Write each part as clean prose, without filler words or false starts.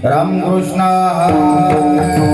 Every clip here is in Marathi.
रामकृष्ण हरी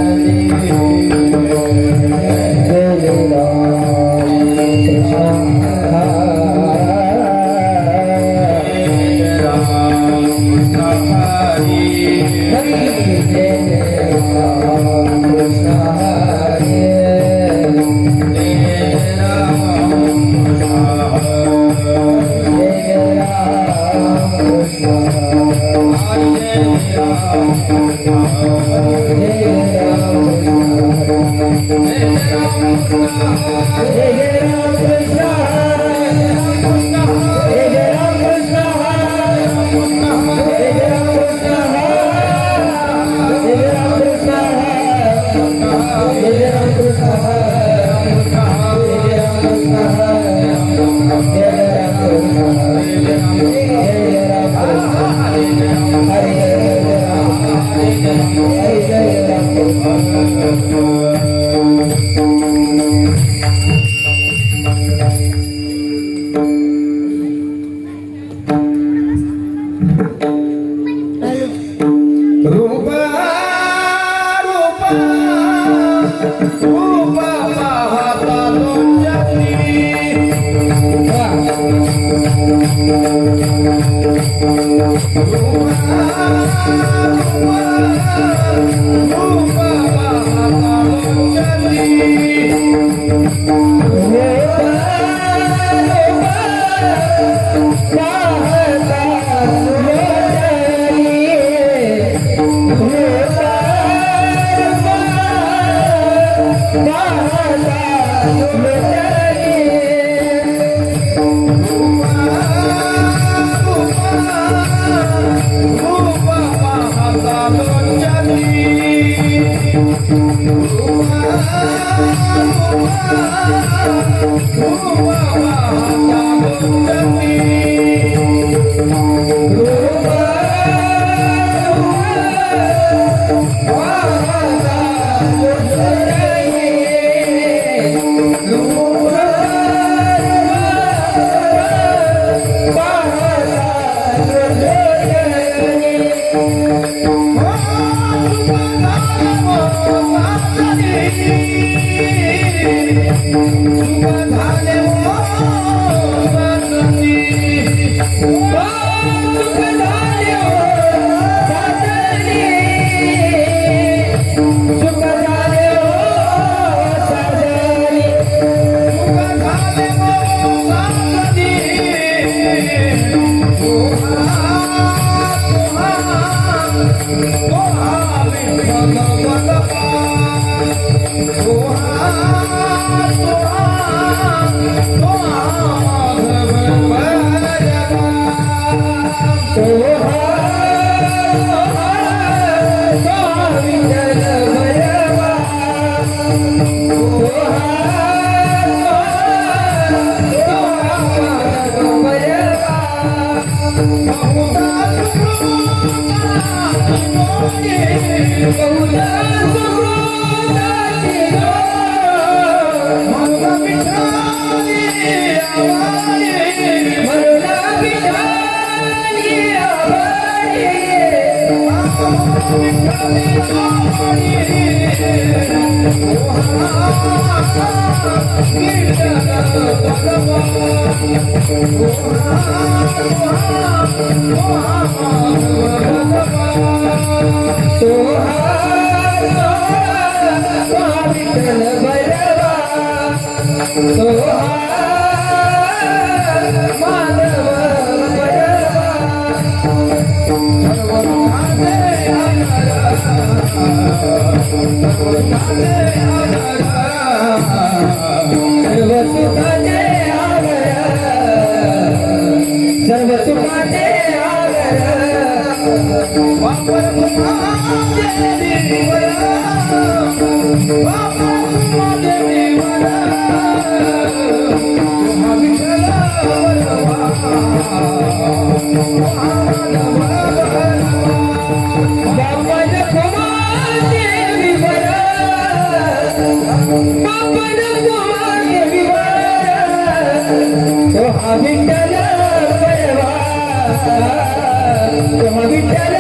विठ्ठल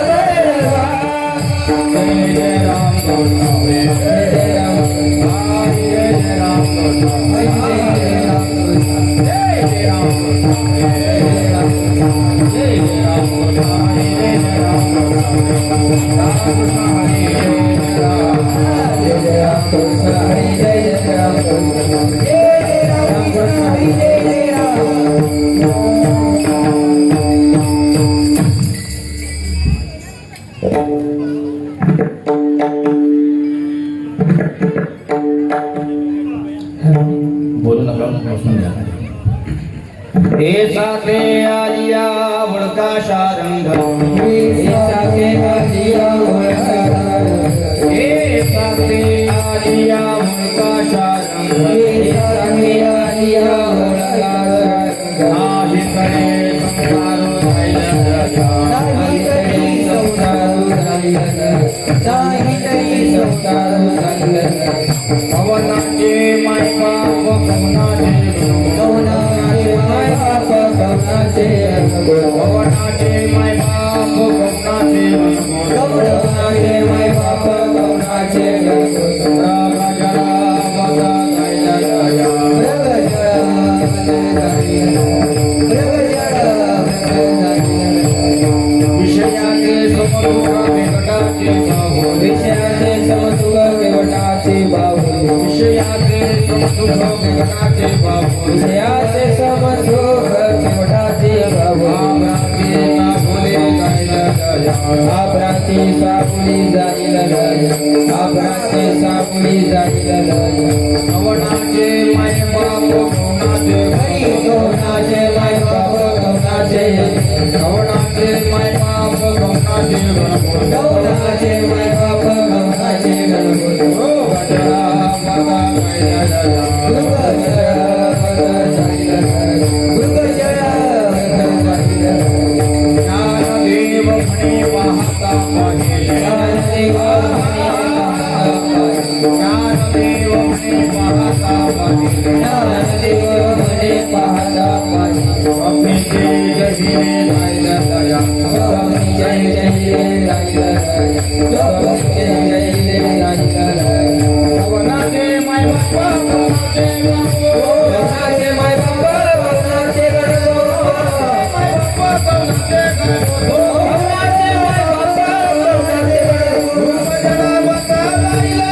बळवा बोलू नका बसून घ्या. हे साथे आलिया वळका शारंग हे साथे आलिया वळका हे साथे आलिया वळका शारंग हे साथे आलिया वळका नाही करे संसारो नाही तरी संसारो नाही पवनाचे माय बाप पवनाचे पवनाचे माय बाप पवनाचे पवनाचे माय बाप पवनाचे पवनाचे माय बाप पवनाचे विषयाचे समसुख विकटाचे बाहू विषयाचे समसुख विकटाचे बाहू विषयाचे समसुख विकटाचे बाहू विषयाचे समसुख विकटाचे बाहू आप्राची सापुली जाईल आप्राची सापुली जाईल पवनाचे माय बाप पवनाचे पवनाचे माय बाप पवनाचे पवनाचे माय बाप पवनाचे पवनाचे माय बाप पवनाचे गणपती गजरा बाबा ज्ञानदेव म्हणे पाहता पाहिले ज्ञानदेव म्हणे पाहता पाहिले ज्ञानदेव म्हणे पाहता पाहिले स्वामी जय जय राहिला दया स्वामी जय जय राहिला दया स्वामी जय जय राहिला दया पवनाचे माय बाप पवनाचे माय बाप पवनाचे माय बाप पवनाचे पवनाचे माय बाप पवनाचे गजरा बसा जाईला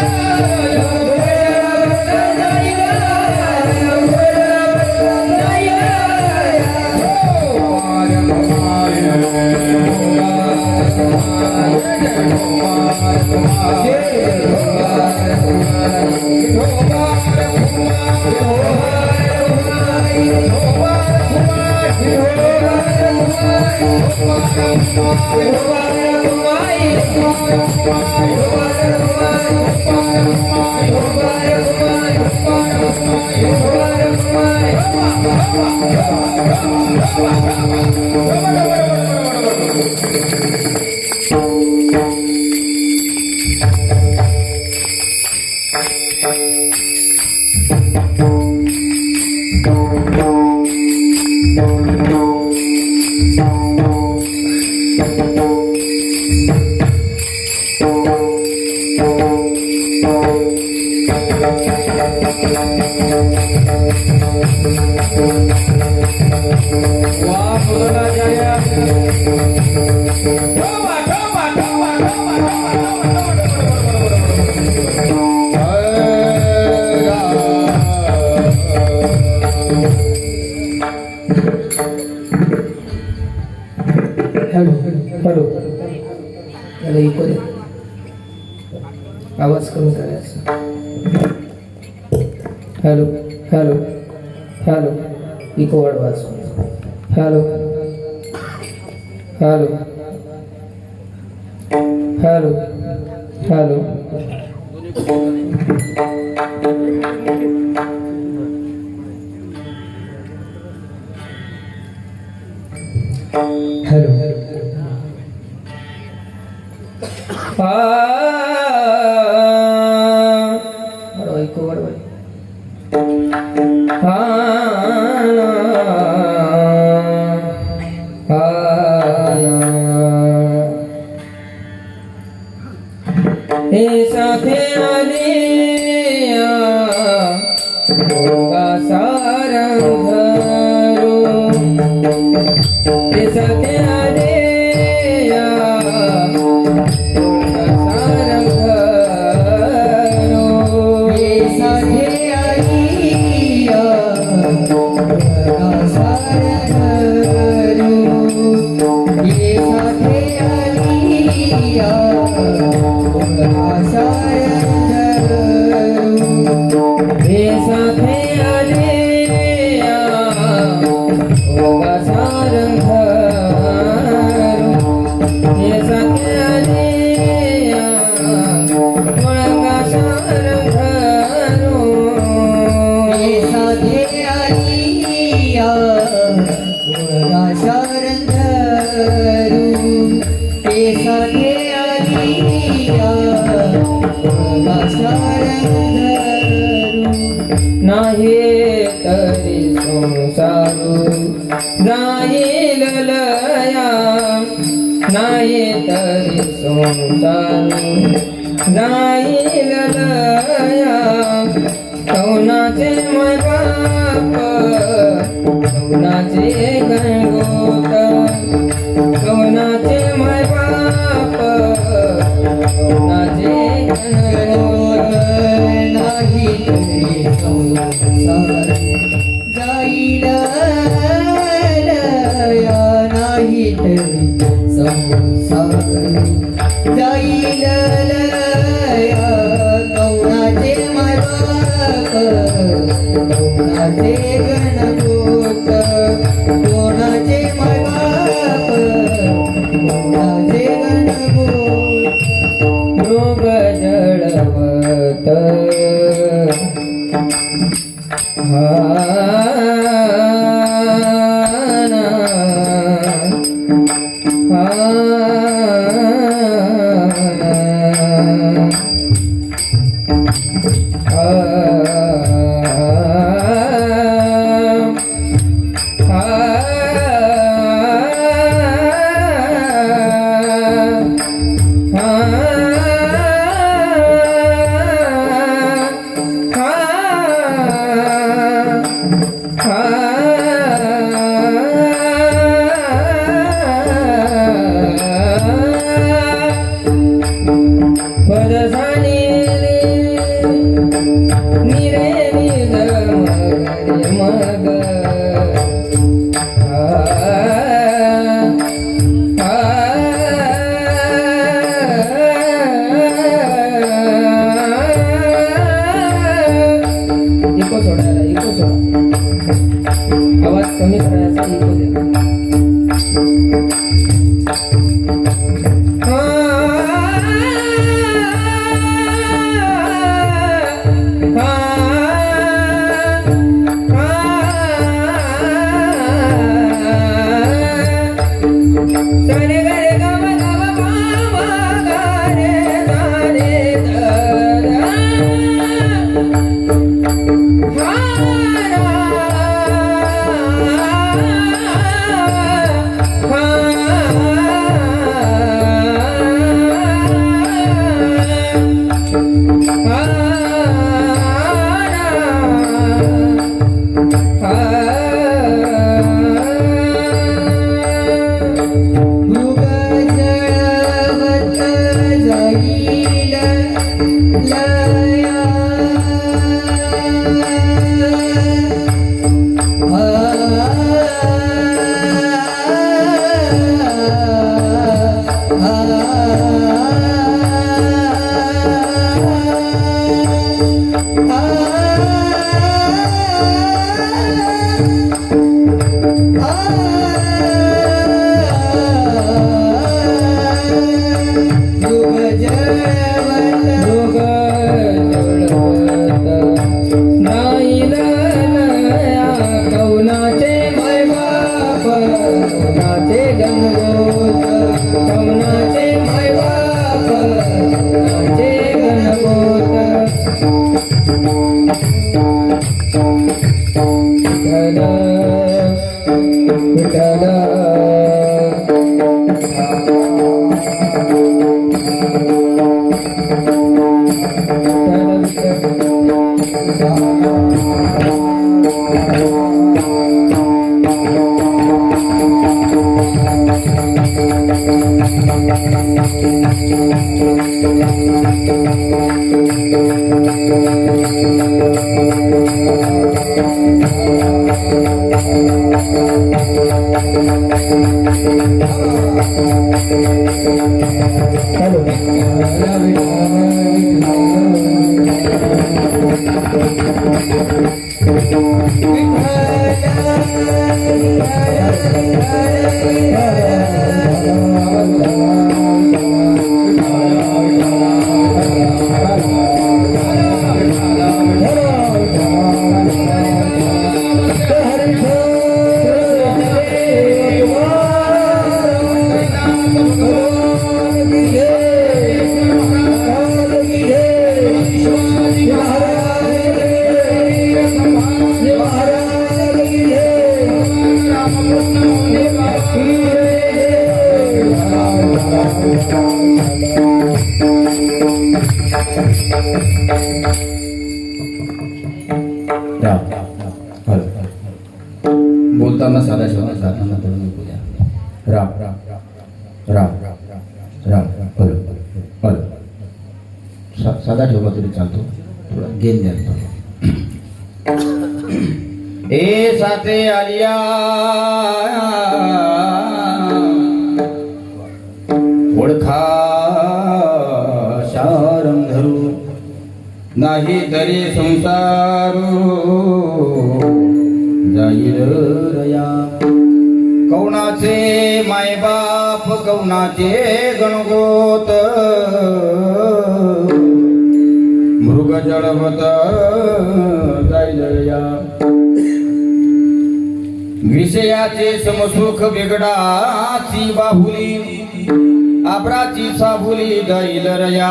हॅलो याला इको दे, आवाज कमी करायचा. हॅलो हॅलो हॅलो इको वाढवाच. Hello hello hello hello hello echo वाढवा. हे साथे आलिया सारंग हे सत्याने मुळगा सारंग हे साधे आलिया मुळगा सारंगरू हे साधे आलिया मुळगा सारंगरू नाही तरी संसारू जाईल लया नाही तरी संसारू जाईल लया कौनाचे मै बाप कौनाचे गणगोत कौनाचे मै बाप कौनाचे गणगोत नाही तरी संसार जाईल लया नाही तरी संसार जाईल लया कौनाचे मायबाप कौनाचे गणगोत कोणाचे मायबाप कोणाचे गणगोत मृग जळवत आवाज कमी करायचा इको द्या विठ्ठला बोलताना साधा शब्द जाताना तरुण पूजा राम राम राम राम हल हल साधा ठेवला तरी चालतो थोडा गेन द्या ए साथे आलिया ओळखा शारंग धरू नाही तरी संसारू जाईल रया कौणाचे मायबाप कौणाचे गणगोत मृग जळवत जाईल रया विषयाचे समसुख बिगडाची बाहुली आबराची साबुली जाईल रया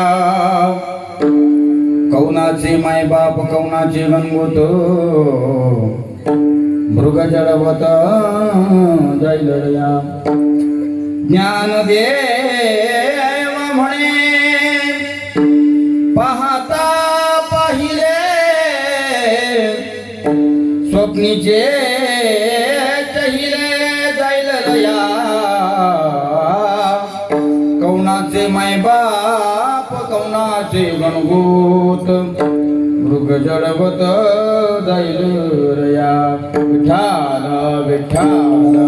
कौणाचे मायबाप कौणाचे गणगोत मृग जळवत जाईल रया ज्ञानदेव म्हणे पाहता पाहिले स्वप्नीचे चहिले जाईल रया कौणाचे मायबाप कौणाचे गणगोत मृग जळवत जाईल रया विठाल विठाल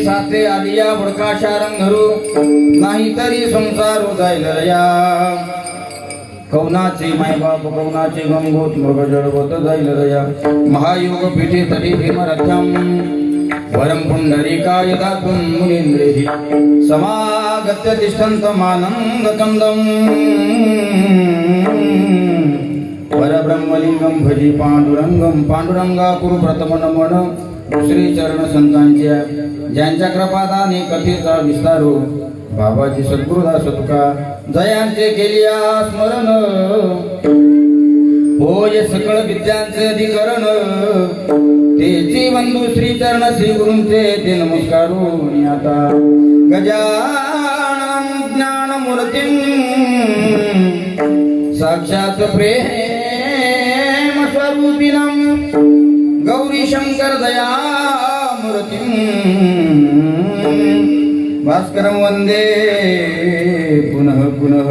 साथे आलिया बुडका शारंग धरू नाही तरी संसार जाईल रया कौनाचे मायबाप कौनाचे गंगोत मृग जळवत जाईल रया महायोग पीठे तटी भीमरथ्यम वरम पुंडरीकाय दातुं मुनींद्रेहि समागत्य तिष्ठन्तमानन्द कंदम परब्रह्मलिंगम भजी पांडुरंगम पांडुरंगा कुरु प्रथम नमन दुसरे चरण संतांच्या ज्यांच्या कृपादाने कथेचा विस्तारू बाबाजी सद्गुरुदास तुका जयांचे केलिया स्मरण होय सकळ विद्यांचे अधिकरण तेची बंधू श्री चरण श्री गुरूंचे ते नमस्कारू आता गजानन ज्ञान मूर्ती साक्षात प्रेम स्वरूपिणं गौरी शंकर दया मूर्ती भास्करं वंदे पुनः पुनः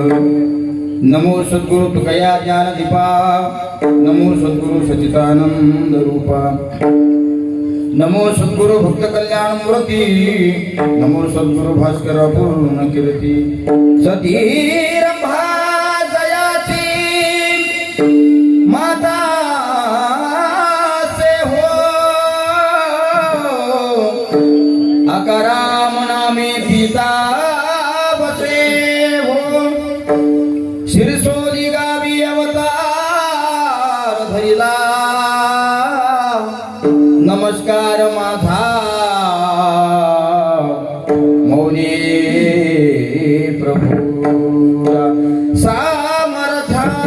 नमो सद्गुरु तुकया ज्ञानदीपा नमो सद्गुरु सचितानंद रूपा नमो सद्गुरु भक्त कल्याण मूर्ती नमो सद्गुरु भास्कर पूर्ण कीर्ती सतीर भाजयाची माता से हो अकराम नामे पिता बसे हो शिरसोली गावी अवतार धरिला नमस्कार माझा मौनी प्रभूला सामर्थ्याने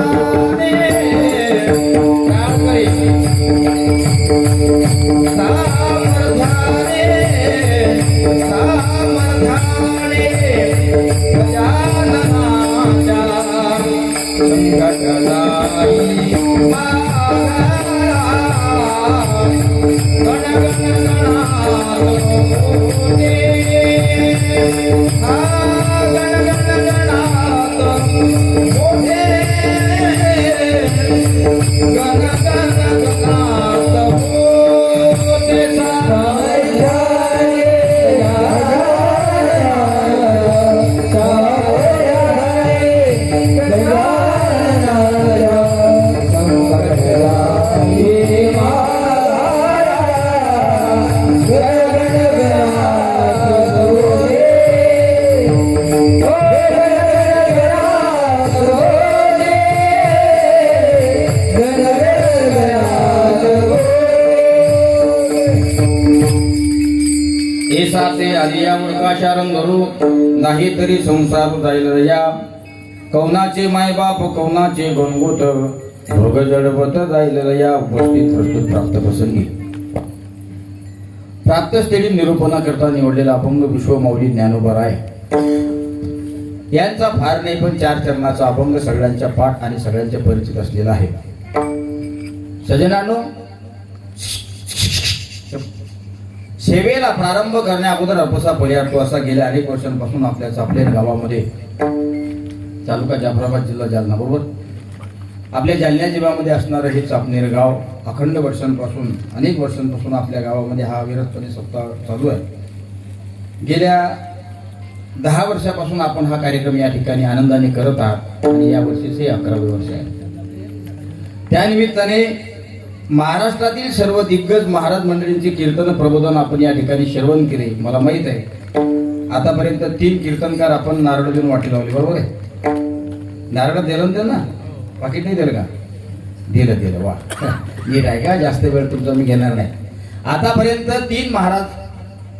सामर्थ्याने गजाननाच्या संकटलाई एसाचे आलिया मूर्खाशारंग धरू नाही तरी संसार जाईल रया कौनाचे मायबाप कौनाचे गणगोत भोग जडवत जाईल रया उपस्थित प्रस्तुत प्राप्त प्रसंगी प्राप्त स्थळी निरूपणा करता निवडलेला अपंग विश्वमौली ज्ञानोबा आहे यांचा फार नाही पण 4 चरणाचा अभंग सगळ्यांच्या पाठ आणि सगळ्यांच्या परिचित असलेला आहे सजनांनो सेवेला प्रारंभ करण्या अगोदर अपसा पर्याय असा गेल्या अनेक वर्षांपासून आपल्या चापलेर गावामध्ये तालुका जाफराबाद जिल्हा जालना बरोबर आपल्या जालन्या जिल्ह्यामध्ये असणारं हे चापनेर गाव अखंड वर्षांपासून अनेक वर्षांपासून आपल्या गावामध्ये हा अविरतपणे सप्ताह चालू आहे गेल्या 10 वर्षापासून आपण हा कार्यक्रम या ठिकाणी आनंदाने करत आहात आणि या वर्षीचे 11वे वर्ष आहे त्यानिमित्ताने महाराष्ट्रातील सर्व दिग्गज महाराज मंडळींचे कीर्तन प्रबोधन आपण या ठिकाणी श्रवण केले मला माहित आहे आतापर्यंत 3 कीर्तनकार आपण नारळ देऊन वाटी लावली बरोबर आहे नारळ दिलं ना पाकिट नाही दिलं का दिलं वा नीट आहे का जास्त वेळ तुमचा मी घेणार नाही आतापर्यंत 3 महाराज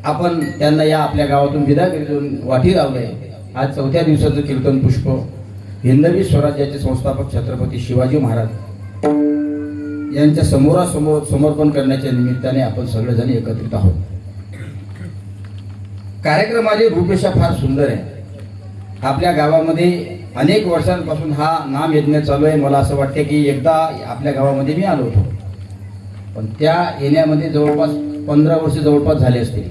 आपण त्यांना या आपल्या गावातून विदा करून वाटी लावले आज 4थ्या दिवसाचं कीर्तन पुष्प हिंदवी स्वराज्याचे संस्थापक छत्रपती शिवाजी महाराज यांच्या समोरासमोर समर्पण करण्याच्या निमित्ताने आपण सगळेजण एकत्रित आहोत कार्यक्रमाची रूपरेषा फार सुंदर आहे आपल्या गावामध्ये अनेक वर्षांपासून हा नाम यज्ञ चालू आहे मला असं वाटतं की एकदा आपल्या गावामध्ये मी आलो होतो पण त्या येण्यामध्ये जवळपास 15 वर्ष जवळपास झाले असतील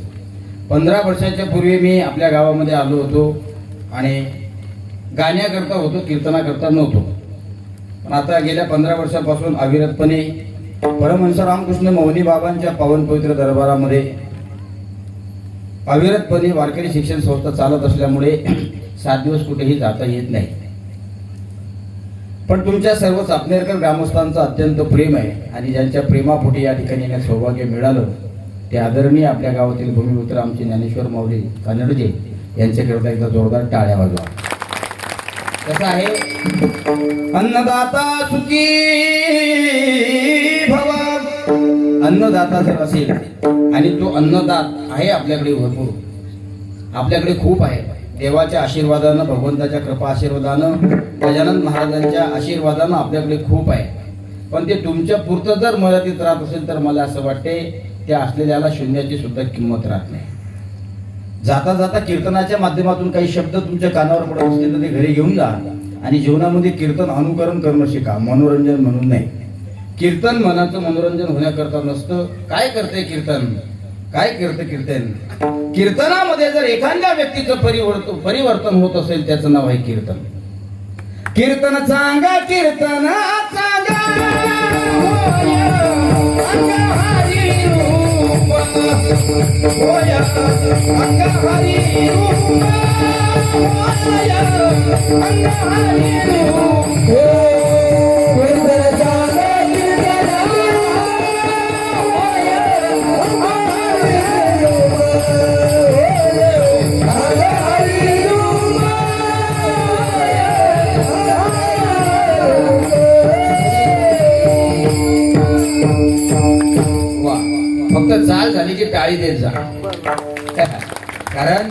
15 वर्षाच्या पूर्वी मी आपल्या गावामध्ये आलो होतो आणि गाण्याकरता होतो कीर्तनाकरता नव्हतो पण आता गेल्या 15 वर्षापासून अविरतपणे परमहंस रामकृष्ण मौली बाबांच्या पावन पवित्र दरबारामध्ये अविरतपणे वारकरी शिक्षण संस्था चालत असल्यामुळे 7 दिवस कुठेही जाता येत नाही पण तुमच्या सर्व चापनेरकर ग्रामस्थांचं अत्यंत प्रेम आहे आणि ज्यांच्या प्रेमापोटी या ठिकाणी येण्यास सौभाग्य मिळालं ते आदरणीय आपल्या गावातील भूमिपुत्र आमचे ज्ञानेश्वर माऊली कानडजे यांच्याकरता एकदा जोरदार टाळ्या वाजवा कसं आहे, अन्नदाता सुखी भव. अन्नदाता जर असेल आणि तो अन्नदात आहे आपल्याकडे भरपूर, आपल्याकडे खूप आहे, देवाच्या आशीर्वादानं, भगवंताच्या कृपा आशीर्वादानं, गजानन महाराजांच्या आशीर्वादानं आपल्याकडे खूप आहे. पण ते तुमच्या पुरतं जर मर्यादित राहत असेल तर मला असं वाटते त्या असलेल्याला शून्याची सुद्धा किंमत राहत नाही. जाता जाता कीर्तनाच्या माध्यमातून काही शब्द तुमच्या कानावर पडत असतील तर ते घरी घेऊन जा आणि जीवनामध्ये कीर्तन अनुकरण करणं शिका, मनोरंजन म्हणून नाही. कीर्तन मनाचं मनोरंजन होण्याकरता नसतं. काय करते कीर्तन, काय करते कीर्तन? कीर्तनामध्ये जर एखाद्या व्यक्तीचं परिवर्तन होत असेल त्याचं नाव आहे कीर्तन. कीर्तन सांगा, कीर्तन सांगा, होय, अंगहारी रूप, होय, अंगहारी रूप, होय, अंगहारी रूप. कीर्तन सांगा, कीर्तन होय, अंगहारी रूप, अंगहारी रूप. फक्त चाल झाली की टाळी देत जा. कारण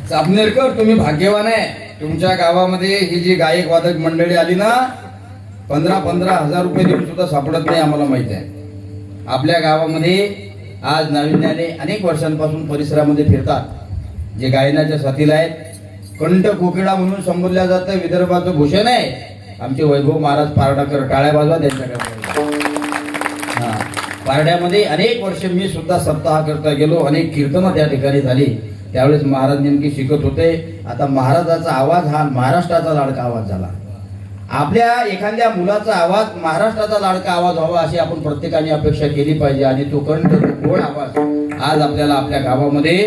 चापनेरकर तुम्ही भाग्यवान आहे, तुमच्या गावामध्ये ही जी गायक वादक मंडळी आली ना, 15,000 रुपये देऊन सुद्धा सापडत नाही. आम्हाला माहित आहे आपल्या गावामध्ये आज नाविन्याने अनेक वर्षांपासून परिसरामध्ये फिरतात, जे गायनाच्या साथीला आहेत. कंठ कोकिळा म्हणून संबोधल्या जातं, विदर्भाचं भूषण आहे आमचे वैभव महाराज पारडाकर. टाळ्या वाजवा त्यांच्याकडे. हा, पारड्यामध्ये अनेक वर्ष मी सुद्धा सप्ताह करता गेलो, अनेक कीर्तनं त्या ठिकाणी झाली. त्यावेळेस महाराज नेमकी शिकत होते. आता महाराजाचा आवाज हा महाराष्ट्राचा लाडका आवाज झाला. आपल्या एखाद्या मुलाचा आवाज महाराष्ट्राचा लाडका आवाज व्हावा अशी आपण प्रत्येकाने अपेक्षा केली पाहिजे. आणि तो कंठ, तो गोड आवाज आज आपल्याला आपल्या गावामध्ये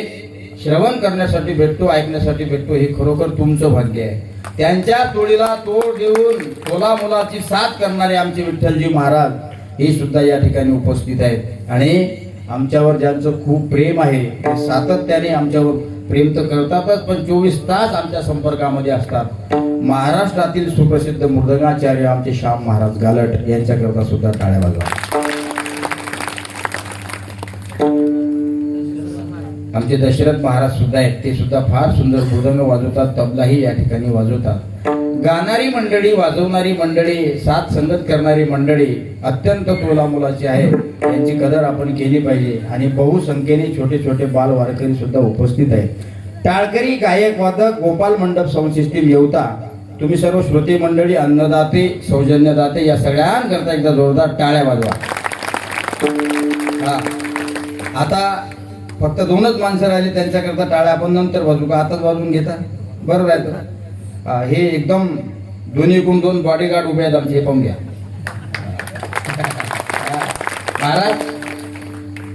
श्रवण करण्यासाठी भेटतो, ऐकण्यासाठी भेटतो. हे खरोखर तुमचं भाग्य आहे. त्यांच्या तोडीला तोड देऊन तोला मुलाची साथ करणारे आमचे विठ्ठलजी महाराज हे सुद्धा या ठिकाणी उपस्थित आहेत. आणि आमच्यावर ज्यांचं खूप प्रेम आहे ते सातत्याने आमच्यावर प्रेम तर करतातच, पण 24 तास आमच्या संपर्कामध्ये असतात. महाराष्ट्रातील सुप्रसिद्ध मृदंगाचार्य आमचे श्याम महाराज गालट यांच्याकरता सुद्धा टाळ्या वाजवा. आमचे दशरथ महाराज सुद्धा आहेत, ते सुद्धा फार सुंदर मृदंग वाजवतात, तबलाही या ठिकाणी वाजवतात. गाणारी मंडळी, वाजवणारी मंडळी, साथ संगत करणारी मंडळी अत्यंत तोला मुलाची आहे. यांची कदर आपण केली पाहिजे. आणि बहुसंख्येने छोटे छोटे बाल वारकरी सुद्धा उपस्थित आहेत. टाळकरी, गायक, वादक, गोपाल मंडप, साऊंड सिस्टीम, येवता, तुम्ही सर्व श्रोते मंडळी, अन्नदाते, सौजन्यदाते या सगळ्यांकरता एकदा जोरदार टाळ्या वाजवा. हा, आता फक्त 2च माणसं राहिली, त्यांच्याकरता टाळ्या आपण नंतर वाजू का? आताच वाजवून घेता बरं राहतं. हे एकदम दोन्हीकडून 2 बॉडीगार्ड उभे आहेत आमचे, हे पाहून घ्या. महाराज,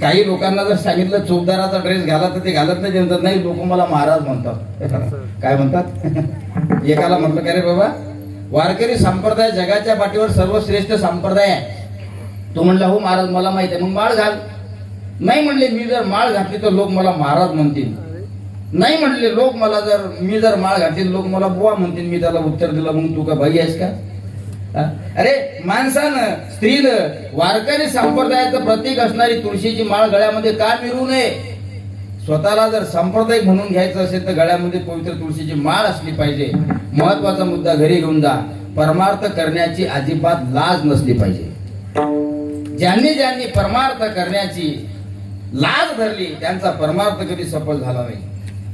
काही लोकांना जर सांगितलं चोपदाराचा ड्रेस घाला तर ते घालत नाही. म्हणतात नाही, लोक मला महाराज म्हणतात. काय म्हणतात? एकाला म्हटलं का रे बाबा, वारकरी संप्रदाय जगाच्या पाठीवर सर्वश्रेष्ठ संप्रदाय आहे. तो म्हणला हो महाराज मला माहिती आहे. मग माळ घाल. नाही म्हणले, मी जर माळ घातली तर लोक मला महाराज म्हणतील. नाही म्हणले, लोक मला मी जर माळ घातली लोक मला बुवा म्हणतील. मी त्याला उत्तर दिलं, मग तू का बाई आहेस का? अरे माणसानं, स्त्रीनं वारकरी संप्रदायाचं प्रतीक असणारी तुळशीची माळ गळ्यामध्ये का मिळू नये? स्वतःला जर संप्रदाय म्हणून घ्यायचं असेल तर गळ्यामध्ये पवित्र तुळशीची माळ असली पाहिजे. महत्वाचा मुद्दा घरी घेऊन जा. परमार्थ करण्याची अजिबात लाज नसली पाहिजे. ज्यांनी ज्यांनी परमार्थ करण्याची लाज धरली त्यांचा परमार्थ कधी सफल झाला नाही.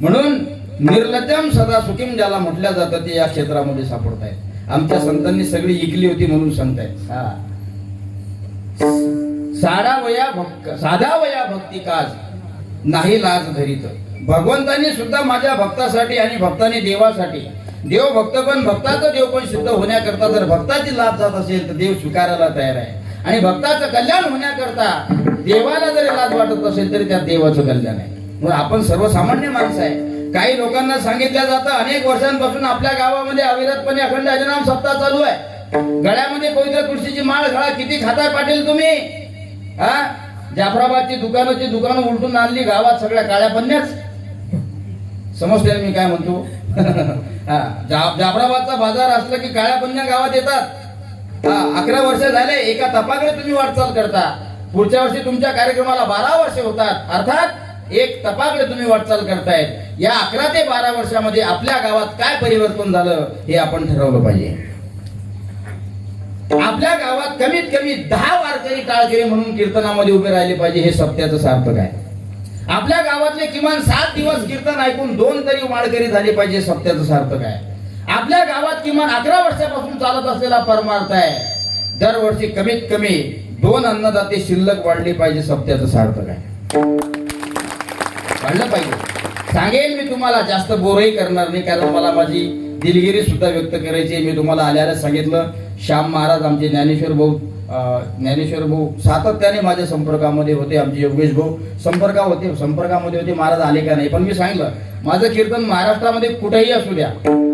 म्हणून निर्लज्जम सदा सुखीम ज्याला म्हटलं जातं ते या क्षेत्रामध्ये सापडत आहेत. आमच्या संतांनी सगळी इकली होती म्हणून सांगतायत. साधा वया भक्ती काज नाही लाज धरीत. भगवंतांनी सुद्धा माझ्या भक्तासाठी आणि भक्ताने देवासाठी, देव भक्त पण भक्ताचं देव पण सिद्ध होण्याकरता जर भक्ताची लाज जात असेल तर देव स्वीकारायला तयार आहे. आणि भक्ताचं कल्याण होण्याकरता देवाला जरी लाज वाटत असेल तरी त्या देवाचं कल्याण आहे. म्हणून आपण सर्वसामान्य माणसं आहे. काही लोकांना सांगितलं जातं अनेक वर्षांपासून आपल्या गावामध्ये अविरतपणे अखंड हरिनाम सप्ताह चालू आहे. गळ्यामध्ये पवित्र तुळशीची माळ घाला. किती खाताय पाटील तुम्ही? जाफराबादची दुकानं उलटून आणली गावात, सगळ्या काळ्या पन्न्याच. समजते मी काय म्हणतो? हा, जाफराबादचा बाजार असलं की काळ्या पंजा गावात येतात. हा, 11 वर्ष झाले एका तपाकडे तुम्ही वाटचाल करता. पुढच्या वर्षी तुमच्या कार्यक्रमाला 12 वर्ष होतात. अर्थात एक तपाकडे तुम्ही वाटचाल करतायत. या 11 ते 12 वर्षामध्ये आपल्या गावात काय परिवर्तन झालं हे आपण ठरवलं पाहिजे. आपल्या गावात कमीत कमी 10 वारकरी टाळकरी म्हणून कीर्तनामध्ये उभे राहिले पाहिजे. हे सत्याचं सार्थक आहे. आपल्या गावातले किमान 7 दिवस कीर्तन ऐकून 2 तरी वारकरी झाले पाहिजे. सत्याचं सार्थक आहे. आपल्या गावात किमान 11 वर्षापासून चालत असलेला परमार्थ आहे. दरवर्षी कमीत कमी 2 अन्नदाते शिल्लक वाढली पाहिजे. सत्याचं सार्थक आहे. वाढलं पाहिजे. सांगेन मी तुम्हाला, जास्त बोरही करणार नाही कारण मला माझी दिलगिरी सुद्धा व्यक्त करायची. मी तुम्हाला आल्याला सांगितलं, श्याम महाराज आमचे ज्ञानेश्वर भाऊ सातत्याने माझ्या संपर्कामध्ये होते. आमचे योगेश भाऊ संपर्कामध्ये होते. महाराज आले का नाही, पण मी सांगितलं माझं कीर्तन महाराष्ट्रामध्ये कुठेही असू द्या.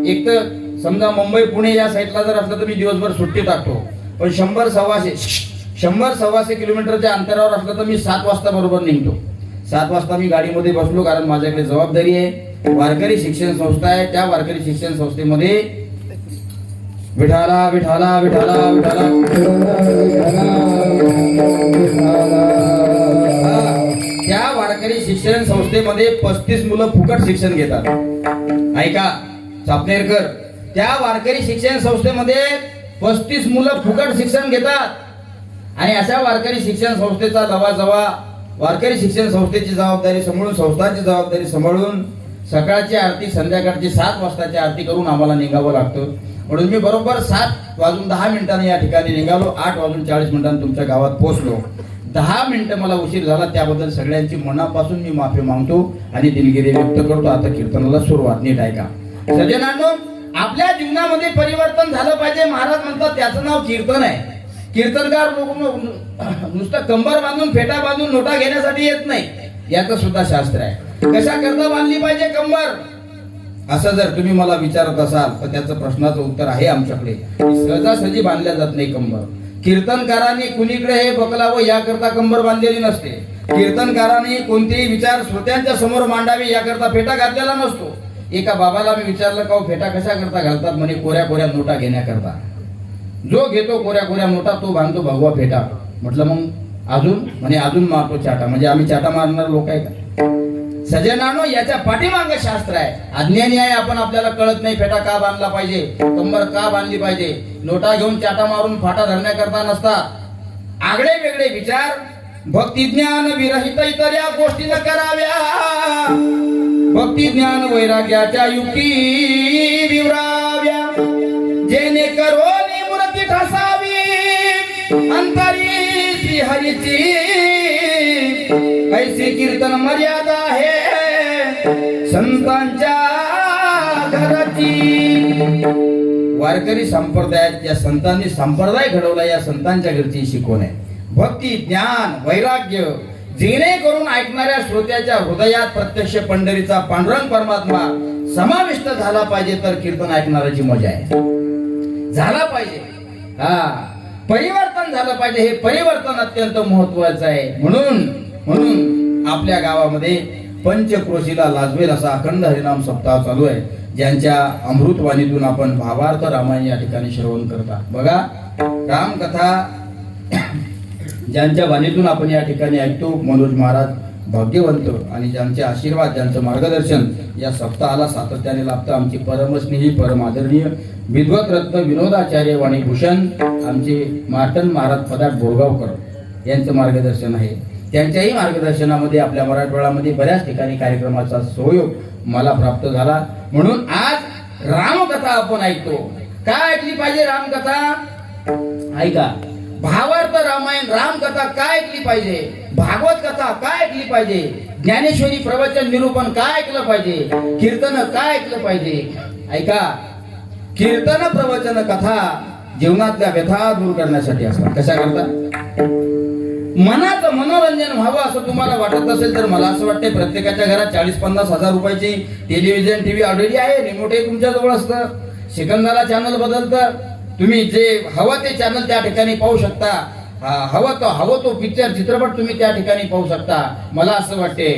एक तर समजा मुंबई पुणे या साईडला जर असलं तर मी दिवसभर सुट्टी टाकतो. पण 100-125 किलोमीटरच्या अंतरावर असलं तर मी 7 वाजता बरोबर निघतो. 7 वाजता मी गाडीमध्ये बसलो कारण माझ्याकडे जबाबदारी आहे. वारकरी शिक्षण संस्था आहे. त्या वारकरी शिक्षण संस्थेमध्ये विठाला विठाला विठाला विठाला त्या वारकरी शिक्षण संस्थेमध्ये 35 मुलं फुकट शिक्षण घेतात. ऐका चापनेरकर, त्या वारकरी शिक्षण संस्थेमध्ये 35 मुलं फुकट शिक्षण घेतात. आणि अशा वारकरी शिक्षण संस्थेचा लवाजवा, वारकरी शिक्षण संस्थेची जबाबदारी सांभाळून, संस्थांची जबाबदारी सांभाळून सकाळची आरती संध्याकाळची 7 वाजताची आरती करून आम्हाला निघावं लागतं. म्हणून मी बरोबर 7:10 या ठिकाणी निघालो. 8:40 तुमच्या गावात पोहोचलो. 10 मिनिटं मला उशीर झाला, त्याबद्दल सगळ्यांची मनापासून मी माफी मागतो आणि दिलगिरी व्यक्त करतो. आता कीर्तनाला सुरुवात. नीट ऐका सज्जनांनो, आपल्या जीवनामध्ये परिवर्तन झालं पाहिजे. महाराज म्हणतात त्याचं नाव कीर्तन आहे. कीर्तनकार नुसतं कंबर बांधून फेटा बांधून नोटा घेण्यासाठी येत नाही. याचं सुद्धा शास्त्र आहे. कशा करता बांधली पाहिजे कंबर, असं जर तुम्ही मला विचारत असाल तर त्याचं प्रश्नाचं उत्तर आहे आमच्याकडे. सहजासहजी बांधल्या जात नाही कंबर. कीर्तनकारांनी कुणीकडे हे बकलावं याकरता कंबर बांधलेली नसते. कीर्तनकारांनी कोणतेही विचार श्रोत्यांच्या समोर मांडावे याकरता फेटा घातलेला नसतो. एका बाबाला मी विचारलं का फेटा कशा करता घालतात, म्हणे कोऱ्या कोऱ्या नोटा घेण्याकरता. जो घेतो कोऱ्या कोऱ्या नोटा तो बांधतो भगवा फेटा. म्हटलं मग अजून, म्हणे अजून मारतो चाटा. म्हणजे आम्ही चाटा मारणार लोक आहे का? सजनानो, याच्या पाठीमागे शास्त्र आहे. अज्ञानी आहे आपण, आपल्याला कळत नाही फेटा का बांधला पाहिजे, कंबर का बांधली पाहिजे. नोटा घेऊन चाटा मारून फाटा धरण्याकरता नसतात. आगळे वेगळे विचार भक्ती ज्ञान विरहित इतर या गोष्टी न कराव्या. भक्ती ज्ञान वैराग्याच्या युक्ती विवराव्या. जेणे करोनी मूर्ती ठसावी अंतरी श्री हरीची. ऐसी कीर्तन मर्यादा आहे संतांच्या घराची. वारकरी संप्रदायात या संतांनी संप्रदाय घडवला, या संतांच्या घरची शिकवण आहे. भक्ती ज्ञान वैराग्य जेणेकरून ऐकणाऱ्या श्रोत्याच्या हृदयात प्रत्यक्ष पंढरीचा पांडुरंग परमात्मा समाविष्ट झाला पाहिजे तर कीर्तन ऐकणाऱ्याची मजा आहे. झाला पाहिजे, परिवर्तन झालं पाहिजे. हे परिवर्तन अत्यंत महत्वाचं आहे. म्हणून आपल्या गावामध्ये पंचक्रोशीला लाजवेल असा अखंड हरिनाम सप्ताह चालू आहे. ज्यांच्या अमृतवाणीतून आपण भावार्थ रामायण या ठिकाणी श्रवण करता. बघा, रामकथा ज्यांच्या वाणीतून आपण या ठिकाणी ऐकतो, मनोज महाराज भाग्यवंत, आणि ज्यांचे आशीर्वाद ज्यांचं मार्गदर्शन या सप्ताहाला सातत्याने लाभतं. आमचे परमस्नेही परम आदरणीय विद्वत रत्न विनोदाचार्य वाणीभूषण आमचे मार्तन महाराज पदाट बोरगावकर यांचं मार्गदर्शन आहे. त्यांच्याही मार्गदर्शनामध्ये आपल्या मराठवाड्यामध्ये बऱ्याच ठिकाणी कार्यक्रमाचा सहयोग मला प्राप्त झाला. म्हणून आज रामकथा आपण ऐकतो. काय ऐकली पाहिजे रामकथा? ऐका, भावार्थ रामायण रामकथा काय ऐकली पाहिजे, भागवत कथा काय ऐकली पाहिजे, ज्ञानेश्वरी प्रवचन निरूपण काय ऐकलं पाहिजे, कीर्तन काय ऐकलं पाहिजे. ऐका, कीर्तन प्रवचन कथा जीवनातल्या व्यथा दूर करण्यासाठी असतात. कशा करता? मनाचं मनोरंजन व्हावं असं तुम्हाला वाटत असेल तर मला असं वाटतं प्रत्येकाच्या घरात 40-50 हजार रुपयाची टेलिव्हिजन टीव्ही ऑलरेडी आहे. रिमोटही तुमच्या जवळ असतं. सेकंदाला चॅनल बदलतं. तुम्ही जे हवं ते चॅनल त्या ठिकाणी पाहू शकता. हवं तो पिक्चर चित्रपट तुम्ही त्या ठिकाणी पाहू शकता. मला असं वाटते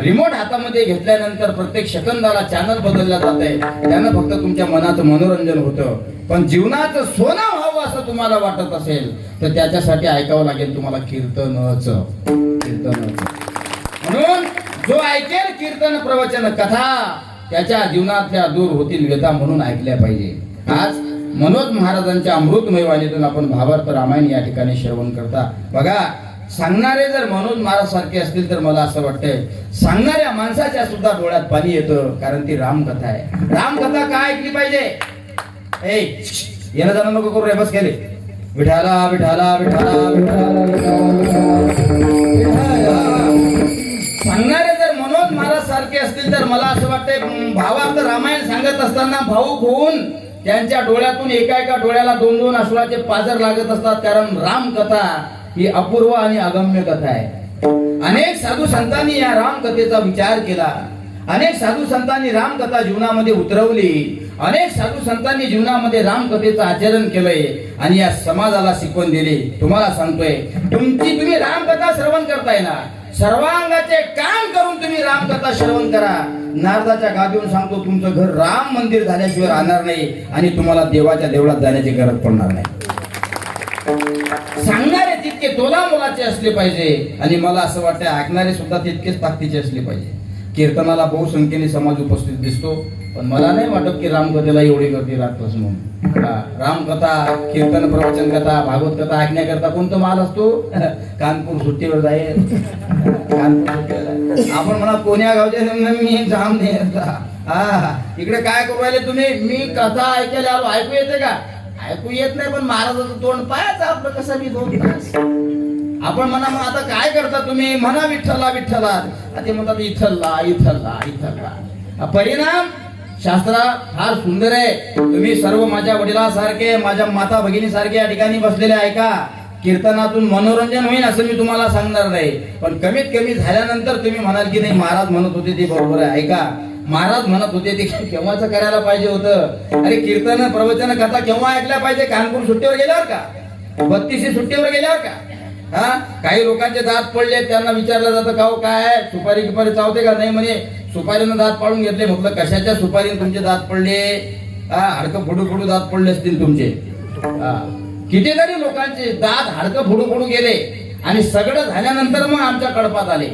रिमोट हातामध्ये घेतल्यानंतर प्रत्येक सेकंदाला चॅनल बदलला जात आहे. त्यानं फक्त तुमच्या मनाचं मनोरंजन होतं. पण जीवनाचं सोनं व्हावं असं तुम्हाला वाटत असेल तर त्याच्यासाठी ऐकावं लागेल तुम्हाला कीर्तनच. म्हणून जो ऐकेल कीर्तन प्रवचन कथा त्याच्या जीवनातल्या दूर होतील व्यथा म्हणून ऐकल्या पाहिजे. आज मनोज महाराजांच्या अमृतमय वाणीतून आपण भावार्थ रामायण या ठिकाणी श्रवण करता. बघा, सांगणारे जर मनोज महाराज सारखे असतील तर मला असं वाटतंय सांगणाऱ्या माणसाच्या सुद्धा डोळ्यात पाणी येतं. कारण ती रामकथा आहे. रामकथा काय ऐकली पाहिजे? येणं जाणं नको करू रे, बस केले. विठाला विठाला विठाला सांगणारे जर मनोज महाराज सारखे असतील तर मला असं वाटतंय भावार्थ रामायण सांगत असताना भाऊक होऊन त्यांच्या डोळ्यातून एका डोळ्याला 2-2 अश्रूचे पाजर लागत असतात. कारण रामकथा ही अपूर्व आणि अगम्य कथा आहे. अनेक साधू संतांनी या रामकथेचा विचार केला. अनेक साधू संतांनी रामकथा जीवनामध्ये उतरवली. अनेक साधू संतांनी जीवनामध्ये रामकथेचं आचरण केलंय आणि या समाजाला शिकवण दिली. तुम्हाला सांगतोय तुम्ही रामकथा श्रवण करताय ना, सर्वांगाचे कान करून तुम्ही रामकथा श्रवण करा. नारदाच्या गादीवरून सांगतो तुमचं घर राम मंदिर झाल्याशिवाय राहणार नाही आणि तुम्हाला देवाच्या देवळात जाण्याची गरज पडणार नाही. सांगणारे तितके तोला मोलाचे असले पाहिजे आणि मला असं वाटतं ऐकणारे सुद्धा तितकेच ताकदीचे असले पाहिजे. कीर्तनाला बहुसंख्येने समाज उपस्थित दिसतो पण मला नाही वाटत की रामकथेला एवढी गर्दी राहतच म्हणून. रामकथा, कीर्तन, प्रवचन कथा, भागवत कथा ऐकण्याकरता कोणतं माल असतो? कानपूर सुट्टीवर जाईल. आपण म्हणा कोण्या गावचे मी जाम नाही. इकडे काय करू राहिले तुम्ही? मी कथा ऐकायला आलो. ऐकू येते का? ऐकू येत नाही पण महाराजाचं तोंड पाहायचं आपलं कसं मी 2 तास. आपण म्हणा मग आता काय करता तुम्ही? म्हणा विठ्ठला विठ्ठला. ते म्हणतात इथल्ला इथल्ला इथल्ला. परिणाम शास्त्र फार सुंदर आहे. तुम्ही सर्व माझ्या वडिलांसारखे, माझ्या माता भगिनीसारखे या ठिकाणी बसलेले ऐका. कीर्तनातून मनोरंजन होईल असं मी तुम्हाला सांगणार नाही पण कमीत कमी झाल्यानंतर तुम्ही म्हणाल की नाही महाराज म्हणत होते ते बरोबर आहे. ऐका, महाराज म्हणत होते ते केव्हाच करायला पाहिजे होतं. अरे कीर्तन, प्रवचन, कथा केव्हा ऐकल्या पाहिजे? कानपूर सुट्टीवर गेल्यावर का? 32शी सुट्टीवर गेल्यावर का? काही लोकांचे दात पडले त्यांना विचारलं जातं का हो काय सुपारी गिपारी चावते का? नाही म्हणे सुपारीनं दात पाडून घेतले. म्हटलं कशाच्या सुपारीने तुमचे दात पडले? हाडकं फुडू दात पडले असतील तुमचे. कितीतरी लोकांचे दात हाडकं फुडू गेले आणि सगळं झाल्यानंतर मग आमच्या कडपात आले.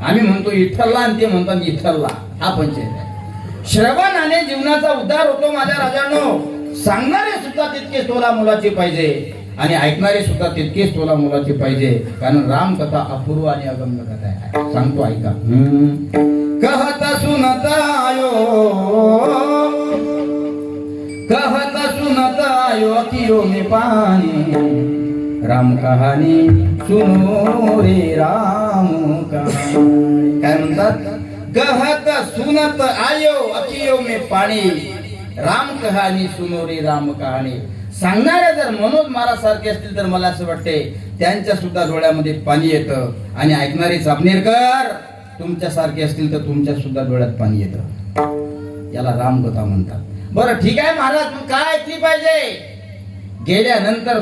आम्ही म्हणतो इथल्ला आणि ते म्हणतात इथल्ला. हा पंचायत. श्रवणाने जीवनाचा उद्धार होतो माझ्या राजांनो. सांगणारे सुद्धा तितके तोला मोलाचे पाहिजे आणि ऐकणारे सुद्धा तितकेच तोला मोलाचे पाहिजे. कारण रामकथा अपूर्व आणि अगम्य कथा आहे. सांगतो ऐका. कहत सुनत आयो, कहत सुनत आयो अखियों में पानी, राम कहानी सुनो रे राम कहानी. काय म्हणतात? कहत सुनत आयो अखियों में पाणी, राम कहानी सुनो रे राम कहाणी. सांगणारे जर मनोज महाराज सारखे असतील तर मला असं वाटते त्यांच्या सुद्धा डोळ्यामध्ये पाणी येतं आणि ऐकणारे चापनेरकर तुमच्या सारखे असतील तर तुमच्या सुद्धा डोळ्यात पाणी येतं. याला रामकथा म्हणतात. बरं ठीक आहे महाराज, मग काय ऐकली पाहिजे? गेल्यानंतर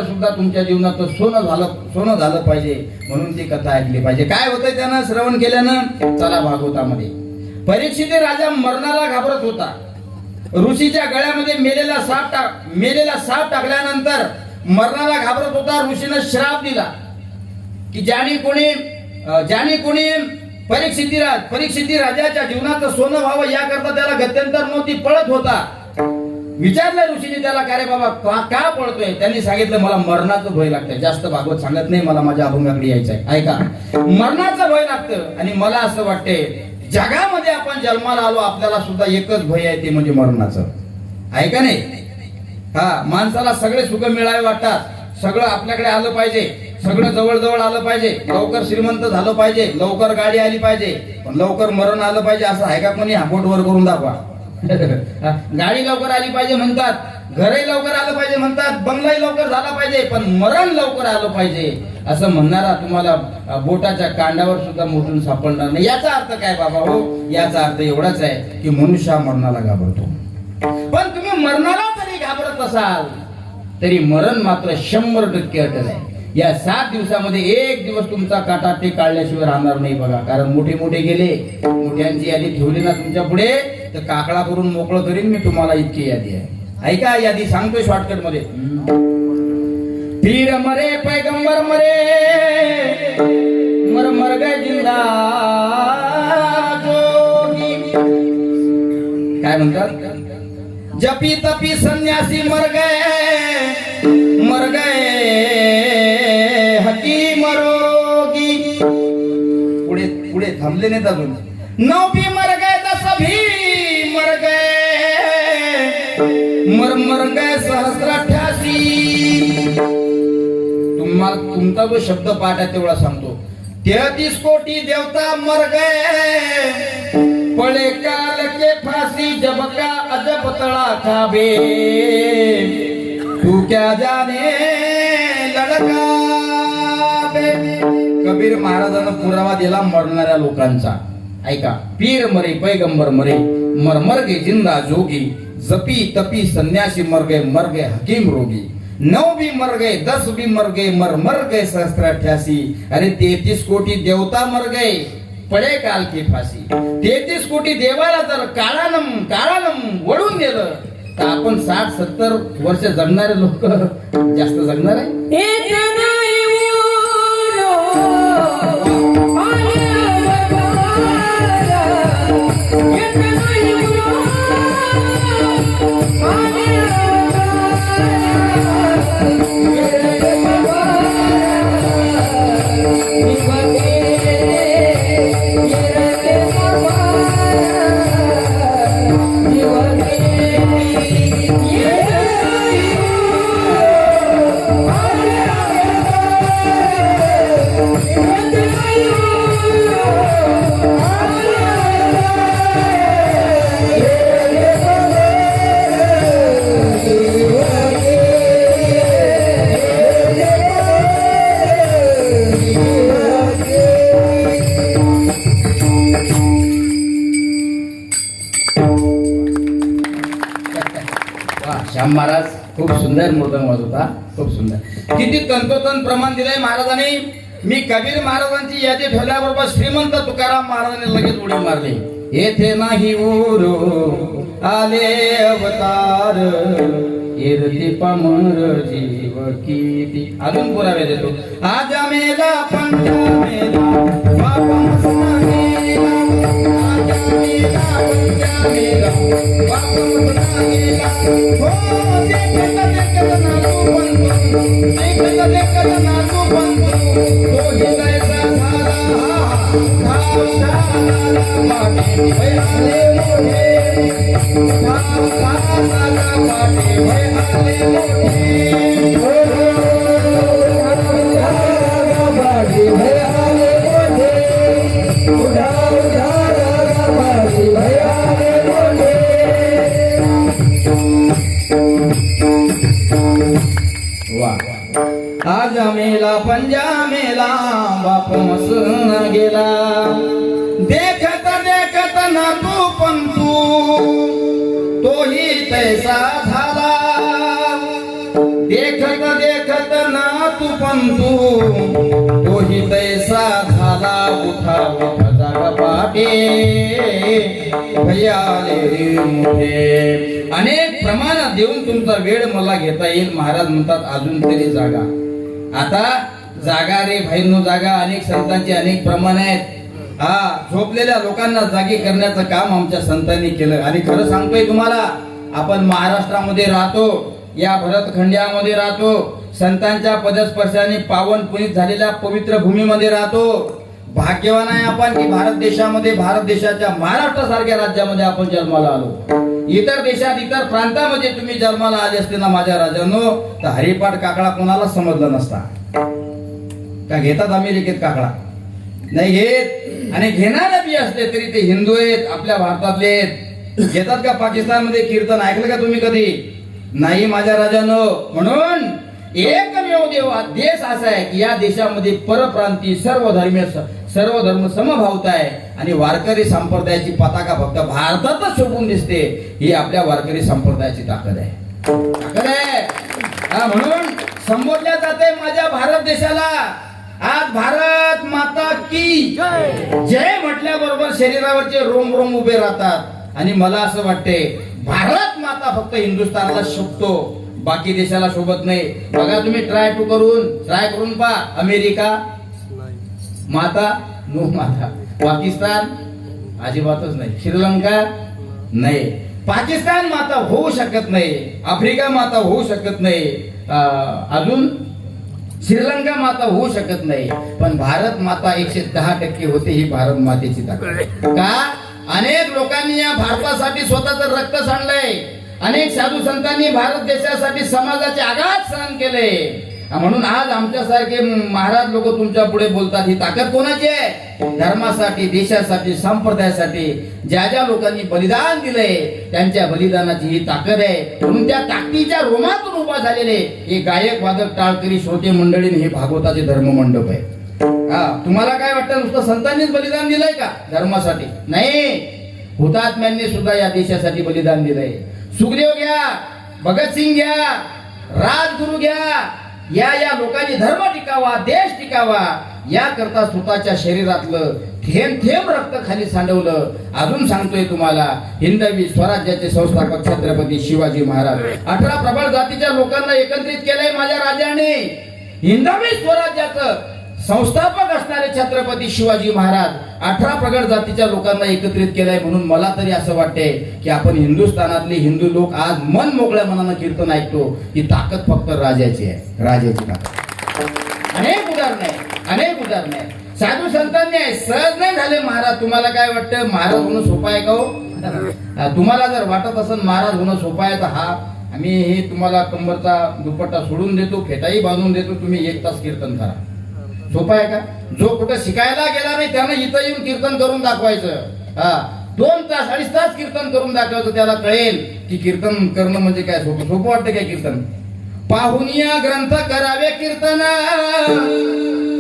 सुद्धा तुमच्या जीवनात सोनं झालं पाहिजे म्हणून ती कथा ऐकली पाहिजे. काय होतंय त्यानं श्रवण केल्यानं? चला भागवतामध्ये. परीक्षित राजा मरणाला घाबरत होता. ऋषीच्या गळ्यामध्ये मेलेला साप टाकल्यानंतर मरणाला घाबरत होता. ऋषीनं श्राप दिला की ज्याने कोणी परीक्षिती राजाच्या जीवनाचं सोनं व्हावं याकरता त्याला गत्यंतर नव्हती, पळत होता. विचारलं ऋषीने त्याला का रे बाबा का पळतोय? त्यांनी सांगितलं मला मरणाचं भय लागतंय. जास्त भागवत सांगत नाही, मला माझ्या अभंगाकडे यायचंय. ऐका, मरणाचं भय लागतं आणि मला असं वाटतंय जगामध्ये आपण जन्माला आलो आपल्याला सुद्धा एकच भय आहे ते म्हणजे मरणाचं. आहे का नाही? माणसाला सगळे सुख मिळावे वाटतात. सगळं आपल्याकडे आलं पाहिजे, सगळं जवळ आलं पाहिजे, लवकर श्रीमंत झालं पाहिजे, लवकर गाडी आली पाहिजे, पण लवकर मरण आलं पाहिजे असं आहे का? कोणी बोट वर करून दाखवा. गाडी लवकर आली पाहिजे म्हणतात, घरही लवकर आलं पाहिजे म्हणतात, बंगलाही लवकर झाला पाहिजे, पण मरण लवकर आलं पाहिजे असं म्हणणारा तुम्हाला बोटाच्या कांडावर सुद्धा मोजून सापडणार नाही. याचा अर्थ काय बाबा हो? याचा अर्थ एवढाच आहे की मनुष्य मरणाला घाबरतो. पण तुम्ही मरणाला जरी घाबरत असाल तरी मरण मात्र 100% अटल आहे. या 7 दिवसामध्ये एक दिवस तुमचा काटा ते काढल्याशिवाय राहणार नाही बघा. कारण मोठे मोठे गेले, मोठ्यांची यादी ठेवली ना तुमच्या पुढे तर काकडा करून मोकळं करीन मी तुम्हाला. इतकी यादी आहे. ऐका यादी सांगतोय शॉर्टकट मध्ये. पीर मरे पैगंबर मरे मर मर गए जिंदा जोगी. काय म्हणतात? जपी तपी संन्यासी मर गए हकीम रोगी. पुढे पुढे थांबले नाहीत अजून. 9 भी मर गए 10 भी मर गए मर गए सहस्राठ्यासी. तुमचा जो शब्द पाठ आहे तेवढा सांगतो. 33 कोटी देवता मर गए पड़े काल के फांसी जब का अजब तड़ा खाबे तू क्या जाने लड़का बे. कबीर महाराजांना पुरावा दिला मरणाऱ्या लोकांचा. ऐका. पीर मरे पैगंबर मरे मर मर गए जिंदा जोगी जपी तपी संन्यासी मर गए हकीम रोगी. 9 भी मर गए 10 भी मर गए मर गए सहस्राठ्यासी. अरे 33 कोटी देवता मर गए पडे काल की फाशी. 33 कोटी देवाला जर काळानम वळून दिलं तर आपण 60-70 वर्ष जगणारे लोक जास्त जगणार आहे. श्याम महाराज खूप सुंदर मृदंग वाजवता. खूप सुंदर. किती तंतोतंत प्रमाण दिलंय महाराजांनी. मी कबीर महाराजांची यादी ठेवल्याबरोबर श्रीमंत तुकाराम महाराजांनी लगेच उडी मारली. येथे नाही ओरो आले अवतार कीर्ती पमर जीव किती. अजून पुरावे देतो. आज मेला पंचा मेला बाप मसना गेला. आज मेला पंचा मेला बाप मसना गेला. हो देखत नाचू बंधू देखत नाचू बंधू तो हिंदायचा झाला पाटे आले मोठे आज मेला पंजा मेला बाप मसन गेला. देखत देखत ना तू पंतू तोही तैसा झाला. देखत देखत ना तू पंतू तोही तैसा झाला. उठा उठा जागा पाटे भयाले मोठे. अनेक प्रमाणात देऊन तुमचा वेळ मला घेता येईल. महाराज म्हणतात अजून तरी जागा. आता जागा रे भाईंनो जागा. अनेक संतांचे अनेक प्रमाण आहेत. झोपलेल्या लोकांना जागी करण्याचं काम आमच्या संतांनी केलं. आणि खरं सांगतोय तुम्हाला आपण महाराष्ट्रामध्ये राहतो. या भरतखंड्यामध्ये राहतो. संतांच्या पदस्पर्शाने पावन पुनीत झालेल्या पवित्र भूमीमध्ये राहतो. भाग्यवान आहे आपण की भारत देशामध्ये भारत देशाच्या महाराष्ट्रासारख्या राज्यामध्ये आपण जन्माला आलो. इतर देशात इतर प्रांतामध्ये तुम्ही जन्माला आले असते ना माझ्या राजांनो तर हरिपाठ काकडा कोणाला समजला नसता. का घेतात अमेरिकेत काकडा? नाही घेत. आणि घेणारे बी असले तरी ते हिंदू आहेत आपल्या भारतातले आहेत. घेतात का पाकिस्तानमध्ये कीर्तन ऐकलं का तुम्ही कधी? नाही माझ्या राजांनो. म्हणून एकमेव देव देश असा आहे की या देशामध्ये परप्रांती सर्व धर्म समभावत आहे. आणि वारकरी संप्रदायाची पताका फक्त भारतातच शोभून दिसते. ही आपल्या वारकरी संप्रदायाची ताकद आहे. म्हणून संबोधल्या जाते माझ्या भारत देशाला आज भारत माता की जय म्हटल्याबरोबर शरीरावरचे रोम रोम उभे राहतात. आणि मला असं वाटते भारत माता फक्त हिंदुस्थानला शोभतो, बाकी देशाला शोभत नाही. बघा तुम्ही ट्राय करून पहा. अमेरिका माता नो माता, पाकिस्तान अजिबातच नाही, श्रीलंका नाही, पाकिस्तान माता होऊ शकत नाही, आफ्रिका माता होऊ शकत नाही, अजून श्रीलंका माता होऊ शकत नाही. पण भारत माता 110% होते. ही भारत मातेची ताकद का? अनेक लोकांनी या भारतासाठी स्वतःचं रक्त सांडलंय. अनेक साधू संतांनी भारत देशासाठी समाजाचे आघात सहन केले. म्हणून आज आमच्यासारखे महाराज लोक तुमच्या पुढे बोलतात. ही ताकद कोणाची आहे? धर्मासाठी, देशासाठी, संप्रदायासाठी ज्या ज्या लोकांनी बलिदान दिलंय त्यांच्या बलिदानाची ही ताकद आहे. म्हणून त्या ताकदीच्या रोमातून उभा झालेले हे गायक, वादक, टाळकरी, श्रोते मंडळी हे भागवताचे धर्ममंडप आहे. तुम्हाला काय वाटतं नुसतं संतांनीच बलिदान दिलंय का धर्मासाठी? नाही, हुतात्म्यांनी सुद्धा या देशासाठी बलिदान दिलंय. सुखदेव घ्या, भगतसिंग घ्या, राजगुरु घ्या, या लोकांनी धर्म टिकावा, देश टिकावा याकरता स्वतःच्या शरीरातलं थेंब थेंब रक्त खाली सांडवलं. अजून सांगतोय तुम्हाला, हिंदवी स्वराज्याचे संस्थापक छत्रपती शिवाजी महाराज 18 प्रबळ जातीच्या लोकांना एकत्रित केलंय माझ्या राजाने. हिंदवी स्वराज्याचं संस्थापक असणारे छत्रपती शिवाजी महाराज 18 प्रगड जातीच्या लोकांना एकत्रित केलंय. म्हणून मला तरी असं वाटते की आपण हिंदुस्थानातले हिंदू लोक आज मन मोकळ्या मनानं कीर्तन ऐकतो. ही ताकद फक्त राजाची आहे, राजाची ताकद. अनेक उदाहरण आहे. साधू संतांनी आहे, सहज नाही झाले महाराज. तुम्हाला काय वाटतं महाराज होणं सोपं आहे का हो? तुम्हाला जर वाटत असेल महाराज होणं सोपं आहे तर आम्ही हे तुम्हाला कंबरचा दुपट्टा सोडून देतो, फेटाही बांधून देतो, तुम्ही 1 तास कीर्तन करा. सोपं आहे का? जो कुठे शिकायला गेला नाही त्यानं इथं येऊन कीर्तन करून दाखवायचं. 2 तास 2.5 तास कीर्तन करून दाखवायचं, त्याला कळेल की कीर्तन करणं म्हणजे काय. सोपं वाटतं काय कीर्तन? पाहुनिया ग्रंथ करावे कीर्तन,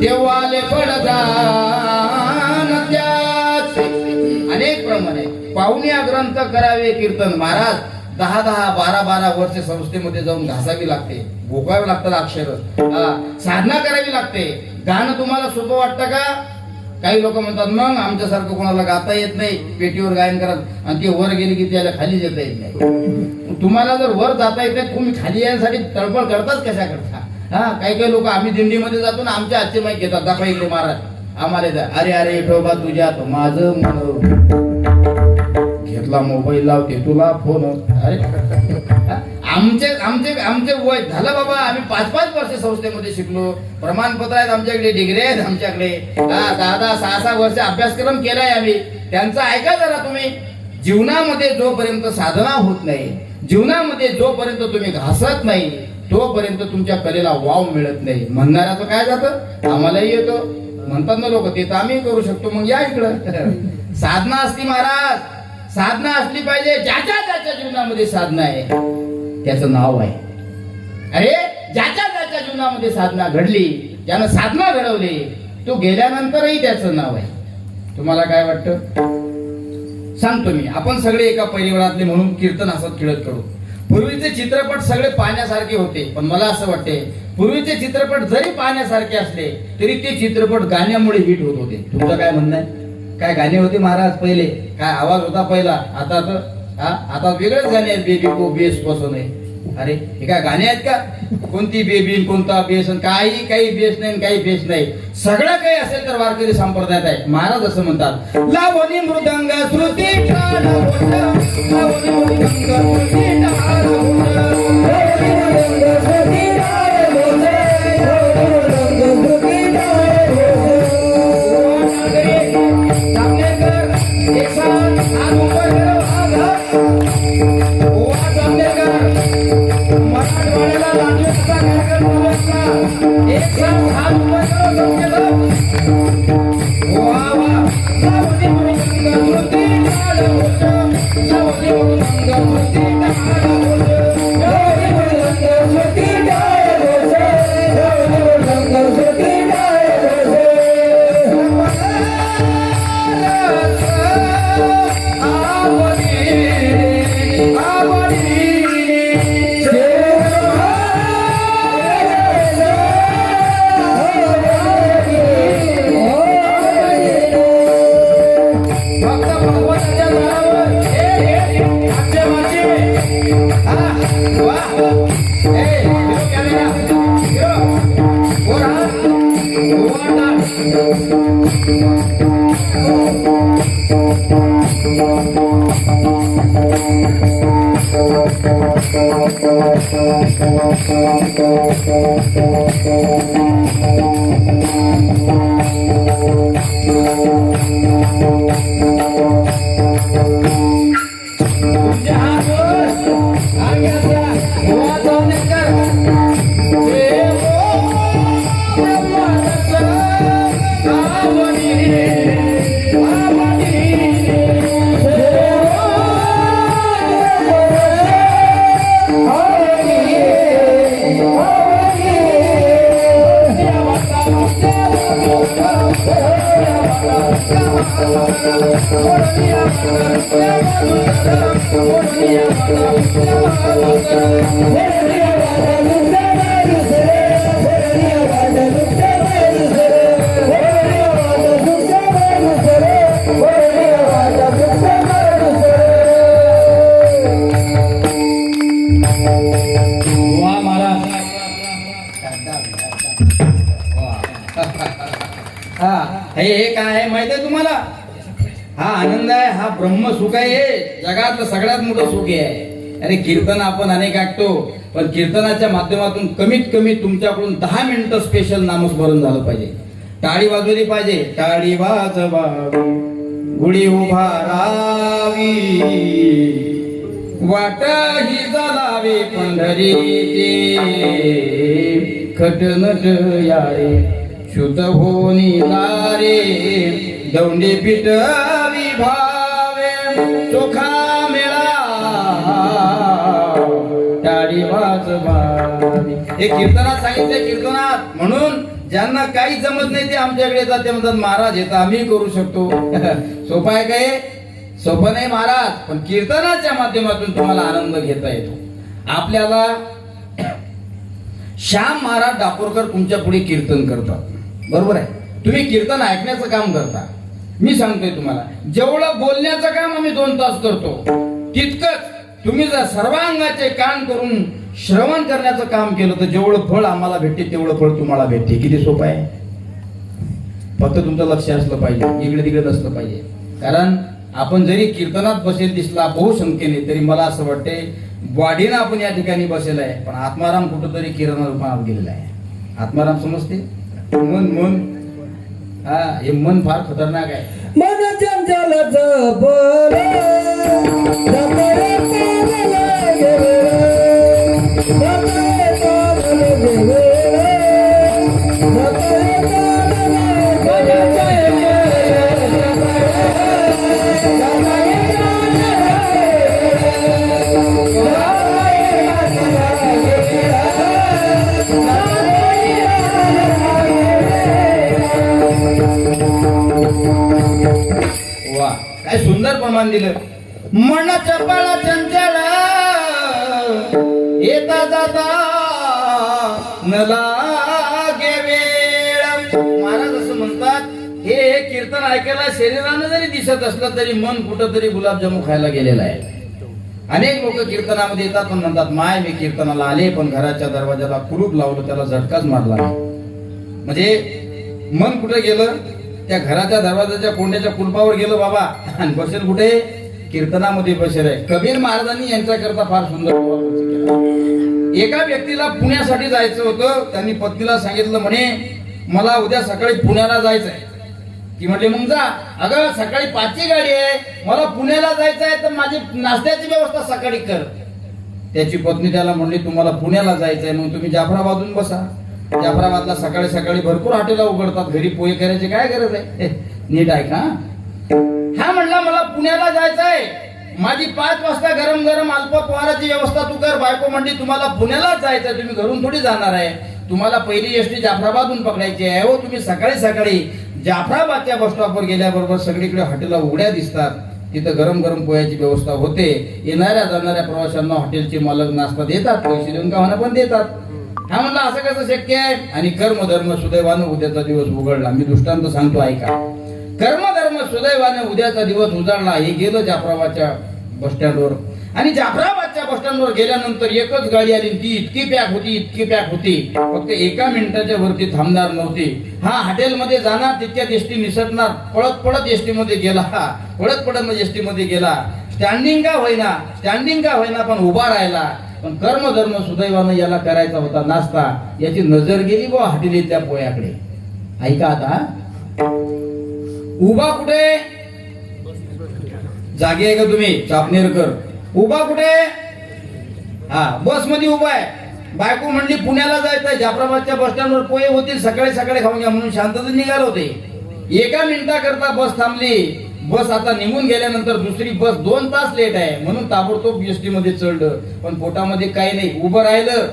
तेव्हाले पडदान त्याचे. अनेक प्रमाणे पाहुनिया ग्रंथ करावे कीर्तन. महाराज 10-10, 12-12 वर्ष संस्थेमध्ये जाऊन घासावी लागते, भोगावे लागतात अक्षर, साधना करावी लागते. गाणं तुम्हाला सोपं वाटतं का? काही लोक म्हणतात मग आमच्यासारखं कोणाला गाता येत नाही, पेटीवर गायन करत आणि ते वर गेले की त्याला खाली येता येत नाही. तुम्हाला जर वर जाता येत नाही, तुम्ही खाली येण्यासाठी तळपळ करताच कशा करता? काही लोक आम्ही दिंडीमध्ये जातो ना, आमच्या आजचे माहीत घेतात, दाखवायले महाराज आम्हाला. अरे अरे विठोबा तुझ्यात माझं मन, घेतला मोबाईल लावते तुला फोन. अरे आमचे वय झालं बाबा, आम्ही 5-5 वर्ष संस्थेमध्ये शिकलो, प्रमाणपत्र आहेत आमच्याकडे, डिग्री आहेत आमच्याकडे, 10-10, 6-6 वर्ष अभ्यासक्रम केलाय आम्ही. त्यांचं ऐका जरा तुम्ही. जीवनामध्ये जोपर्यंत साधना होत नाही, जीवनामध्ये जोपर्यंत तुम्ही घासत नाही, तोपर्यंत तुमच्या कलेला वाव मिळत नाही. म्हणणाऱ्याचं काय जातं? आम्हालाही येतो म्हणतात ना लोक, ते तर आम्ही करू शकतो, मग या इकडं. साधना असती महाराज, साधना असली पाहिजे. ज्याच्या जीवनामध्ये साधना आहे त्याचं नाव आहे. अरे ज्याच्या जीवनामध्ये साधना घडली, ज्यानं साधना घडवली, तो गेल्यानंतरही त्याचं नाव आहे. तुम्हाला काय वाटतं सांगतो मी. आपण सगळे एका परिवारातले म्हणून कीर्तन हसत खेळत करू. पूर्वीचे चित्रपट सगळे पाहण्यासारखे होते, पण मला असं वाटते पूर्वीचे चित्रपट जरी पाहण्यासारखे असले तरी ते चित्रपट गाण्यामुळे हिट होत होते. तुमचं काय म्हणणं आहे? काय गाणे होते महाराज पहिले, काय आवाज होता पहिला. आता वेगळेच गाणे आहेत. बेबी को बेस पसंद आहे. अरे हे काय गाणे आहेत का? कोणती बेबी, कोणता बेस, काही बेस नाही, काही बेस नाही. सगळं काही असेल तर वारकरी संप्रदायात आहे. महाराज असं म्हणतात, लावणी मृदंग श्रुती टाळ होत, लावणी मृदंग श्रुती टाळ होत, लावणी मृदंग श्रुती टाळ होत, लावणी मृदंग श्रुती टाळ होत. जामनेकर एक साथ हात ऊपर करो, हात गोवा जामनेकर मराठवाड्याला राज्योत्सव कार्यक्रम बसला. एक साथ हात ऊपर करो सबके लोग. वाह वाह. लावणी मृदंग श्रुती टाळ होत, लावणी मृदंग श्रुती टाळ होत, लावणी मृदंग श्रुती वा महाराज. हा हे काय आहे माहिती आहे तुम्हाला? हा आनंद आहे, हा ब्रह्म सुख आहे, हे जगातलं सगळ्यात मोठं सुख आहे. अरे कीर्तन आपण अनेक ऐकतो, पण कीर्तनाच्या माध्यमातून कमीत कमी तुमच्याकडून 10 मिनिटं स्पेशल नामस्मरण झालं पाहिजे. टाळी वाजवली पाहिजे. टाळी वाजवावी गुढी उभारावी वाट ही चालावी पंढरीची खटनट यारे शुद्ध होनी लारे दौंडी पिटवी भावे चोखा मेळा टाळी वाजवावी. हे कीर्तनात सांगितले. कीर्तनात म्हणून ज्यांना काही जमत नाही ते आमच्याकडे येतात. ते म्हणतात महाराज येतं आम्ही करू शकतो. सोपं आहे काय? सोपं नाही महाराज, पण कीर्तनाच्या माध्यमातून तुम्हाला आनंद घेता येतो. आपल्याला श्याम महाराज डाकोरकर तुमच्या पुढे कीर्तन करतात, बरोबर आहे. तुम्ही कीर्तन ऐकण्याचं काम करता. मी सांगतोय तुम्हाला, जेवढं बोलण्याचं काम आम्ही 2 तास करतो, तितकंच तुम्ही जर सर्वांगाचे कान करून श्रवण करण्याचं काम केलं तर जेवढं फळ आम्हाला भेटते तेवढं फळ तुम्हाला भेटते. किती सोपं आहे. फक्त तुमचं लक्ष असलं पाहिजे, इकडे तिकडे नसलं पाहिजे. कारण आपण जरी कीर्तनात बसेल दिसला बहुसंख्येने, तरी मला असं वाटते बॉडीनं आपण या ठिकाणी बसेल आहे, पण आत्माराम कुठंतरी किरण रूपात गेलेला आहे. आत्माराम समजते? मन हा, हे मन फार खतरनाक आहे. मन चंचल जपले जपले पावले गेले जपले पावले गेले जपले पावले गेले वा, काय सुंदर प्रमाण दिलं. मन चपळ चंचल येता जाता न लागे वेळ. महाराज असं म्हणतात, हे कीर्तन ऐकायला शरीरानं जरी दिसत असलं तरी मन कुठंतरी गुलाबजामू खायला गेलेलं आहे. अनेक लोक कीर्तनामध्ये येतात पण म्हणतात माय मी कीर्तनाला आले पण घराच्या दरवाजाला कुलूप लावलं, त्याला झटकाच मारला. म्हणजे मन कुठे गेलं? त्या घराच्या दरवाजाच्या कोंड्याच्या कुलपावर गेलं बाबा, आणि बसेल कुठे? कीर्तनामध्ये बसेल आहे. कबीर महाराजांनी यांच्याकरता फार सुंदर केला. एका व्यक्तीला पुण्यासाठी जायचं होतं. त्यांनी पत्नीला सांगितलं, म्हणे मला उद्या सकाळी पुण्याला जायचंय. ती म्हटली मग जा. अगं सकाळी 5ची गाडी आहे, मला पुण्याला जायचं आहे, तर माझी नाश्त्याची व्यवस्था सकाळी कर. त्याची पत्नी त्याला म्हणली तुम्हाला पुण्याला जायचंय, मग तुम्ही जाफराबादून बसा. जाफराबादला सकाळी सकाळी भरपूर हॉटेला उघडतात, घरी पोहे करायची काय गरज आहे? नीट ऐका. हा म्हणला मला पुण्याला जायचंय, माझी 5 वाजता गरम गरम अल्पपहाराची व्यवस्था तू कर. बायको म्हणली तुम्हाला पुण्यालाच जायचंय, तुम्ही घरून थोडी जाणार आहे, तुम्हाला पहिली एसटी जाफराबादून पकडायची आहे. हो तुम्ही सकाळी सकाळी जाफराबादच्या बस स्टॉपवर गेल्याबरोबर सगळीकडे हॉटेला उघड्या दिसतात, तिथं गरम गरम पोह्याची व्यवस्था होते. येणाऱ्या जाणाऱ्या प्रवाशांना हॉटेलचे मालक नाश्ता देतात, पैसे देऊन का होणार पण देतात. हा म्हणला असं कसं शक्य आहे? आणि कर्मधर्म सुदैवानं उद्याचा दिवस उघडला. मी दृष्टांत सांगतो ऐका. कर्मधर्म सुदैवाने उद्याचा दिवस उजाडला. हे गेलं जाफराबादच्या बस स्टँडवर. आणि जाफराबादच्या बस स्टँडवर गेल्यानंतर एकच गाडी आली ती इतकी पॅक होती फक्त एका मिनिटाच्या वरती थांबणार नव्हती. हा हॉटेलमध्ये जाणार तितक्यात एसटी निसटणार, पळत एसटी मध्ये गेला, पळत एसटी मध्ये गेला. स्टँडिंग का होईना पण उभा राहिला. पण कर्मधर्म सुदैवानं याला करायचा होता नाश्ता, याची नजर गेली बुवा हॉटेलीतल्या पोह्याकडे. ऐका आता, उभा कुठे जागे आहे का तुम्ही चापनेरकर? उभा कुठे? हा बस मध्ये उभा आहे. बायको म्हणली पुण्याला जायचंय, जाफराबादच्या बस स्टँडवर पोहे होतील, सकाळी खाऊन घ्या म्हणून शांततेत निघाले होते. एका मिनिटाकरता बस थांबली. बस आता निघून गेल्यानंतर दुसरी बस 2 तास लेट आहे म्हणून ताबडतोब एसटी मध्ये चढलं. पण पोटामध्ये काही नाही, उभं राहिलं.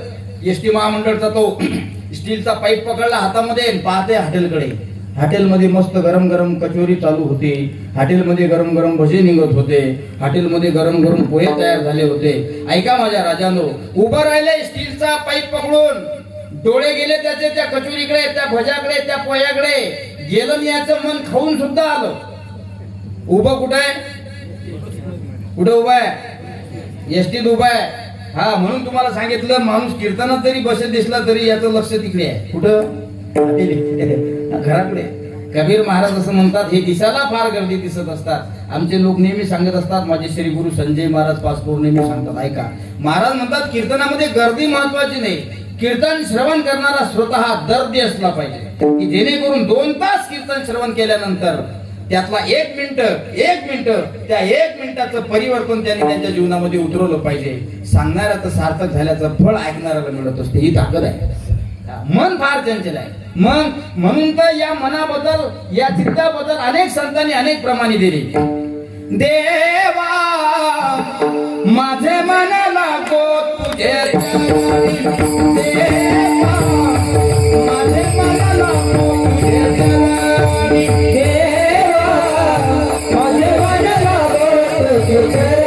एसटी महामंडळचा तो स्टीलचा पाईप पकडला हातामध्ये, पाहते हॉटेलकडे. हॉटेलमध्ये मस्त गरम कचोरी चालू होती, हॉटेलमध्ये गरम भजी निघत होते, हॉटेलमध्ये गरम पोहे तयार झाले होते. ऐका माझ्या राजानो, उभं राहिले स्टीलचा पाईप पकडून, डोळे गेले त्याचे त्या कचोरीकडे, त्या भज्याकडे, त्या पोह्याकडे. गेलं याचं मन खाऊन सुद्धा आलं. उभं कुठे उभा आहे? एसटीत उभा आहे. हा म्हणून तुम्हाला सांगितलं, माणूस कीर्तनात जरी बसेल दिसला तरी याचं लक्ष तिकडे आहे. कुठं? घराकडे. कबीर महाराज असं म्हणतात, हे दिसायला फार गर्दी दिसत असतात. आमचे लोक नेहमी सांगत असतात, माझे श्री गुरु संजय महाराज पासपोर नेहमी सांगतात. ऐका, महाराज म्हणतात कीर्तनामध्ये गर्दी महत्वाची नाही, कीर्तन श्रवण करणारा स्वतः दर्दी असला पाहिजे, की जेणेकरून 2 तास कीर्तन श्रवण केल्यानंतर त्यातला 1 मिनिट त्या 1 मिनिटाचं परिवर्तन त्यांनी त्यांच्या जीवनामध्ये उतरवलं पाहिजे. सांगणाऱ्याचं सार्थक झाल्याचं फळ ऐकणाऱ्याला मिळत असते. ही ताकद आहे. मन फार चंचल आहे. मन म्हणून तर या मनाबद्दल, या चित्ताबद्दल अनेक संतांनी अनेक प्रमाणे दिले. देवा माझे मन लागो तुझे चरणी, देवा माझे मन लागो तुझे चरणी, देवा माझे मन लागो तुझे चरणी, देवा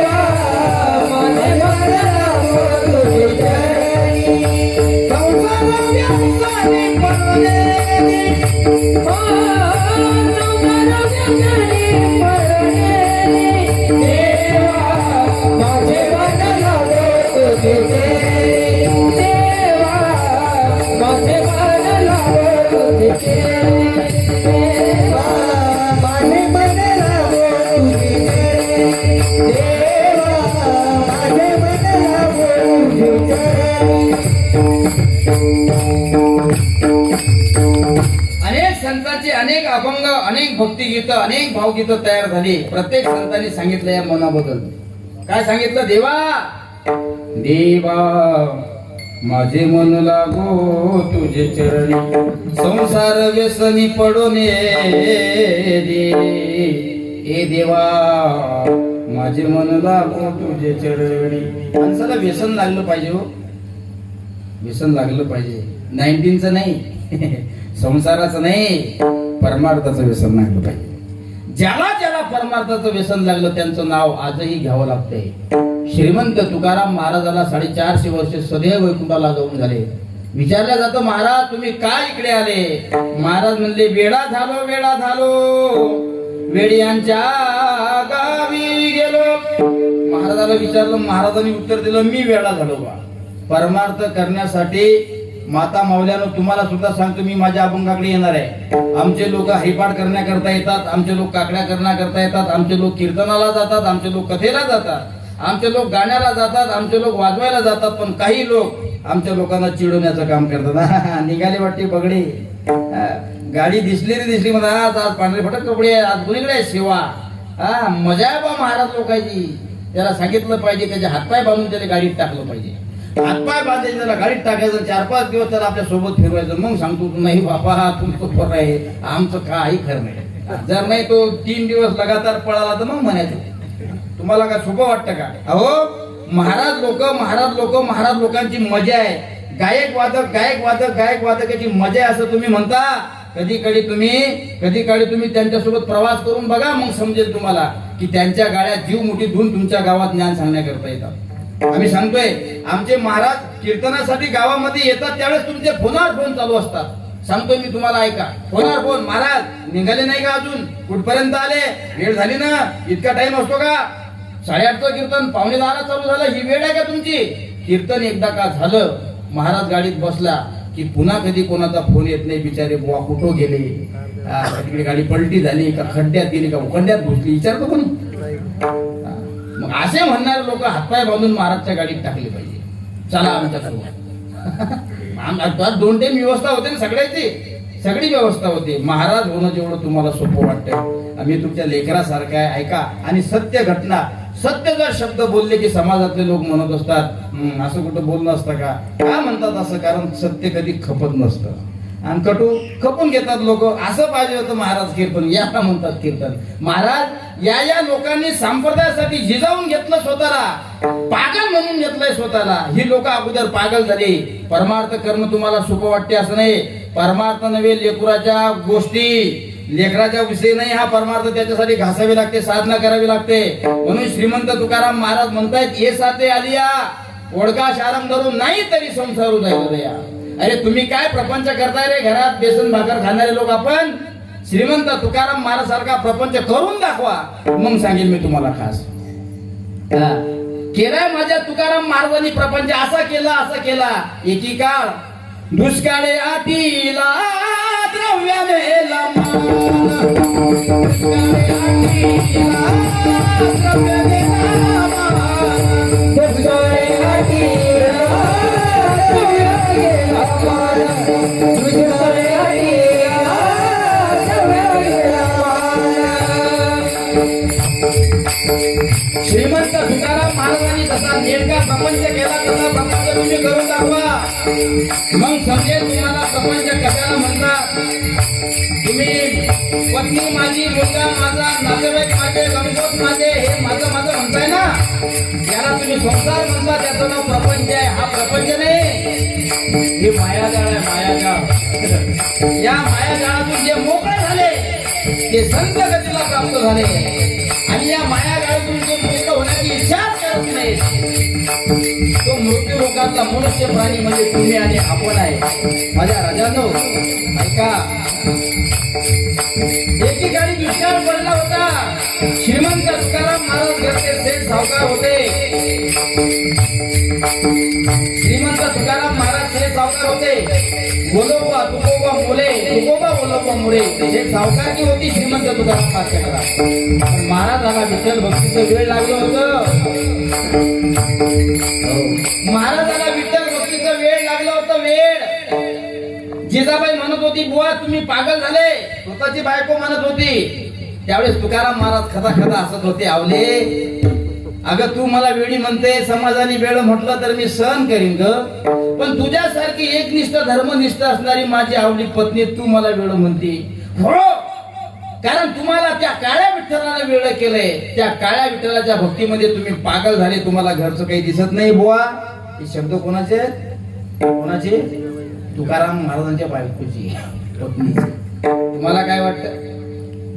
माझे मन लागो तुझे चरणी. अनेक संतांची अनेक अभंग, अनेक भक्तिगीत, अनेक भावगीत तयार झाली. प्रत्येक संतांनी सांगितलं या मनाबद्दल. काय सांगितलं? देवा माझे मन लागो तुझे चरणी, संसार व्यसनी पडून दे. हे देवा माझे मन लागो तुझे चरणी. माणसाला व्यसन लागलं पाहिजे हो, व्यसन लागलं पाहिजे. 19चं नाही, संसाराचं नाही, परमार्थाचं व्यसन लागलं पाहिजे. ज्याला परमार्थाचं व्यसन लागलं त्यांचं नाव आजही घ्यावं लागतंय. श्रीमंत तुकाराम महाराजाला 450 वर्ष सदैव वैकुंठाला जाऊन झाले. विचारलं जातं, महाराज तुम्ही काय इकडे आले? महाराज म्हणले, वेडा झालो वेड्यांच्या गावी गेलो. महाराजाला विचारलं, महाराजांनी उत्तर दिलं, मी वेडा झालो बा. परमार्थ करण्यासाठी माता माऊल्यानं तुम्हाला सुद्धा सांगतो, मी माझ्या अभंगाकडे येणार आहे. आमचे लोक हरिपाठ करण्याकरता येतात, आमचे लोक काकड्या करण्याकरता येतात, आमचे लोक कीर्तनाला जातात, आमचे लोक कथेला जातात, आमचे लोक गाण्याला जातात, आमचे लोक वाजवायला जातात. पण काही लोक आमच्या लोकांना चिडवण्याचं काम करतात. निघाले वाटते बगडे, गाडी दिसली म्हणा, आज पांढरे फटक कपडे, आज कुणीकडे आहे सेवा. मजा आहे बा महाराज लोकांची. त्याला सांगितलं पाहिजे, त्याचे हातपाय बांधून त्याला गाडीत टाकलं पाहिजे. हातपाय बांधायचे, त्याला गाडीत टाकायचं, 4-5 दिवस त्याला आपल्या सोबत फिरवायचं. मग सांगतो, नाही बापा तुमचं बरं आहे, आमचं काही खरं नाही. जर नाही तो 3 दिवस लगातार पळाला तर मग म्हणायचं. तुम्हाला काय सोपं वाटतं का? अहो महाराज लोकांची मजा आहे. गायक वादकाची मजा आहे असं तुम्ही म्हणता. कधी काळी तुम्ही त्यांच्यासोबत प्रवास करून बघा, मग समजेल तुम्हाला की त्यांच्या गाड्यात जीव मुठी धुवून तुमच्या गावात ज्ञान सांगण्याकरता येतात. आम्ही सांगतोय, आमचे महाराज कीर्तनासाठी गावामध्ये येतात त्यावेळेस तुमचे फोनवर फोन चालू असतात. सांगतोय मी तुम्हाला, ऐका. फोनवर फोन, महाराज निघाले नाही का अजून? कुठपर्यंत आले? वेळ झाली ना? इतका टाइम असतो का? 8:30चं कीर्तन 9:45 चालू झालं, ही वेळ आहे का तुमची? कीर्तन एकदा का झालं, महाराज गाडीत बसला की पुन्हा कधी कोणाचा फोन येत नाही, बिचारे बुवा कुठं गेले, तिकडे गाडी पलटी झाली का, खड्ड्यात गेली का, उखंड्यात घुसली, विचारतो कोणी? मग असे म्हणणारे लोक हातपाय बांधून महाराजच्या गाडीत टाकले पाहिजे. चला आमच्या सोबत 2 टाइम व्यवस्था होते ना सगळ्याची, सगळी व्यवस्था होते. महाराज होणं जेवढं तुम्हाला सोपं वाटतं, आम्ही तुमच्या लेकरासारखं आहे, ऐका. आणि सत्य घटना, सत्य जर शब्द बोलले की समाजातले लोक म्हणत असतात असं कुठं बोलणं असतं का? का म्हणतात असं? कारण सत्य कधी खपत नसतं आणि कटू खपून घेतात लोक. असं पाहिजे होतं महाराज कीर्तन, याला म्हणतात कीर्तन. महाराज या लोकांनी संप्रदायासाठी झिजावून घेतलं स्वतःला, पागल म्हणून घेतलंय स्वतःला. ही लोक अगोदर पागल झाली. परमार्थ करणं तुम्हाला सोपं वाटते असं नाही. परमार्थ नव्हे, लेकराच्या गोष्टी, लेकराच्या विषयी नाही हा परमार्थ. त्याच्यासाठी घासावी लागते, साधना करावी लागते. म्हणून श्रीमंत तुकाराम महाराज म्हणतायत, ये साथे आलिया ओळखा शारम धरून नाही तरी संसार उदया. अरे तुम्ही काय प्रपंच करताय रे, घरात बेसन भाकर खाणारे लोक आपण? श्रीमंत तुकाराम महाराज सारखा प्रपंच करून दाखवा, मग सांगेल मी तुम्हाला. खास केलाय माझ्या तुकाराम महाराजांनी प्रपंच, असा केला. एकी काळ दुष्काळे आटीला द्रव्याने लामा, दुष्काळे आटीला द्रव्याने लामा, दुष्काळे आटीला द्रव्याने लामा, दुष्काळे आटीला द्रव्याने लामा. श्रीमंत तुकाराम महाराजांनी जसा नेमका प्रपंच केला तसा प्रपंच तुम्ही करून दाखवा, मग समजेल तुम्हाला प्रपंच कशाला म्हणतात. तुम्ही पत्नी माझी, मुलगा माझा, नातेवाईक माझे, गणगोत माझे, हे माझं म्हणताय ना, याला तुम्ही संसार म्हणता, त्याचं नाव प्रपंच आहे. हा प्रपंच नाही, हे मायाजाळ आहे, मायाजाळ. या मायाजाळातून जे मोकळे झाले ते संत गतीला प्राप्त झाले, आणि या मायाजाळातून जे मोकळं होण्याची इच्छाच करत नाही, तो मृत्यू लोकांचा मनुष्य प्राणी म्हणजे तुम्ही आणि आपण आहे. माझ्या राजानो ऐका, एकेकाळी दुष्काळ पडला होता. श्रीमंत तुकाराम महाराज घरचे सेठ सावकार होते. श्रीमंत तुकाराम महाराज सेठ सावकार होते. बोलोबा तुकोबा मुले, तुकोबा बोलोबा मुळे, हे सावकारकी होती श्रीमंत तुकाराम महाराज. पण महाराजाला विठ्ठल भक्तीचं वेळ लागलं होतं. महाराजाला विठ्ठल भक्तीचं वेळ लागलं होतं. वेळ जिजाबाई म्हणत होती, बुवा तुम्ही पागल झाले, स्वतःची बायको म्हणत होती. त्यावेळेस तुकाराम महाराज खदा हसत होते. आवले, अगं तू मला वेळी म्हणते, समाजाने वेळ म्हटलं तर मी सहन करीन ग, पण तुझ्यासारखी एकनिष्ठ धर्मनिष्ठ असणारी माझी आवली पत्नी तू मला वेळ म्हणते. हो, कारण तुम्हाला त्या काळ्या विठ्ठलाला वेळ केलंय. त्या काळ्या विठ्ठलाच्या भक्तीमध्ये तुम्ही पागल झाले. तुम्हाला घरचं काही दिसत नाही बुवा. हे शब्द कोणाचे? तुकाराम महाराजांच्या बायकोची, पत्नीची. तुम्हाला काय वाटतं?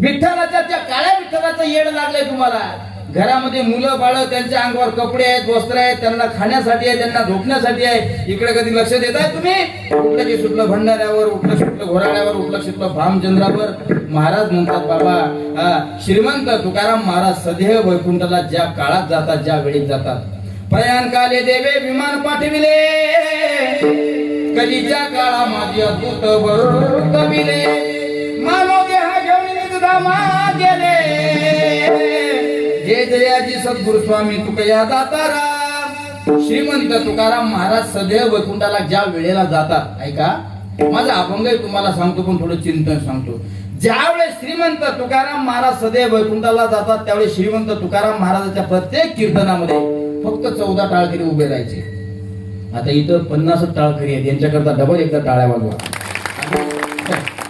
विठ्ठलाच्या त्या काळ्या विठ्ठलाचं येड लागलंय तुम्हाला. घरामध्ये मुलं बाळ, त्यांच्या अंगावर कपडे आहेत, वस्त्र आहेत, त्यांना खाण्यासाठी आहे, त्यांना झोपण्यासाठी आहे. इकडे कधी लक्ष देताय तुम्ही? उठलं की सुटलं भंडाऱ्यावर, उठलं सुटलं घोराड्यावर, उठलं सुटलं भामचंद्रावर. महाराज म्हणतात, बाबा श्रीमंत तुकाराम महाराज सदैव वैकुंठाला ज्या काळात जातात, ज्या वेळेत जातात. प्रयाण काले देवे विमान पाठविले, कलीच्या काळा माझी अद्भुत वर्तविले, मानव देहा घेऊन निजधामा गेले. जय जयाजी सद्गुरु स्वामी तुकया दातारा. श्रीमंत तुकाराम महाराज सदैव वैकुंठाला ज्या वेळेला जातात, ऐका माझा अभंग तुम्हाला सांगतो, पण थोडं चिंतन सांगतो. ज्यावेळेस श्रीमंत तुकाराम महाराज सदैव वैकुंठाला जातात, त्यावेळेस श्रीमंत तुकाराम महाराजांच्या प्रत्येक कीर्तनामध्ये फक्त 14 टाळकरी उभे राहायचे. आता इथं 50 टाळकरी आहेत, यांच्याकरता डबल एकदा टाळ्या वाजवा.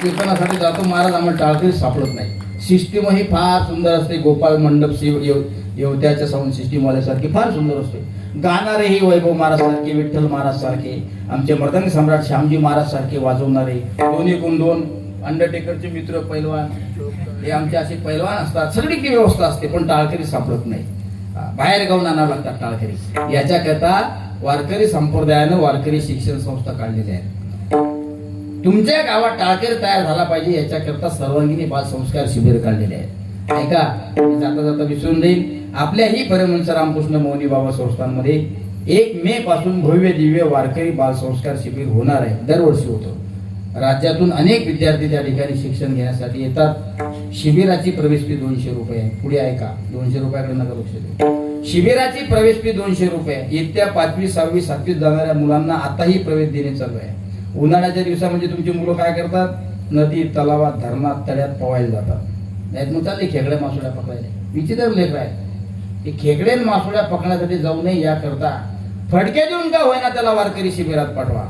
कीर्तनासाठी जातो महाराज, आम्हाला टाळकरी सापडत नाही. सिस्टीम ही फार सुंदर असते. गोपाळ मंडप येवत्याच्या साऊंड सिस्टीम वाल्यासारखी फार सुंदर असते. गाणारे ही वैभव महाराज सारखे, विठ्ठल महाराज सारखे, आमचे मर्दानी सम्राट श्यामजी महाराज सारखे वाजवणारे, 2 अंडरटेकरचे मित्र पैलवान, हे आमचे असे पैलवान असतात. सगळी ती व्यवस्था असते, पण टाळकरी सापडत नाही. बाहेर गावून आणावं लागतात टाळकरी. याच्याकरता वारकरी संप्रदायानं वारकरी शिक्षण संस्था काढलेल्या आहेत. तुमच्या गावात टाळकरी तयार झाला पाहिजे, याच्याकरता सर्वांगीण बाल संस्कार शिबिर काढलेले आहेत. ऐका, मी जाता जाता विसरून जाईल, आपल्याही परमहंस रामकृष्ण मौनी बाबा संस्थांमध्ये 1 मे पासून भव्य दिव्य वारकरी बाल संस्कार शिबिर होणार आहे. दरवर्षी होतं. राज्यातून अनेक विद्यार्थी त्या ठिकाणी शिक्षण घेण्यासाठी येतात. शिबिराची प्रवेश फी 200 रुपये आहे. पुढे ऐका, 200 रुपयाकडे नका लक्ष देऊ. शिबिराची प्रवेश फी 200 रुपये. इयत्ता 5वी 6वी 7वीत जाणाऱ्या मुलांना आताही प्रवेश देणे चालू आहे. उन्हाळ्याच्या दिवसामध्ये तुमची मुलं काय करतात? नदी, तलावात, धरणात, तळ्यात पोहायला जातात. नाहीत मग चालले खेकड्या मासोळ्या पकडायला. विचित्र लेकर आहे. हे खेकडे मासोळ्या पकडण्यासाठी जाऊ नये याकरता फडके देऊन का होईना त्याला वारकरी शिबिरात पाठवा.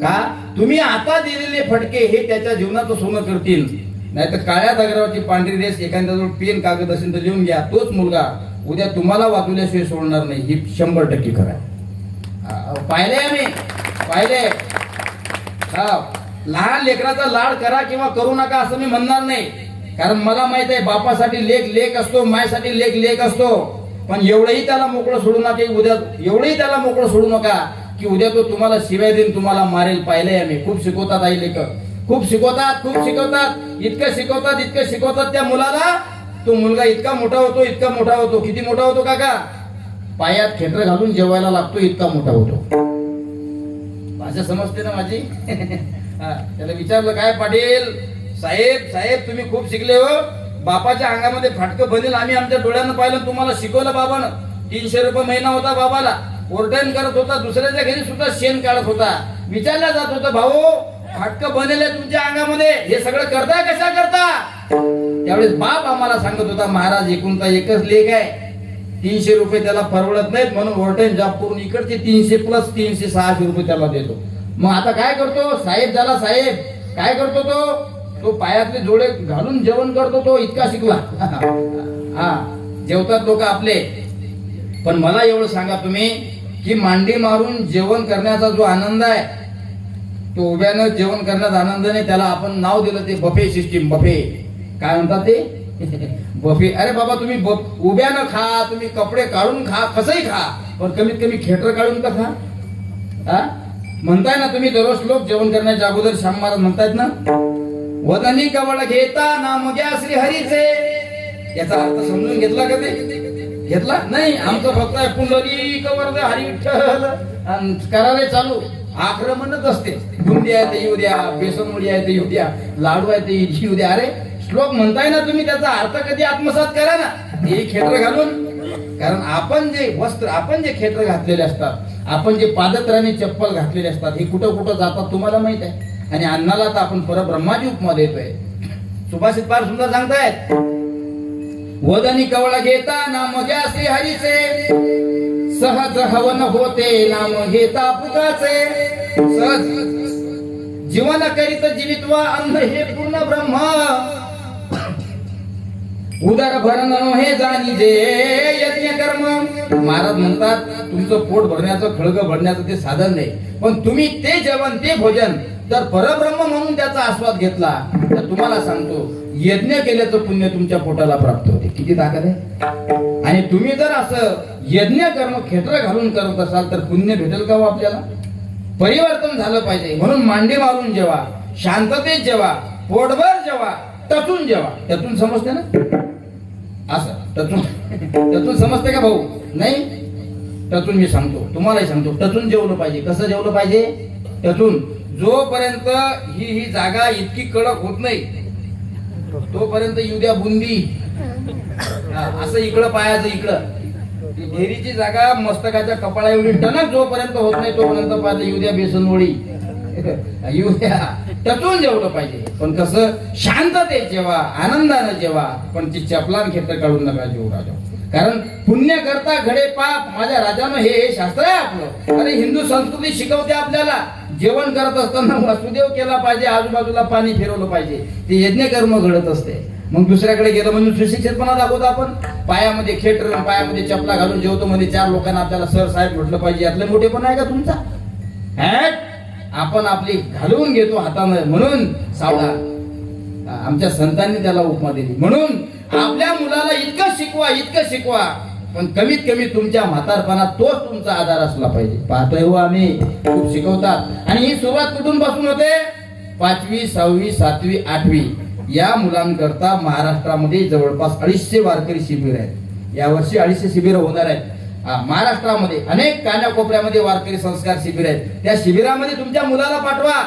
का? तुम्ही आता दिलेले फटके हे त्याच्या जीवनाचं सोनं करतील. नाही तर काळ्या दगडावरची पांढरी रेस एखाद्याजवळ पेन कागद असेल तर लिहून घ्या. तोच मुलगा उद्या तुम्हाला वाचवल्याशिवाय सोडणार नाही. ही 100% खरं आहे. पाहिले आम्ही, पाहिले. लहान लेकराचा लाड करा किंवा करू नका असं मी म्हणणार नाही. कारण मला माहित आहे, बापासाठी लेक लेक असतो, मायसाठी लेक लेक असतो. पण एवढंही त्याला मोकळं सोडू नका. उद्या एवढंही त्याला मोकळं सोडू नका की उद्या तो तुम्हाला शिवाय देईन, तुम्हाला मारेल. पाहिलंय आम्ही. खूप शिकवतात आई लेकर, खूप शिकवतात, खूप शिकवतात. इतकं शिकवतात, इतकं शिकवतात त्या मुलाला. तो मुलगा इतका मोठा होतो, इतका मोठा होतो. किती मोठा होतो काका? पायात खेटर घालून जेवायला लागतो, इतका मोठा होतो. भाषा समजते ना माझी? त्याला विचारलं, काय पाटील साहेब, साहेब तुम्ही खूप शिकले हो. बापाच्या अंगामध्ये फाटकं बनेल आम्ही आमच्या डोळ्यानं पाहिलं. तुम्हाला शिकवलं बाबानं. 300 रुपये महिना होता बाबाला. ओव्हरटाईम करत होता. दुसऱ्याच्या घरी सुद्धा शेण काढत होता. विचारला जात होता, भाऊ फाटकं बनेल तुमच्या अंगामध्ये, हे सगळं करता कशा करता? त्यावेळेस बाप आम्हाला सांगत होता, महाराज एकुलता एकच लेक आहे, 300 रुपये त्याला परवडत नाहीत, म्हणून ओव्हरटाईम जॉब करून इकडचे 300 प्लस 300 600 रुपये त्याला देतो. मग आता काय करतो? साहेब झाला साहेब. काय करतो तो पायातले जोडे घालून जेवण करतो. तो इतका शिकला. हा, जेवतात लोक आपले. पण मला एवढं सांगा तुम्ही की मांडी मारून जेवण करण्याचा जो आनंद आहे, तो उभ्यानं जेवण करण्यात आनंद नाही. त्याला आपण नाव दिलं ते बफे सिस्टीम. बफे काय म्हणतात ते? बफे. अरे बाबा तुम्ही उभ्यानं खा, तुम्ही कपडे काढून खा, कसंही खा, पण कमीत कमी खेटर काढून का खा. हा, म्हणताय ना तुम्ही दररोज लोक जेवण करण्याच्या अगोदर श्याम महाराज म्हणतायत ना, वदनी कवळ घेता नाम घ्या श्री हरीचे. याचा अर्थ समजून घेतला का? ते घेतला नाही. आमचं फक्त पुंडली कवर हरी विठ्ठल करायला चालू. आक्रमणच असते. बुंदी आहे ते येऊ द्या, बेसनमुडी आहे ते येऊ द्या, लाडू आहे ते येऊ द्या. अरे श्लोक म्हणताय ना तुम्ही, त्याचा अर्थ कधी आत्मसात करा ना. हे खेटर घालून. कारण आपण जे वस्त्र, आपण जे खेटर घातलेले असतात, आपण जे पादत्राणी चप्पल घातलेले असतात, हे कुठं कुठं जातात तुम्हाला माहित आहे. आणि अन्नाला तर आपण परब्रह्माची उपमा देतोय. सुभाषित फार सुंदर सांगतायत, वदनी कवळ घेता नाम घ्या श्री हरीचे, सहज हवन होते नाम घेता पुकाचे. सहज जीवन करीत जीवित्वा अंध हे पूर्ण ब्रह्म, उदर भरण हे जाणी जे यज्ञ कर्म. महाराज म्हणतात तुमचं पोट भरण्याचं, खळगं भरण्याचं ते साधन नाही, पण तुम्ही ते जेवण, ते भोजन जर परब्रह्म म्हणून त्याचा आस्वाद घेतला तर तुम्हाला सांगतो यज्ञ केल्याचं पुण्य तुमच्या पोटाला प्राप्त होते. किती ताकद आहे. आणि तुम्ही जर असं यज्ञ कर्म खेटर घालून करत असाल तर पुण्य भेटेल का हो आपल्याला? परिवर्तन झालं पाहिजे. म्हणून मांडी मारून जेवा, शांततेत जेवा, पोटभर जेवा, टचून जेवा. त्यातून समजते ना? असं टचून समजते का भाऊ? नाही टचून मी सांगतो, तुम्हालाही सांगतो. टचून जेवलं पाहिजे. कसं जेवलं पाहिजे? टचून. जोपर्यंत ही जागा इतकी कडक होत नाही तोपर्यंत येऊ द्या बुंदी. असं इकडं पायाचं, इकडं ढेरीची जागा मस्तकाच्या कपाळा एवढी टणक जोपर्यंत होत नाही तोपर्यंत पाहिजे येऊ द्या बेसनवडी, येऊ द्या. टचून जेवलं पाहिजे. पण कसं? शांततेत जेवा, आनंदानं जेवा, पण ती चपलान खेटर काढून नका जेवू राजा. कारण पुण्य करता घडे पाप. माझ्या राजानं हे शास्त्र आहे आपलं. अरे हिंदू संस्कृती शिकवते आपल्याला. जेवण करत असताना वसुदेव केला पाहिजे, आजूबाजूला पाणी फिरवलं पाहिजे. ते यज्ञ कर्म घडत असते. मग दुसऱ्याकडे गेलं म्हणजे सुशिक्षितपणा दाखवतो आपण. पायामध्ये खेटर, पायामध्ये चपला घालून जेवतो म्हणजे 4 लोकांना आपल्याला सर साहेब म्हटलं पाहिजे. यातले मोठेपणा आहे का तुमचा? आपण आपली घालवून घेतो हातानं. म्हणून सावधान. आमच्या संतांनी त्याला उपमा दिली. म्हणून आपल्या मुलाला इतकं शिकवा, इतकं शिकवा, पण कमीत कमी तुमच्या म्हातारपणात तोच तुमचा आधार असला पाहिजे. पाहतोय हो आम्ही, खूप शिकवतात. आणि ही सुरुवात कुठून पासून होते? 5वी 6वी 7वी 8वी या मुलांकरता महाराष्ट्रामध्ये जवळपास 250 वारकरी शिबिर आहेत. यावर्षी 250 शिबिर होणार आहेत. महाराष्ट्रामध्ये अनेक कानाकोपऱ्यामध्ये वारकरी संस्कार शिबिर आहेत. त्या शिबिरामध्ये तुमच्या मुलाला पाठवा.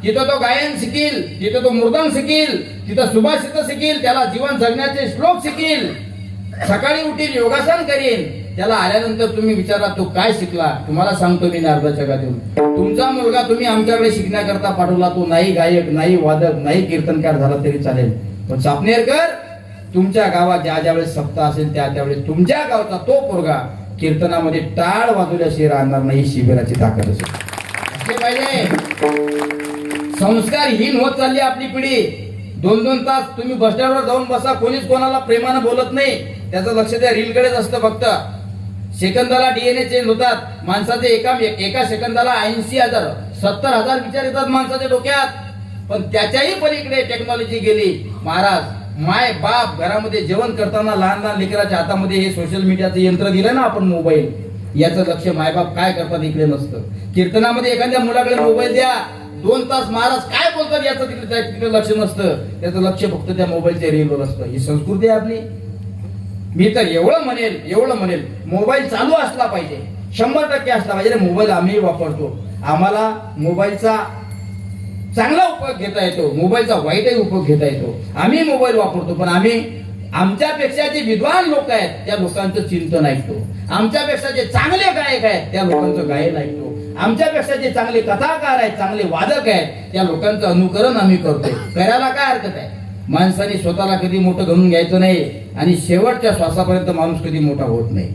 तिथं तो गायन शिकील, तिथं तो मृदंग शिकील, तिथं सुभाषित शिकील, त्याला जीवन जगण्याचे श्लोक शिकील, सकाळी उठील, योगासन करीन. त्याला आल्यानंतर तुम्ही विचारा तो काय शिकला. तुम्हाला सांगतो मी नारदा जगातून, तुमचा मुलगा तुम्ही आमच्याकडे शिकण्याकरता पाठवला, तो नाही गायक, नाही वादक, नाही कीर्तनकार झाला तरी चालेल, पण चापनेरकर तुमच्या गावात ज्या वेळेस सप्ताह असेल त्यावेळेस तुमच्या गावचा तो पोरगा कीर्तनामध्ये टाळ वाजवल्याशिवाय राहणार नाही. शिबिराची ताकद असेल असले पाहिजे. संस्कारहीन होत चालली आपली पिढी. 2-2 तास तुम्ही बस स्टँडवर जाऊन बसा, कोणीच कोणाला प्रेमानं बोलत नाही. त्याचं लक्ष त्या रीलकडेच असतं फक्त. सेकंदाला डीएनए चेंज होतात माणसाचे. एका सेकंदाला 80,000 70,000 विचार येतात माणसाच्या डोक्यात. पण त्याच्याही पलीकडे टेक्नॉलॉजी गेली. महाराज, माय बाप घरामध्ये जेवण करताना लहान लेकराच्या हातामध्ये हे सोशल मीडियाचं यंत्र दिलं ना आपण, मोबाईल, याचं लक्ष मायबाप काय करतात इकडे नसतं. कीर्तनामध्ये एखाद्या मुलाकडे मोबाईल द्या, 2 तास महाराज काय बोलतात याचं तिकडे लक्ष नसतं. त्याचं लक्ष फक्त त्या मोबाईलच्या रीलवर असतं. ही संस्कृती आहे आपली. मी तर एवढं म्हणेल मोबाईल चालू असला पाहिजे, 100% असला पाहिजे. मोबाईल आम्ही वापरतो, आम्हाला मोबाईलचा चांगला उपयोग घेता येतो, मोबाईलचा वाईटही उपयोग घेता येतो. आम्ही मोबाईल वापरतो, पण आम्ही आमच्यापेक्षा जे विद्वान लोक आहेत त्या लोकांचं चिंतन ऐकतो. आमच्यापेक्षा जे चांगले गायक आहेत त्या लोकांचं गायन ऐकतो. आमच्यापेक्षा जे चांगले कथाकार आहेत, चांगले वादक आहेत त्या लोकांचं अनुकरण आम्ही करतो. करायला काय हरकत आहे. माणसाने स्वतःला कधी मोठं गणून घ्यायचं नाही आणि शेवटच्या श्वासापर्यंत माणूस कधी मोठा होत नाही,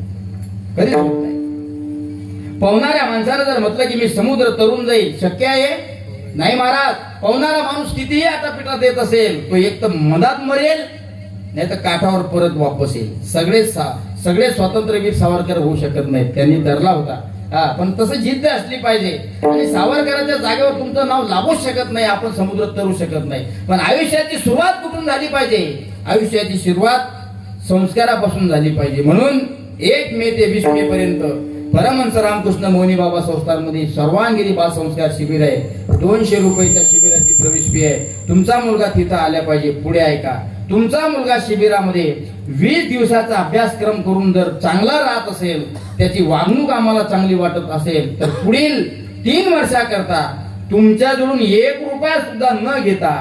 कधीच होत नाही. पवणाऱ्या माणसानं जर म्हटलं की मी समुद्र तरून जाईल, शक्य आहे? नाही महाराज. पवणारा माणूस कितीही आता पिठात येत असेल, तो एक तर मधात मरेल, नाही तर काठावर परत वापस येईल. सगळे स्वातंत्र्यवीर सावरकर होऊ शकत नाहीत, त्यांनी धरला होता. पण तसं जिद्द असली पाहिजे. आणि सावरकरांच्या जागेवर तुमचं नाव लाभूच शकत नाही, आपण समुद्र तरू शकत नाही. पण आयुष्याची सुरुवात कुठून झाली पाहिजे? आयुष्याची सुरुवात संस्कारापासून झाली पाहिजे. म्हणून 1 मे ते 20 मे पर्यंत परमहंस रामकृष्ण मोहनी बाबा संस्थांमध्ये सर्वांगिरी बाल संस्कार शिबिर आहे. 200 रुपये त्या शिबिराची प्रवेश फी आहे. तुमचा मुलगा तिथं आल्या पाहिजे. पुढे ऐका, तुमचा मुलगा शिबिरामध्ये 20 दिवसाचा अभ्यासक्रम करून जर चांगला राहत असेल, त्याची वागणूक आम्हाला चांगली वाटत असेल, तर पुढील 3 वर्षाकरता तुमच्याजवळून 1 रुपया सुद्धा न घेता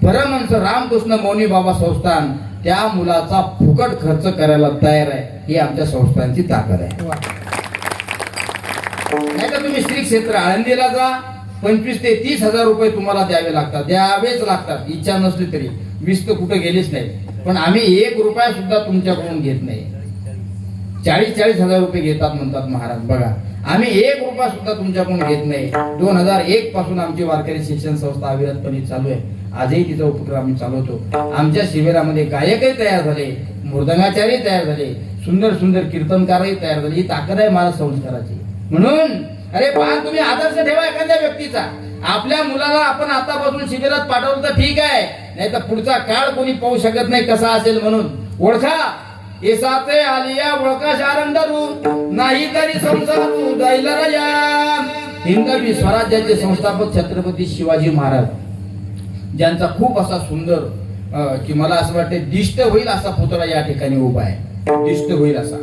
परमहंस रामकृष्ण मौनी बाबा संस्थान त्या मुलाचा फुकट खर्च करायला तयार आहे. ही आमच्या संस्थांची ताकद आहे. नाही तर तुम्ही श्री क्षेत्र आळंदीला जा, 25 ते 30 हजार रुपये तुम्हाला द्यावेच लागतात. इच्छा नसली तरी. 20 तर कुठे गेलेच नाही. पण आम्ही 1 रुपया सुद्धा तुमच्याकडून घेत नाही. 40 हजार रुपये घेतात म्हणतात महाराज. बघा, आम्ही 1 रुपया सुद्धा तुमच्याकडून घेत नाही. 2001 पासून आमची वारकरी शिक्षण संस्था अविरतपणे चालू आहे. आजही तिचा उपक्रम आम्ही चालवतो. आमच्या शिबिरामध्ये गायकही तयार झाले, मृदंगाचार्य तयार झाले, सुंदर कीर्तनकारही तयार झाले. ही ताकद आहे महाराज संस्काराची. म्हणून अरे पहा, तुम्ही आदर्श ठेवा एखाद्या व्यक्तीचा. आपल्या मुलाला आपण आतापासून शिबिरात पाठवलं तर ठीक आहे, नाही तर पुढचा काळ कोणी पाहू शकत नाही कसा असेल. म्हणून ओळखा, एसाचे आलिया ओळखा शारंगरू, नाही तरी संसारू जाईल राजा. हिंदवी स्वराज्याचे संस्थापक छत्रपती शिवाजी महाराज, ज्यांचा खूप असा सुंदर की मला असं वाटतं दिष्ट होईल असा पुतळा या ठिकाणी उभा आहे. दिष्ट होईल असा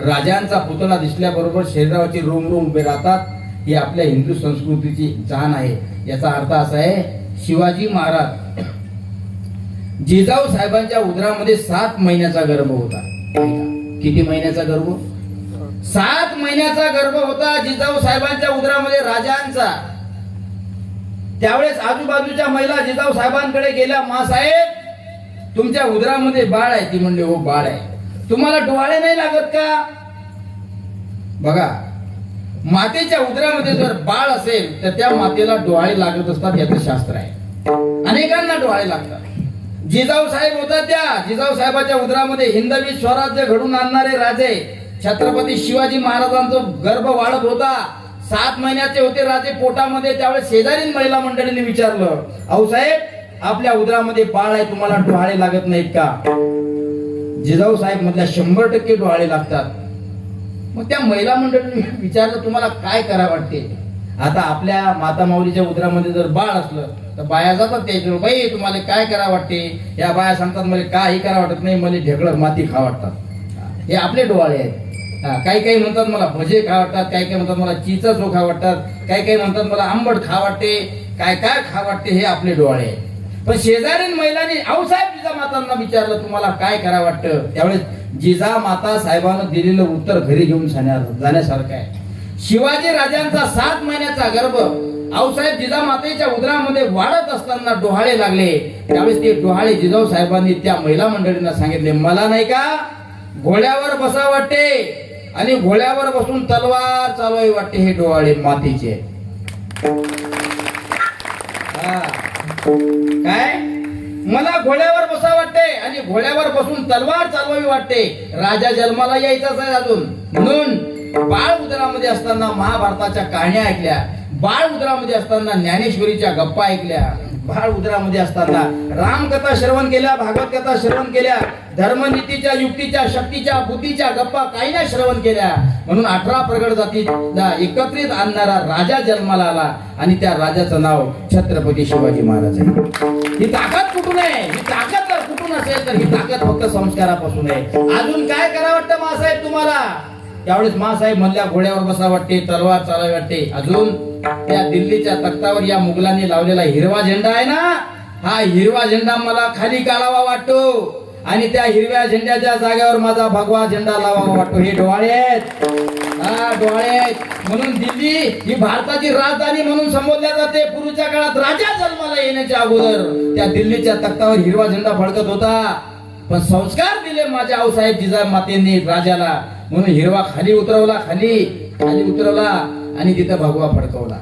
राजांचा पुतळा दिसल्याबरोबर शरीरावरची रोम उभे राहतात. ही आपल्या हिंदू संस्कृतीची जाण आहे. याचा अर्थ असा आहे, शिवाजी महाराज जिजाऊ साहेबांच्या उदरामध्ये 7 महिन्याचा गर्भ होता. किती महिन्याचा गर्भ? 7 महिन्याचा गर्भ होता जिजाऊ साहेबांच्या उदरामध्ये राजांचा. त्यावेळेस आजूबाजूच्या महिला जिजाऊ साहेबांकडे गेल्या, मासाहेब तुमच्या उदरामध्ये बाळ आहे. ती म्हणले हो बाळ आहे. तुम्हाला डोळे नाही लागत का? बघा, मातेच्या उदरामध्ये जर बाळ असेल तर त्या मातेला डोळे लागत असतात, याचं शास्त्र आहे. अनेकांना डोळे लागतात. जिजाऊ साहेब होता, त्या जिजाऊ साहेबाच्या उदरामध्ये हिंदवी स्वराज्य घडून आणणारे राजे छत्रपती शिवाजी महाराजांचा गर्भ वाढत होता. 7 महिन्याचे होते राजे पोटामध्ये. त्यावेळेस शेजारील महिला मंडळीने विचारलं, अहो साहेब आपल्या उदरामध्ये बाळ आहे, तुम्हाला डोळे लागत नाहीत का? जिजाऊ साहेब मधल्या 100% डोळे लागतात. मग त्या महिला मंडळीने विचारलं, तुम्हाला काय करा वाटते? आता आपल्या माता माऊलीच्या उदरामध्ये जर बाळ असलं तर बाया जातात त्याच्यावर, बाई तुम्हाला काय करा वाटते? या बाया सांगतात मला काही करा वाटत नाही, मला ढेकळं माती खा वाटतात. हे आपले डोळे आहेत. काही काही म्हणतात मला भजे खा वाटतात, काही काही म्हणतात मला चिचा चोखा वाटतात, काही काही म्हणतात मला आंबट खा वाटते, काय काय खा वाटते. हे आपले डोळे आहेत. पण शेजारीन महिलांनी आऊसाहेब जिजामातांना विचारलं तुम्हाला काय करा वाटतं? त्यावेळेस जिजामाता साहेबांना दिलेलं उत्तर घरी घेऊन जाण्यासारखं आहे. शिवाजी राजांचा 7 महिन्याचा गर्भ आऊसाहेब जिजामातेच्या उदरामध्ये वाढत असताना डोहाळे लागले. त्यावेळेस ते डोहाळे जिजाऊ साहेबांनी त्या महिला मंडळींना सांगितले, मला नाही का घोड्यावर बसा वाटते आणि घोड्यावर बसून तलवार चालवावी वाटते. हे डोहाळे मातीचे. काय मला घोड्यावर बसा वाटते आणि घोड्यावर बसून तलवार चालवावी वाटते. राजा जन्माला यायचाच आहे अजून. म्हणून बाळ उदरामध्ये असताना महाभारताच्या कहाण्या ऐकल्या, बाळ उदरामध्ये असताना ज्ञानेश्वरीच्या गप्पा ऐकल्या, बाळ उदरामध्ये असताना रामकथा श्रवण केल्या, भागवत कथा श्रवण केल्या, धर्मनीतीच्या, युक्तीच्या, शक्तीच्या, बुद्धीच्या गप्पा काही नाही श्रवण केल्या. म्हणून 18 प्रगड जातीला एकत्रित आणणारा राजा जन्माला आला आणि त्या राजाचं नाव छत्रपती शिवाजी महाराज आहे. ही ताकद कुठून आहे? ही ताकद जर कुठून असेल तर ही ताकद फक्त संस्कारापासून आहे. अजून काय करा वाटतं मासाहेब तुम्हाला? त्यावेळेस मासाहेब म्हणल्या घोड्यावर बसा वाटते, तलवार चालवावी वाटते. अजून त्या दिल्लीच्या तख्तावर या मुघलांनी लावलेला हिरवा झेंडा आहे ना, हा हिरवा झेंडा मला खाली काढावा वाटतो आणि त्या हिरव्या झेंड्याच्या जागेवर माझा भगवा झेंडा लावावा वाटतो. हे डोळे आहेत. हा डोळे आहेत. म्हणून दिल्ली ही भारताची राजधानी म्हणून संबोधल्या जाते. पूर्वीच्या काळात राजा जन्माला येण्याच्या अगोदर त्या दिल्लीच्या तख्तावर हिरवा झेंडा फडकत होता. पण संस्कार दिले माझ्या आऊसाहेब जिजामातेंनी राजाला, म्हणून हिरवा खाली उतरवला, खाली उतरवला आणि तिथं भगवा फडकवला.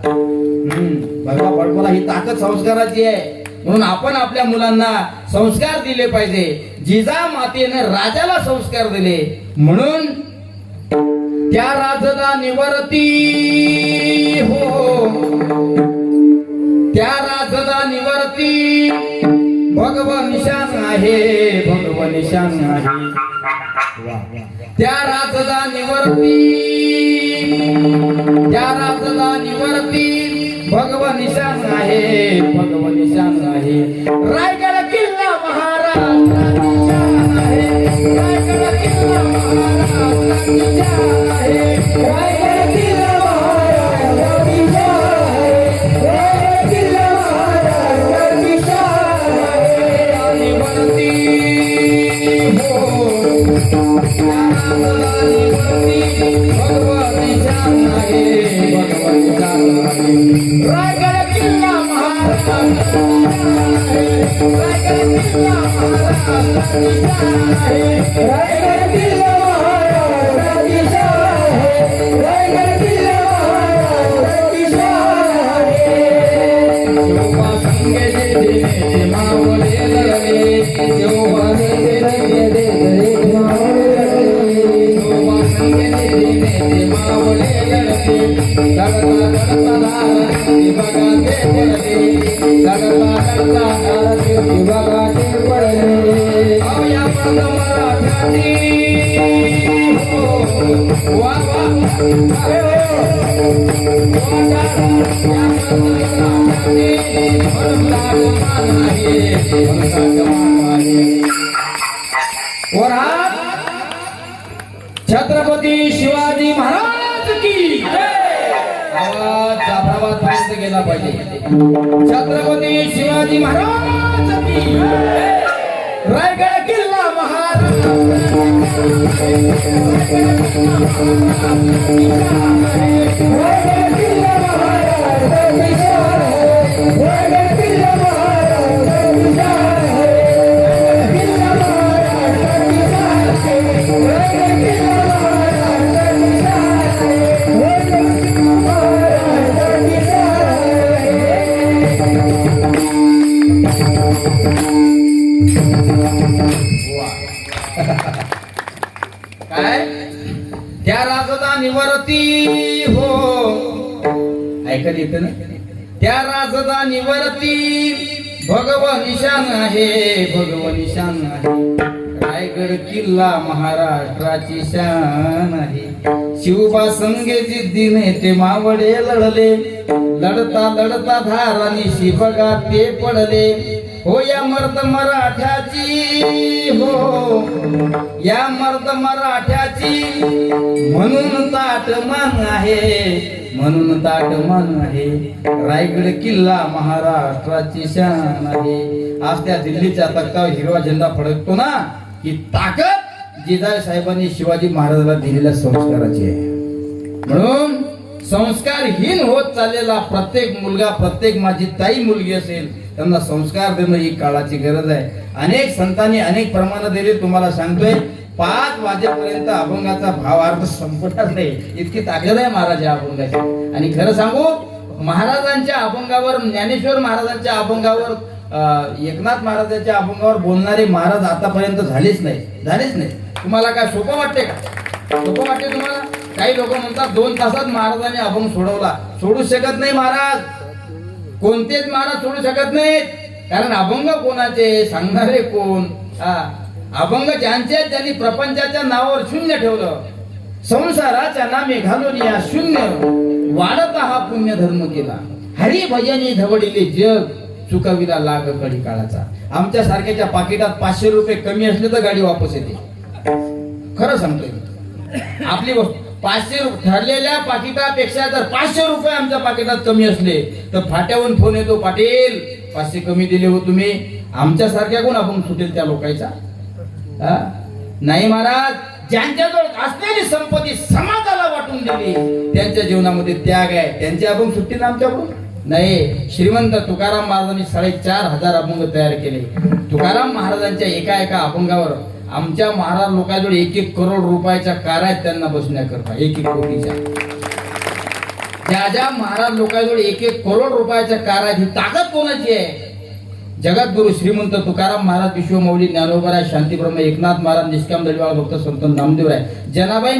भगवा फडकवला. ही ताकद संस्काराची आहे. म्हणून आपण आपल्या मुलांना संस्कार दिले पाहिजे. जिजामातेनं राजाला संस्कार दिले म्हणून त्या राजधानीवरती हो, त्या राजधानीवरती भगवान निशान आहे, भगवान निशान आहे. त्या राजधानीवरती, त्या राजधानीवरती भगवान निशान आहे, भगवान निशान आहे. रायगड किल्ला महाराष्ट्राची शान आहे, रायगड किल्ला महाराष्ट्राची शान आहे, रायगड किल्ला महाराष्ट्राची शान आहे, रायगड किल्ला महाराष्ट्राची शान आहे. राजधानीवरती भगवान निशान आहे, भगवान निशान आहे. रायगड किल्ला महाराष्ट्राची रायगड किल्ला महाराष्ट्राची शान आहे, रायगड किल्ला महाराष्ट्राची शान आहे, रायगड किल्ला महाराष्ट्राची शान आहे. जेव्हा संगे जे मावळे लढले, जेव्हा संगे जे मावळे लढले, जेव्हा संगे जे मावळे लढले, लढता लढता धाराती बघा ते पडले, लढता लढता धाराती बघा ते पडले. या पद मराठी हो, वा वा और आज छत्रपती शिवाजी महाराज की आवाज जाफराबादपर्यंत गेला पाहिजे. छत्रपती शिवाजी महाराज की रायगड किल्ला महाराज, रायगड किल्ला महाराज, रायगड किल्ला काय त्या राजधानीवरती हो, ऐकत येत ना, त्या राजधानीवरती भगवान निशान आहे, भगवान निशान आहे. रायगड किल्ला महाराष्ट्राची शान आहे. शिवबा संगे जिद्दीने ते मावळे लढले, लढता लढता धारानिशी बघा ते पडले हो या मर्द मराठ्याची हो या मर्द मराठ्याची म्हणून ताट मान आहे म्हणून ताट मान आहे रायगड किल्ला महाराष्ट्राची शान आहे. आज त्या दिल्लीच्या तख्तावर हिरवा झेंडा फडकतो ना ही ताकद जिजाऊ साहेबांनी शिवाजी महाराजांना दिलेल्या संस्काराची आहे. म्हणून संस्कारहीन होत चाललेला प्रत्येक मुलगा प्रत्येक माझी ताई मुलगी असेल त्यांना संस्कार देणं ही काळाची गरज आहे. अनेक संतांनी अनेक प्रमाण दिले. तुम्हाला सांगतोय 5 वाजेपर्यंत अभंगाचा भावार्थ संपतच नाही इतकी ताकद आहे महाराज या अभंगाची. आणि खरं सांगू महाराजांच्या अभंगावर ज्ञानेश्वर महाराजांच्या अभंगावर एकनाथ महाराजांच्या अभंगावर बोलणारे महाराज आतापर्यंत झालेच नाही. तुम्हाला काय सोपं वाटते का? सोपं वाटते तुम्हाला? काही लोक म्हणतात 2 तासात महाराजांनी अभंग सोडवला. सोडू शकत नाही महाराज. कोणतेच महाराज सोडू शकत नाहीत. कारण अभंग कोणाचे सांगणारे कोण? अभंग ज्यांचे त्यांनी प्रपंचाच्या नावावर शून्य ठेवलं. संसाराच्या नामे घालून या शून्य वाढता हा पुण्य धर्म केला. हरी भजनी धवडिले जग चुकविला लाग कडी काळाचा. आमच्या सारख्याच्या पाकिटात 500 रुपये कमी असले तर गाडी वापस येते. खरं सांगतोय आपली गोष्ट. 500 ठरलेल्या पाकिटापेक्षा जर 500 रुपये आमच्या पाकिटात कमी असले तर फाट्यावरून फोन येतो, पाटील 500 कमी दिले हो तुम्ही. आमच्या सारख्या कोण आपण सुटेल त्या लोकांचा? नाही महाराज. ज्यांच्याजवळ असलेली संपत्ती समाजाला वाटून दिली त्यांच्या जीवनामध्ये त्याग आहे. त्यांचे अभंग सुटतील आमच्याकडून नाही. श्रीमंत तुकाराम महाराजांनी 4,500 अभंग तयार केले. तुकाराम महाराजांच्या एका अभंगावर आमच्या महाराज लोकांजवळ 1-1 करोड रुपयाच्या कार आहेत त्यांना बसण्याकरता. 1-1 कोटीच्या. ज्या महाराज लोकांजवळ 1-1 करोड रुपयाच्या कार आहेत ही ताकद कोणाची आहे? जगद्गुरु श्रीमंत तुकाराम महाराज, विश्वमौली ज्ञानोबराय, शांतीब्रह्म एकनाथ महाराज, निष्काम दलिवाळ भक्त संत नामदेवराय, जनाबाई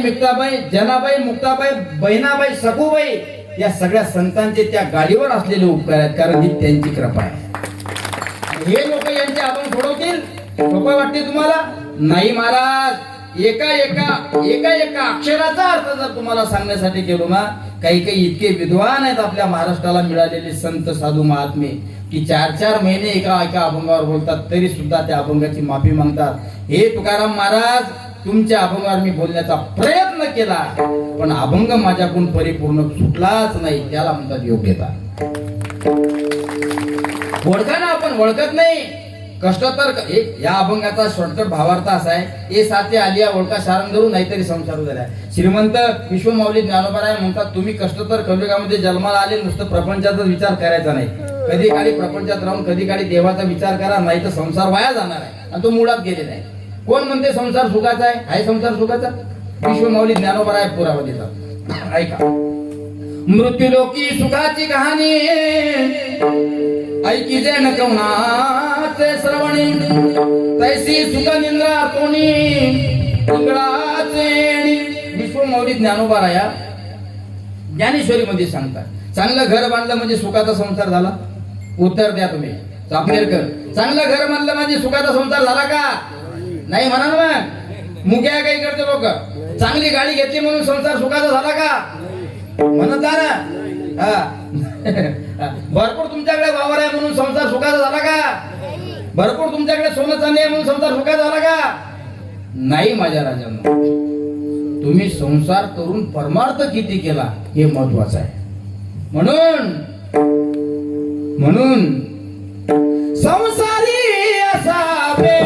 मुक्ताबाई, बहिणाबाई, सखूबाई या सगळ्या संतांचे त्या गाडीवर असलेले उपकार आहेत. कारण ही त्यांची कृपा आहे. हे लोक यांचे अभंग सोडवतील? सोपं वाटते तुम्हाला? नाही महाराज. एका अक्षराचा अर्थ जर तुम्हाला सांगण्यासाठी गेलो ना, काही इतके विद्वान आहेत आपल्या महाराष्ट्राला मिळालेले संत साधू महात्मे की 4-4 महिने एका अभंगावर बोलतात तरी सुद्धा त्या अभंगाची माफी मागतात. हे तुकाराम महाराज तुमच्या अभंगावर मी बोलण्याचा प्रयत्न केला पण अभंग माझ्याकडून परिपूर्ण सुटलाच नाही. त्याला म्हणतात योग्यता. ओळखाना आपण ओळखत नाही. कष्ट तर या अभंगाचा शॉर्टकट भावार्थ असा आहे, ए साथे आलिया ओळखा शारंग धरू नाहीतरी संसार झाला. श्रीमंत विश्वमौली ज्ञानोबराय म्हणतात तुम्ही कष्ट तर कलियुगामध्ये जन्माला आले नुसतं प्रपंचाचा विचार करायचा नाही. कधी काळी प्रपंचात राहून कधी काळी देवाचा विचार करा नाही तर संसार वाया जाणार आहे आणि तो मुळात गेलेला आहे. कोण म्हणते संसार सुखाचा आहे संसार सुखाचा? विश्वमौली ज्ञानोबराय पुरावा देतात. ऐका. मृत्यूलोकी सुखाची कहाणी ऐकी जैन कवनाचे श्रवणी तैसी सुख निंद्रा कोणी इंगळाचे. विश्वमौली ज्ञानोबराय ज्ञानेश्वरी मध्ये सांगतात चांगलं घर बांधलं म्हणजे सुखाचा संसार झाला? उत्तर द्या तुम्ही चापेरकर. चांगलं घर बांधलं म्हणजे सुखाचा संसार झाला का? नाही म्हणा ना. मुक्या काही करते लोक. चांगली गाडी घेतली म्हणून संसार सुखाचा झाला का? म्हणत ना. भरपूर तुमच्याकडे वावर आहे म्हणून संसार सुखाचा झाला का? भरपूर तुमच्याकडे सोनं चांदी आहे म्हणून संसार सुखाचा झाला का? नाही माझ्या राजांनो. तुम्ही संसार करून परमार्थ किती केला हे महत्वाचं आहे. म्हणून संसारी असावे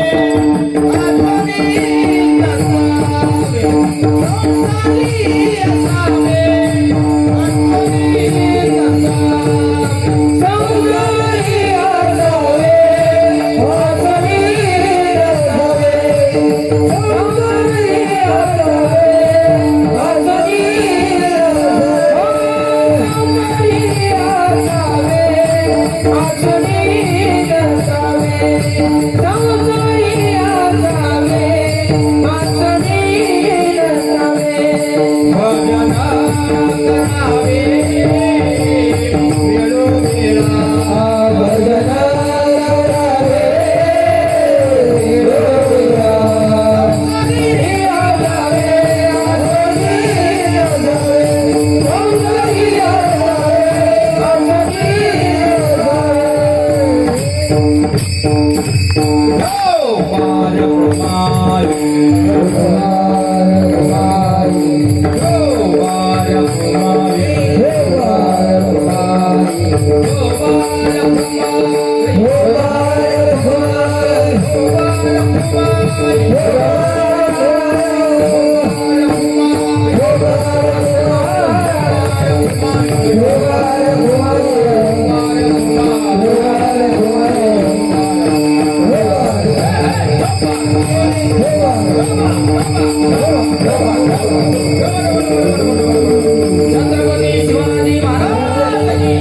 छत्रपती शिवाजी महाराज की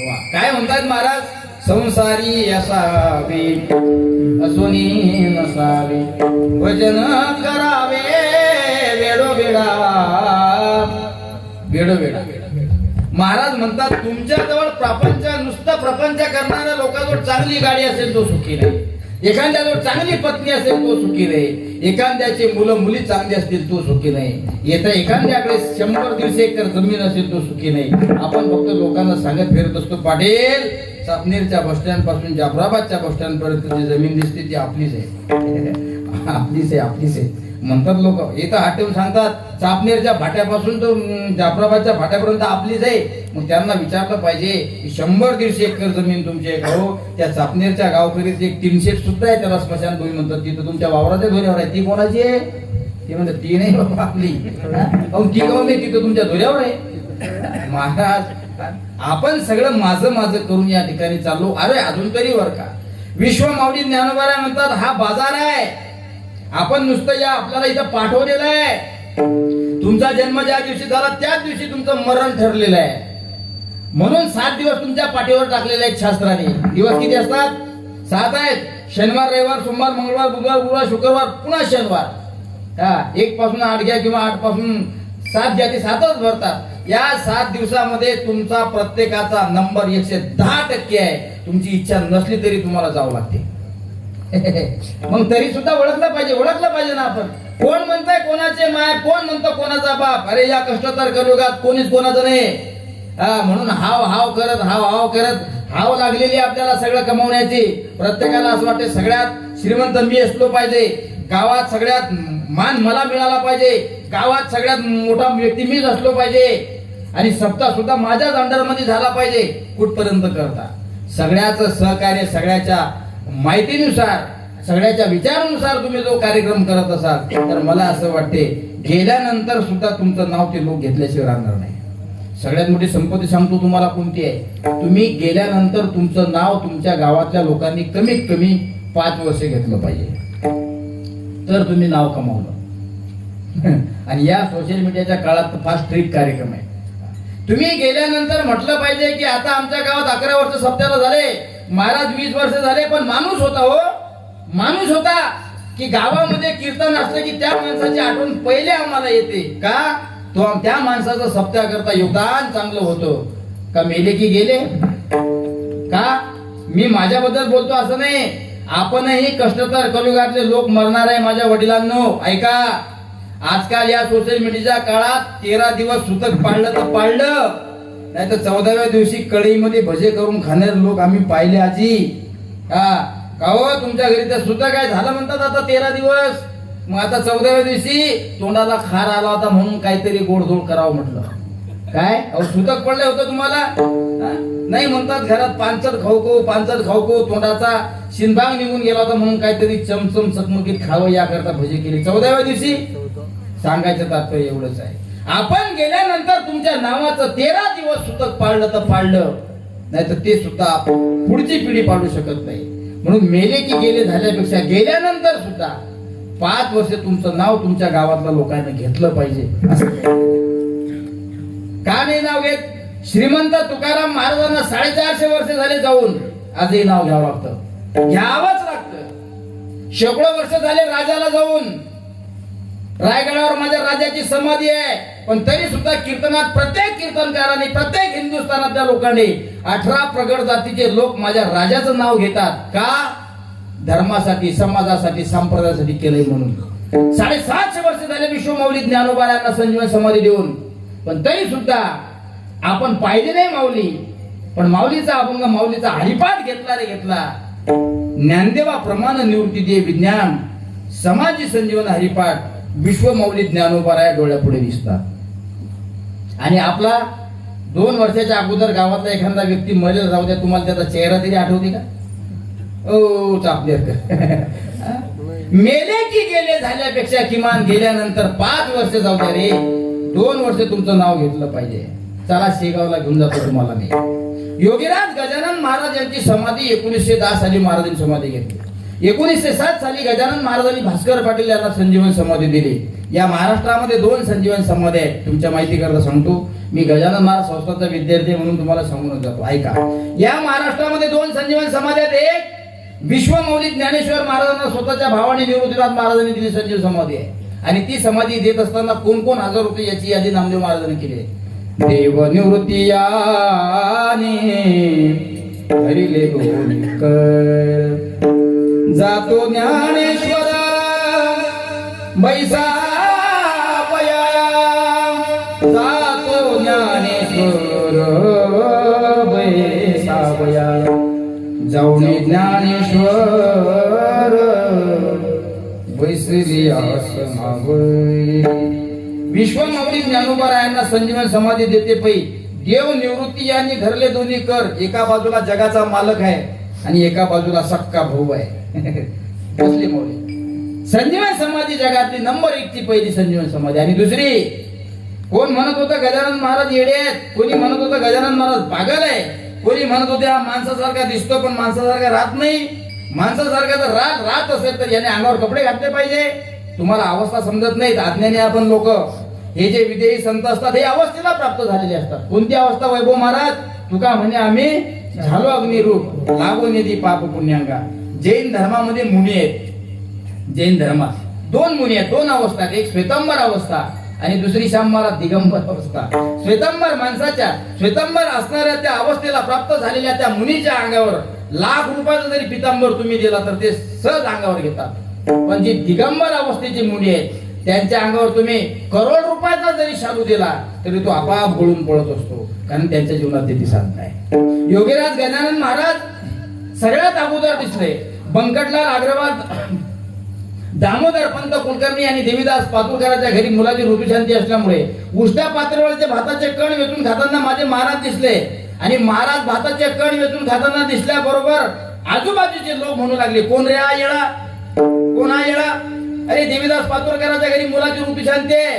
वा. काय म्हणतात महाराज? संसारी असावे असुनी नसावे, भजन करावे वेडोवेडा वेडोवेडा. महाराज म्हणतात तुमच्याजवळ प्रपंच नुसतं प्रपंच करणाऱ्या लोकांजवळ चांगली गाडी असेल तो सुखी नाही, एखाद्याजवळ चांगली पत्नी असेल तो सुखी नाही, एखाद्याचे मुलं मुली चांगली असतील तो सुखी नाही, येता एखाद्याकडे 100 दिवशी एकर जमीन असेल तो सुखी नाही. आपण फक्त लोकांना सांगत फिरत असतो, पाटील चापनेरच्या बस स्टँड पासून जाफराबादच्या बस स्टँड पर्यंत जी जमीन दिसते ती आपलीच आहे. आपलीच आहे, आपलीच आहे म्हणतात लोक. इथं आठवून सांगतात चापनेरच्या भाट्यापासून तो जाफराबादच्या भाट्यापर्यंत आपलीच आहे. मग त्यांना विचारलं पाहिजे 100-150 एकर जमीन तुमची आहे हो, त्या चापनेरच्या गावकरीत एक 300 सुद्धा आहे, त्याला स्मशानभूमी म्हणतात. तिथं तुमच्या वावराच्या धोऱ्यावर आहे, ती कोणाची आहे? ती म्हणतात ती नाही बाबा आपली. अहो ती काऊन नाही? तिथं तुमच्या धोऱ्यावर आहे. महाराज आपण सगळं माझं माझं करून या ठिकाणी चाललो. अरे अजून तरी वर का विश्व माऊली ज्ञानोबा म्हणतात हा बाजार आहे. आपण नुसतं या आपल्याला इथं पाठवलेलं आहे. तुमचा जन्म ज्या दिवशी झाला त्याच दिवशी तुमचं मरण ठरलेलं आहे. म्हणून 7 दिवस तुमच्या पाठीवर टाकलेले आहेत शास्त्राने. दिवस किती असतात? 7 आहेत. शनिवार, रविवार, सोमवार, मंगळवार, बुधवार, गुरुवार, शुक्रवार, पुन्हा शनिवार. 1 पासून 8 घ्या किंवा 8 पासून 7 घ्या, ते 7च भरतात. या 7 दिवसामध्ये तुमचा प्रत्येकाचा नंबर 110% आहे. तुमची इच्छा नसली तरी तुम्हाला जावं लागते. मग तरी सुद्धा ओळखलं पाहिजे ना आपण. कोण म्हणताय कोणाचे माय, कोण म्हणतो कोणाचा बाप. अरे या कष्टतर कलयुगात कोणीच कोणाचं नाही. म्हणून हाव करत हाव लागलेली आपल्याला सगळं कमवण्याची. प्रत्येकाला असं वाटते सगळ्यात श्रीमंत मी असलो पाहिजे, गावात सगळ्यात मान मला मिळाला पाहिजे, गावात सगळ्यात मोठा व्यक्ती मीच असलो पाहिजे, आणि सप्ताह सुद्धा माझ्याच अंडरमध्ये झाला पाहिजे. कुठपर्यंत करता? सगळ्याचं सहकार्य, सगळ्याच्या माहितीनुसार, सगळ्याच्या विचारानुसार तुम्ही जो कार्यक्रम करत असाल तर मला असं वाटते गेल्यानंतर सुद्धा तुमचं नाव ते लोक घेतल्याशिवाय राहणार नाही. सगळ्यात मोठी संपत्ती सांगतो तुम्हाला कोणती आहे? तुम्ही गेल्यानंतर तुमचं नाव तुमच्या गावातल्या लोकांनी कमीत कमी 5 वर्ष घेतलं पाहिजे, तर तुम्ही नाव कमावलं. आणि या सोशल मीडियाच्या काळात फार स्ट्रिक्ट कार्यक्रम आहे. तुम्ही गेल्यानंतर म्हटलं पाहिजे की आता आमच्या गावात 11 वर्ष सप्त्याला झाले, महाराज 20 वर्ष झाले, पण माणूस होता हो, माणूस होता की गावामध्ये कीर्तन असलं की त्या माणसाची आठवण पहिले आम्हाला येते. का? तो त्या माणसाचं सप्त्या करता योगदान चांगलं होतं. का मेले की गेले? का मी माझ्याबद्दल बोलतो असं नाही. आपणही कष्टतर कलयुगातले लोक मरणार आहे माझ्या वडिलांनो. ऐका, आजकाल या सोशल मीडियाच्या काळात 13 दिवस सुतक पाळलं तर पाळलं, नाही तर 14व्या दिवशी कढईमध्ये भजे करून खाणारे लोक आम्ही पाहिले आजी. का हो तुमच्या घरी तर सुद्धा काय झालं म्हणतात आता 13 दिवस. मग आता 14व्या दिवशी तोंडाला खार आला होता म्हणून काहीतरी गोडधोड करावं म्हटलं. काय अहो सुतक पडले होतं तुम्हाला? नाही म्हणतात घरात पानचट खाऊ तोंडाचा शिनभाग निघून गेला होता म्हणून काहीतरी चमचम चकमकीत खावं याकरता भजे केली 14व्या दिवशी. सांगायचं तात्पर्य एवढंच आहे. आपण गेल्यानंतर तुमच्या नावाचं 13 दिवस सुतक पाळलं तर पाळलं, नाही तर ते सुद्धा पुढची पिढी पाळू शकत नाही. म्हणून मेले की गेले झाल्यापेक्षा गेल्यानंतर सुद्धा 5 वर्ष तुमचं नाव तुमच्या गावातल्या लोकांनी घेतलं पाहिजे. असं का नाही नाव घेत? श्रीमंत तुकाराम महाराजांना 450 वर्ष झाले जाऊन, आजही नाव घ्यावं लागतं, घ्यावंच लागतं. शेकडो वर्ष झाले राजाला जाऊन. रायगडावर माझ्या राजाची समाधी आहे, पण तरी सुद्धा कीर्तनात प्रत्येक कीर्तनकाराने, प्रत्येक हिंदुस्थानातल्या लोकांनी 18 प्रगड जातीचे लोक माझ्या राजाचं नाव घेतात. का? धर्मासाठी, समाजासाठी, संप्रदायासाठी केलंय म्हणून. 750 वर्ष झाले विश्व माऊली ज्ञानोबा यांना संजीवन समाधी देऊन, पण तरी सुद्धा आपण पाहिजे नाही माऊली, पण माऊलीचा अभंग, माऊलीचा हरिपाठ घेतला रे घेतला. ज्ञानदेवा प्रमाण निवृत्ती दे विज्ञान, समाजी संजीवन हरिपाठ, विश्व माऊली ज्ञानोबाराया डोळ्यापुढे दिसतात. आणि आपला 2 वर्षाच्या अगोदर गावातला एखादा व्यक्ती मरेल, जाऊ द्या, तुम्हाला त्याचा चेहरा तरी आठवते का? ओ चापलेकर मेले की गेले झाल्यापेक्षा किमान गेल्यानंतर 5 वर्ष जाऊ द्या रे, 2 वर्ष तुमचं नाव घेतलं पाहिजे. चला शेगावला घेऊन जातो तुम्हाला मी. योगीराज गजानन महाराज यांची समाधी 1910 साली महाराजांनी समाधी घेतली. 1907 साली गजानन महाराजांनी भास्कर पाटील यांना संजीवन समाधी दिली. या महाराष्ट्रामध्ये 2 संजीवन समाधी आहेत. तुमच्या माहिती करता सांगतो, मी गजानन महाराज संस्थाचा विद्यार्थी म्हणून तुम्हाला सांगून जातो, ऐका. या महाराष्ट्रामध्ये 2 संजीवन समाधी आहेत. एक विश्व मौली ज्ञानेश्वर महाराजांना स्वतःच्या भावाने निवृत्तीनाथ महाराजांनी दिली संजीवन समाधी आहे. आणि ती समाधी देत असताना कोण कोण हजर होते याची यादी नामदेव महाराजांनी केली आहे. देव निवृत्ती याने हरिले गोलिकर, जातो ज्ञानेश्वर बैसा पया, जातो ज्ञानेश्वर बैसा पया, जाऊन ज्ञानेश्वर बैसली आसमावरी. विश्व माऊली ज्ञानोबारायांना संजीवन समाधी देते पै. देव निवृत्ती यांनी धरले दोन्ही कर. एका बाजूला जगाचा मालक आहे आणि एका बाजूला सक्का भाऊ आहे. बसले माऊली. संजीवन समाधी जगातली नंबर 1 ची पहिली संजीवन समाधी. आणि दुसरी, कोण म्हणत होतं गजानन महाराज येडे आहेत, कोणी म्हणत होतं गजानन महाराज पागल आहे, कोणी म्हणत होते हा माणसासारखा दिसतो पण माणसासारखा राहत नाही. माणसासारखा जर राहत असेल तर याने अंगावर कपडे घातले पाहिजे. तुम्हाला अवस्था समजत नाहीत. अज्ञानी आपण लोक, हे जे विदेही संत असतात हे अवस्थेला प्राप्त झालेले असतात. कोणती अवस्था? वैभव महाराज तुका म्हणे आम्ही झालो अग्निरूप, लागून येते पाप पुण्यांगा. जैन धर्मामध्ये मुनी आहेत. जैन धर्मात 2 मुनी आहेत, 2 अवस्था. एक श्वेतांबर अवस्था आणि दुसरी श्याममाला दिगंबर अवस्था. श्वेतांबर माणसाच्या, श्वेतांबर असणाऱ्या त्या अवस्थेला प्राप्त झालेल्या त्या मुनीच्या अंगावर ₹1,00,000 जरी पितांबर तुम्ही दिला तर ते सहज अंगावर घेतात. पण जी दिगंबर अवस्थेची मुनी आहेत त्यांच्या अंगावर तुम्ही करोड रुपयाचा जरी शालू दिला तरी तो आपाप गळून पळत असतो, कारण त्यांच्या जीवनात ते दिसत नाही. योगीराज गजानन महाराज सगळ्यात अगोदर दिसले. बंकटलाल अग्रवाल, दामोदर पंत कुलकर्णी आणि देवीदास पातुरकरांच्या घरी मुलाची ऋतुशांती असल्यामुळे उष्टा पातळीवरचे भाताचे कण वेचून खाताना माझे महाराज दिसले. आणि महाराज भाताचे कण वेचून खाताना दिसल्याबरोबर आजूबाजूचे लोक म्हणू लागले, कोण रे हा येळा, कोण हा येळा? अरे देवीदास पातुरकरांच्या घरी मुलाची ऋतुशांती आहे.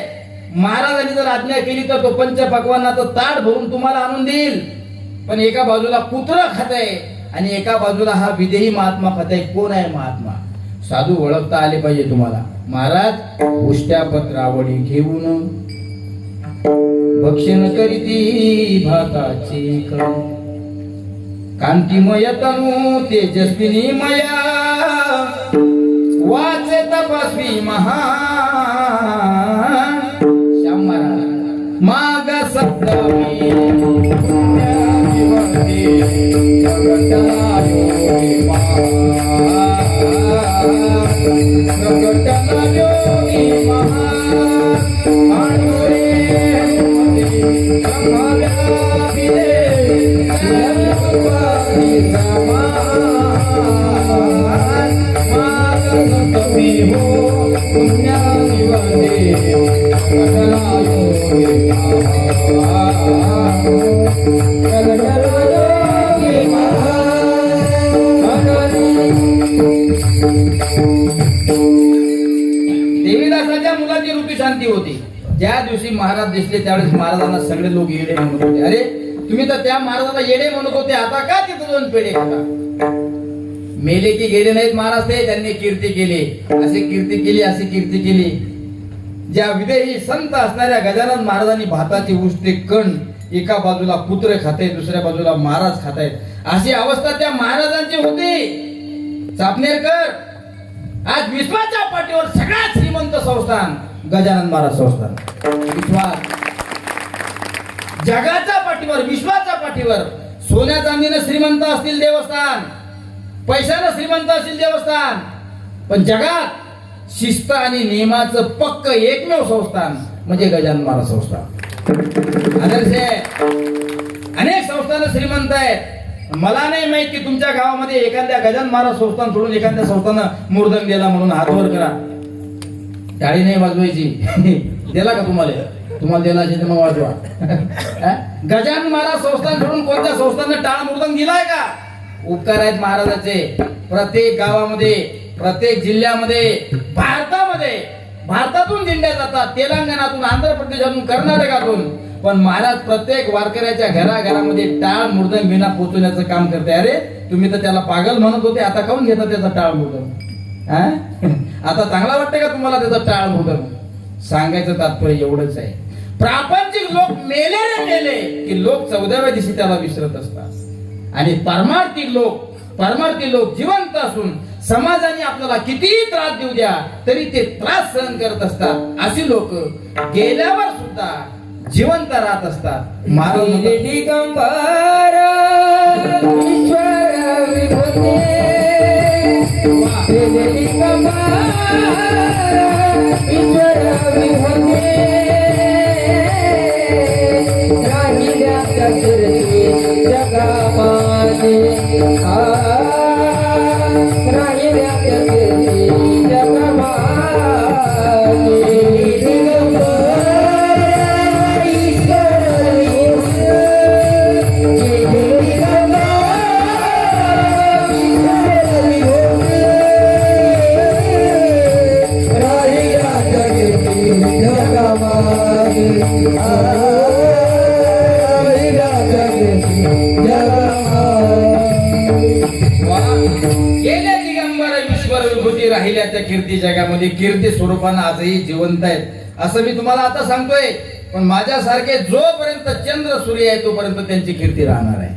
महाराजांनी जर आज्ञा केली तर तो पंचपक्वान्नाचं ताट भरून तुम्हाला आणून देईल. पण एका बाजूला कुत्र खातय आणि एका बाजूला हा विदेही महात्मा खातय. कोण आहे महात्मा? साधू ओळखता आले पाहिजे तुम्हाला. महाराज उष्ट्या पत्रावळी घेऊन भक्षण करीती भाताचे कण, कांतिमय तनु तेजस्विनी मया, वाचे तपस्वी महान. श्याम महाराज माग सप्तमी देवीदासाच्या मुलाची ऋतुशांती होती. ज्या दिवशी महाराज दिसले त्यावेळेस महाराजांना सगळे लोक येडे म्हणत होते. अरे तुम्ही तर त्या महाराजाला येडे म्हणत होते, आता का तिथे 2 पेढे खाता? मेले की गेले नाहीत महाराज ते, त्यांनी कीर्ती केली, अशी कीर्ती केली, अशी कीर्ती केली. ज्या विदेही संत असणाऱ्या गजानन महाराजांनी भाताची उष्टे कण एका बाजूला पुत्र खाते, दुसऱ्या बाजूला महाराज खातायत, अशी अवस्था त्या महाराजांची होती. चापनेरकर, आज विश्वाच्या पाठीवर सगळ्यात श्रीमंत संस्थान गजानन महाराज संस्थान. विश्वास जगाच्या पाठीवर, विश्वाच्या पाठीवर. सोन्या चांदीनं श्रीमंत असतील देवस्थान, पैशानं श्रीमंत असतील देवस्थान, पण जगात शिस्त आणि नियमाचं पक्क एकमेव संस्थान म्हणजे गजानन महाराज संस्थान. आदर्श करतायत. मला नाही माहित की तुमच्या गावामध्ये एखाद्या गजानन महाराज संस्थान सोडून एखाद्या संस्थानं मुर्दंग दिला म्हणून हात वर करा. टाळी नाही वाजवायची. दिला का तुम्हाला? तुम्हाला दिला असेल तर मग वाजवा. गजानन महाराज संस्थान सोडून कोणत्या संस्थानं टाळ मुर्दंग दिलाय का? उपकार आहेत महाराजाचे. प्रत्येक गावामध्ये, प्रत्येक जिल्ह्यामध्ये, भारतातून दिंड्या जातात. तेलंगणातून, आंध्र प्रदेशातून, कर्नाटकातून. पण महाराज प्रत्येक वारकऱ्याच्या घराघरामध्ये टाळ मुर्दंग विना पोचवण्याचं काम करते. अरे तुम्ही तर त्याला पागल म्हणत होते, आता काऊन घेता त्याचा टाळ मुर्दंग? आता चांगला वाटतं का तुम्हाला त्याचा टाळ मुर्दंग? सांगायचं तात्पर्य एवढंच आहे. प्रापंचिक लोक मेले रे मेले की लोक 14व्या दिवशी त्याला विसरत असतात. आणि परमार्थी लोक जिवंत असून समाजाने आपल्याला कितीही त्रास देऊ द्या तरी ते त्रास सहन करत असतात. अशी लोक गेल्यावर सुद्धा जिवंत राहत असतात. महाराज म्हणतात, दिगंबर ईश्वर विभूते दिगंबर ईश्वर विभूते राहिल्या कीर्ती जगामध्ये राहिल्या कीर्ती जगामध्ये दिगंबर गेल्या दिगंबर ईश्वर विभूती राहिल्या त्या कीर्ती जगामध्ये. कीर्ती स्वरूपानं आजही जिवंत आहेत असं मी तुम्हाला आता सांगतोय. पण माझ्यासारखे जोपर्यंत चंद्र सूर्य आहे तोपर्यंत त्यांची कीर्ती राहणार आहे.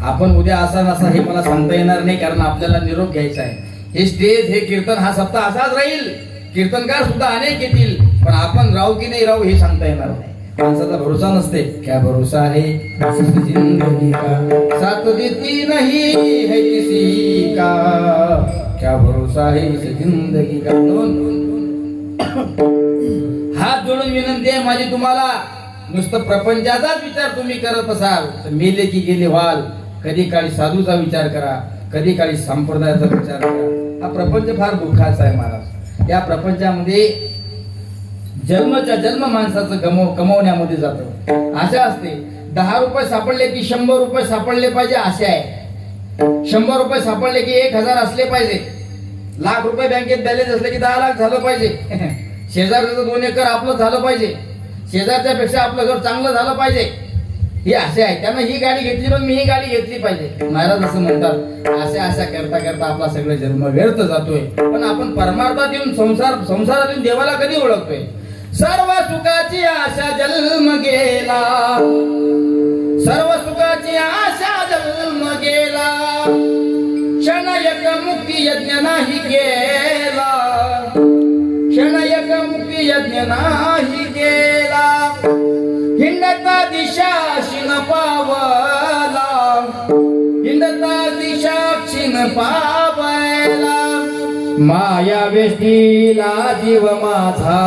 आपण उद्या असा नसा हे मला सांगता येणार नाही, कारण आपल्याला निरोप घ्यायचा आहे. हे स्टेज, हे कीर्तन, हा सप्ताह असाच राहील. कीर्तनकार सुद्धा अनेक येतील, पण आपण राहू की नाही राहू हे सांगता येणार नाही. माणसाचा भरोसा नसते. क्या भरोसा है जिंदगी का, साथ देती नहीं है किसी का. क्या भरोसा है इस जिंदगी का. हात जोडून विनंती आहे माझी तुम्हाला, नुसतं प्रपंचाचाच विचार तुम्ही करत असाल तर मेले की गेले व्हाल. कधी काळी साधूचा विचार करा, कधी काळी संप्रदायाचा विचार करा. हा प्रपंच फार दुःखाचा आहे महाराज. या प्रपंचामध्ये जन्मच्या जन्म माणसाचं कमवण्यामध्ये जातं. आशा असते 10 रुपये सापडले की 100 रुपये सापडले पाहिजे आशा आहे. 100 रुपये सापडले की 1000 असले पाहिजे. लाख रुपये बँकेत बॅलेन्स असले की 10 लाख झालं पाहिजे. शेजारचं 2 एकर आपलं झालं पाहिजे. शेजारच्या पेक्षा आपलं घर चांगलं झालं पाहिजे. ही आशा आहे. त्यानं ही गाडी घेतली पण मी ही गाडी घेतली पाहिजे. महाराज असं म्हणतात, आशा करता करता आपला सगळं जन्म व्यर्थ जातोय. पण आपण परमार्थात येऊन संसारात येऊन देवाला कधी ओळखतोय? सर्व सुखाची आशा जन्म गेला, सर्व सुखाची आशा जन्म गेला. क्षणयक मुक्ती यज्ञ नाही केला, क्षणयक मुक्ती यज्ञ नाही केला. हिंडता दिशा क्षीण पावला, हिंडता दिशा क्षीण पावला. माया वेष्टीला जीव माझा,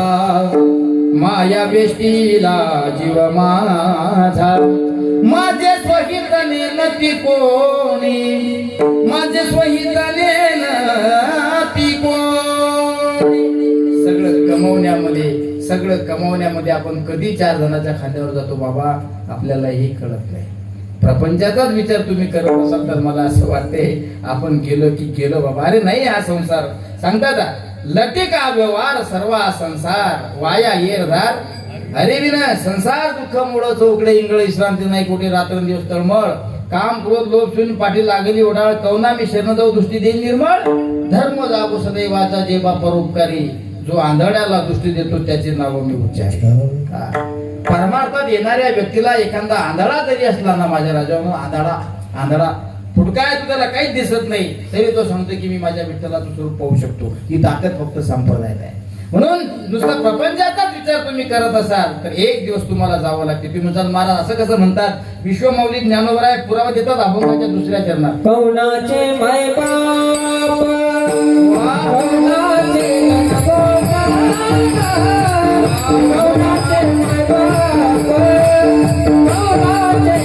माया वेष्टीला जीव माझा. माझे स्वहितने नती कोणी, माझे स्वहितने नती कोणी. सगळं कमवण्यामध्ये आपण कधी 4 जणांच्या खांद्यावर जातो बाबा आपल्यालाही कळत नाही. प्रपंचाचाच विचार तुम्ही करत असाल तर मला असं वाटते आपण गेलो की गेलो बाबा. अरे नाही, हा संसार सांगतात लटे का व्यवहार सर्व संसार वाया येरधार. अरे विना संसार दुःख मुळ चौकडे इंगळ विश्रांती नाही कुठे रात्रंदिवस तळमळ. काम क्रोध लोभ शून्य पाठी लागली ओढाळ. कवना मी शरण जाऊ दृष्टी देईल निर्मळ. धर्म जागो सदैवाचा जे बा परोपकारी. जो आंधळ्याला दृष्टी देतो त्याचे नाव मी उच्चारी. परमार्थात येणाऱ्या व्यक्तीला एखादा आंधळा जरी असला ना, माझ्या राजावर आंधळा फुटका आहे, तो त्याला काहीच दिसत नाही, तरी तो सांगतो की मी माझ्या विठ्ठलाचं स्वरूप पाहू शकतो. ही ताकद फक्त संप्रदायात आहे. म्हणून नुसता प्रपंचाचाच विचार तुम्ही करत असाल तर एक दिवस तुम्हाला जावं लागते. तुम्ही म्हणतात महाराज असं कसं म्हणतात? विश्वमौली ज्ञानोबराय पुरावा देतात अभंगाच्या 2ऱ्या चरणात. कौनाचे माय बाप, कौनाचे कौनाचे माय बाप, कौनाचे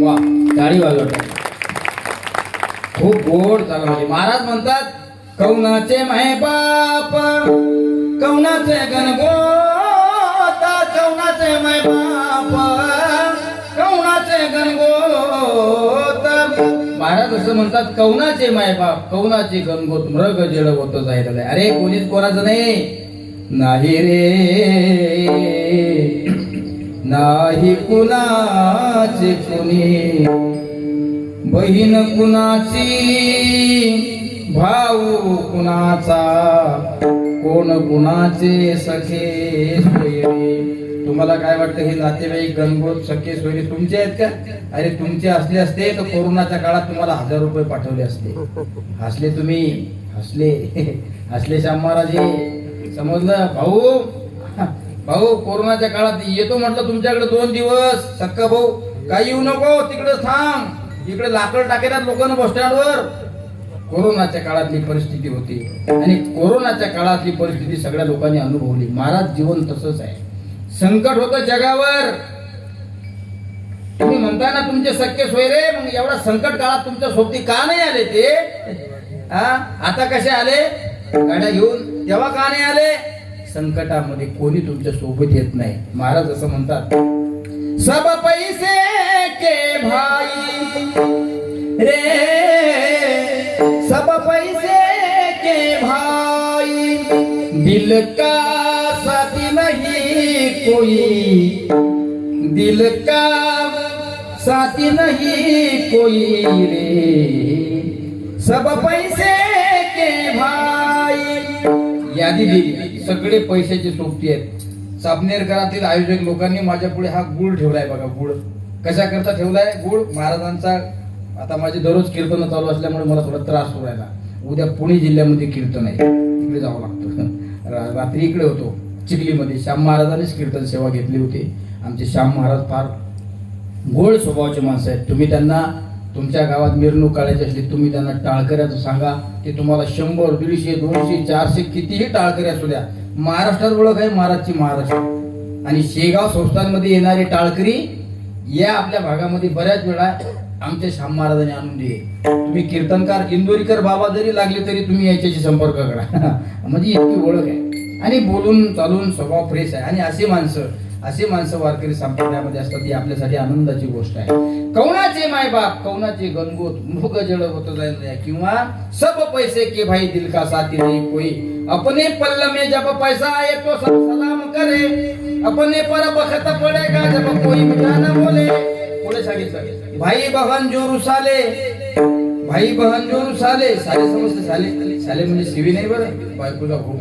वा, टाळी वाजवतात. खूप गोड चालू आहे. महाराज म्हणतात कौनाचे माय बाप कौनाचे गणगोता कौनाचे माय बाप कौनाचे गणगोत. महाराज असं म्हणतात कौनाचे माय बाप कौनाचे गणगोत मृग जड होत जायला. अरे कोणीच कोणाचं नाही रे नाही कुणाचे कुणी बहीण कुणाची भाऊ कुणाचा कोण कुणाचे सखे सोयरे. तुम्हाला काय वाटतं हे नातेवाईक गणगोत सखे सोयरे तुमचे आहेत का? अरे तुमचे असले असते तर कोरोनाच्या काळात तुम्हाला 1000 रुपये पाठवले असते. हसले तुम्ही हसले श्याम महाराज. समजलं भाऊ भाऊ कोरोनाच्या काळात येतो म्हटलं तुमच्याकडे 2 दिवस. सक्का भाऊ काही येऊ नको तिकडे थांब इकडे लाकड टाकेतात लोकांना बस स्टँडवर. कोरोनाच्या काळातली परिस्थिती होती आणि कोरोनाच्या काळातली परिस्थिती सगळ्या लोकांनी अनुभवली. महाराज जीवन तसंच आहे. संकट होतं जगावर. तुम्ही म्हणता ना तुमचे सख्खे सोयरे मग एवढा संकट काळात तुमच्या सोबती का नाही आले ते? आता कसे आले गाड्या घेऊन? तेव्हा का नाही आले? संकटामध्ये कोणी तुमच्या सोबत येत नाही. महाराज असं म्हणतात सब पैसे के भाई रे सब पैसे के भाई दिल का साथी नहीं कोई दिल का साथी नहीं कोई रे सब पैसे के भाई. यादी दिली सगळे पैशाची सोबती आहेत. सापनेरकरातील आयोजक लोकांनी माझ्या पुढे हा गुळ ठेवलाय बघा. गुळ कशा करता ठेवलाय? गुळ महाराजांचा. आता माझे दररोज कीर्तन चालू असल्यामुळे मला थोडा त्रास होऊ राहिला. उद्या पुणे जिल्ह्यामध्ये कीर्तन आहे तिकडे जावं लागतं. रात्री इकडे होतो चिखलीमध्ये. श्याम महाराजांनीच कीर्तन सेवा घेतली होती. आमचे श्याम महाराज फार गोड स्वभावाचे माणसं आहेत. तुम्ही त्यांना तुमच्या गावात मिरवणूक काढायची असली तुम्ही त्यांना टाळकऱ्याचं सांगा. ते तुम्हाला 100 150 200 400 कितीही टाळकरी असू द्या. महाराष्ट्रात ओळख आहे महाराजची महाराष्ट्र. आणि शेगाव संस्थांमध्ये येणारे टाळकरी या आपल्या भागामध्ये बऱ्याच वेळा आमच्या श्याम महाराजांनी आणून दिले. तुम्ही कीर्तनकार इंदोरीकर बाबा जरी लागले तरी तुम्ही याच्याशी संपर्क करा. म्हणजे इतकी ओळख आहे आणि बोलून चालून स्वभाव फ्रेश आहे. आणि असे माणसं वारकरी संप्रदायामध्ये असतात. ही आपल्यासाठी आनंदाची गोष्ट आहे. कौनाचे माय बाप कौनाचे गणगोत मुग जड होत जाईल किंवा सब पैसे के भाई दिल का साथी नहीं कोई अपने पल्ल में जब पैसा आए तो सब सलाम करे अपने पर बखत पड़ेगा जब कोई मिठा न बोले. पुढे सांगितलं भाई बहन जो रुसाले भाई बहन जो रुसाले. साले समजते साले. साले म्हणजे शिवी नाही बरं. बायकोचा भाऊ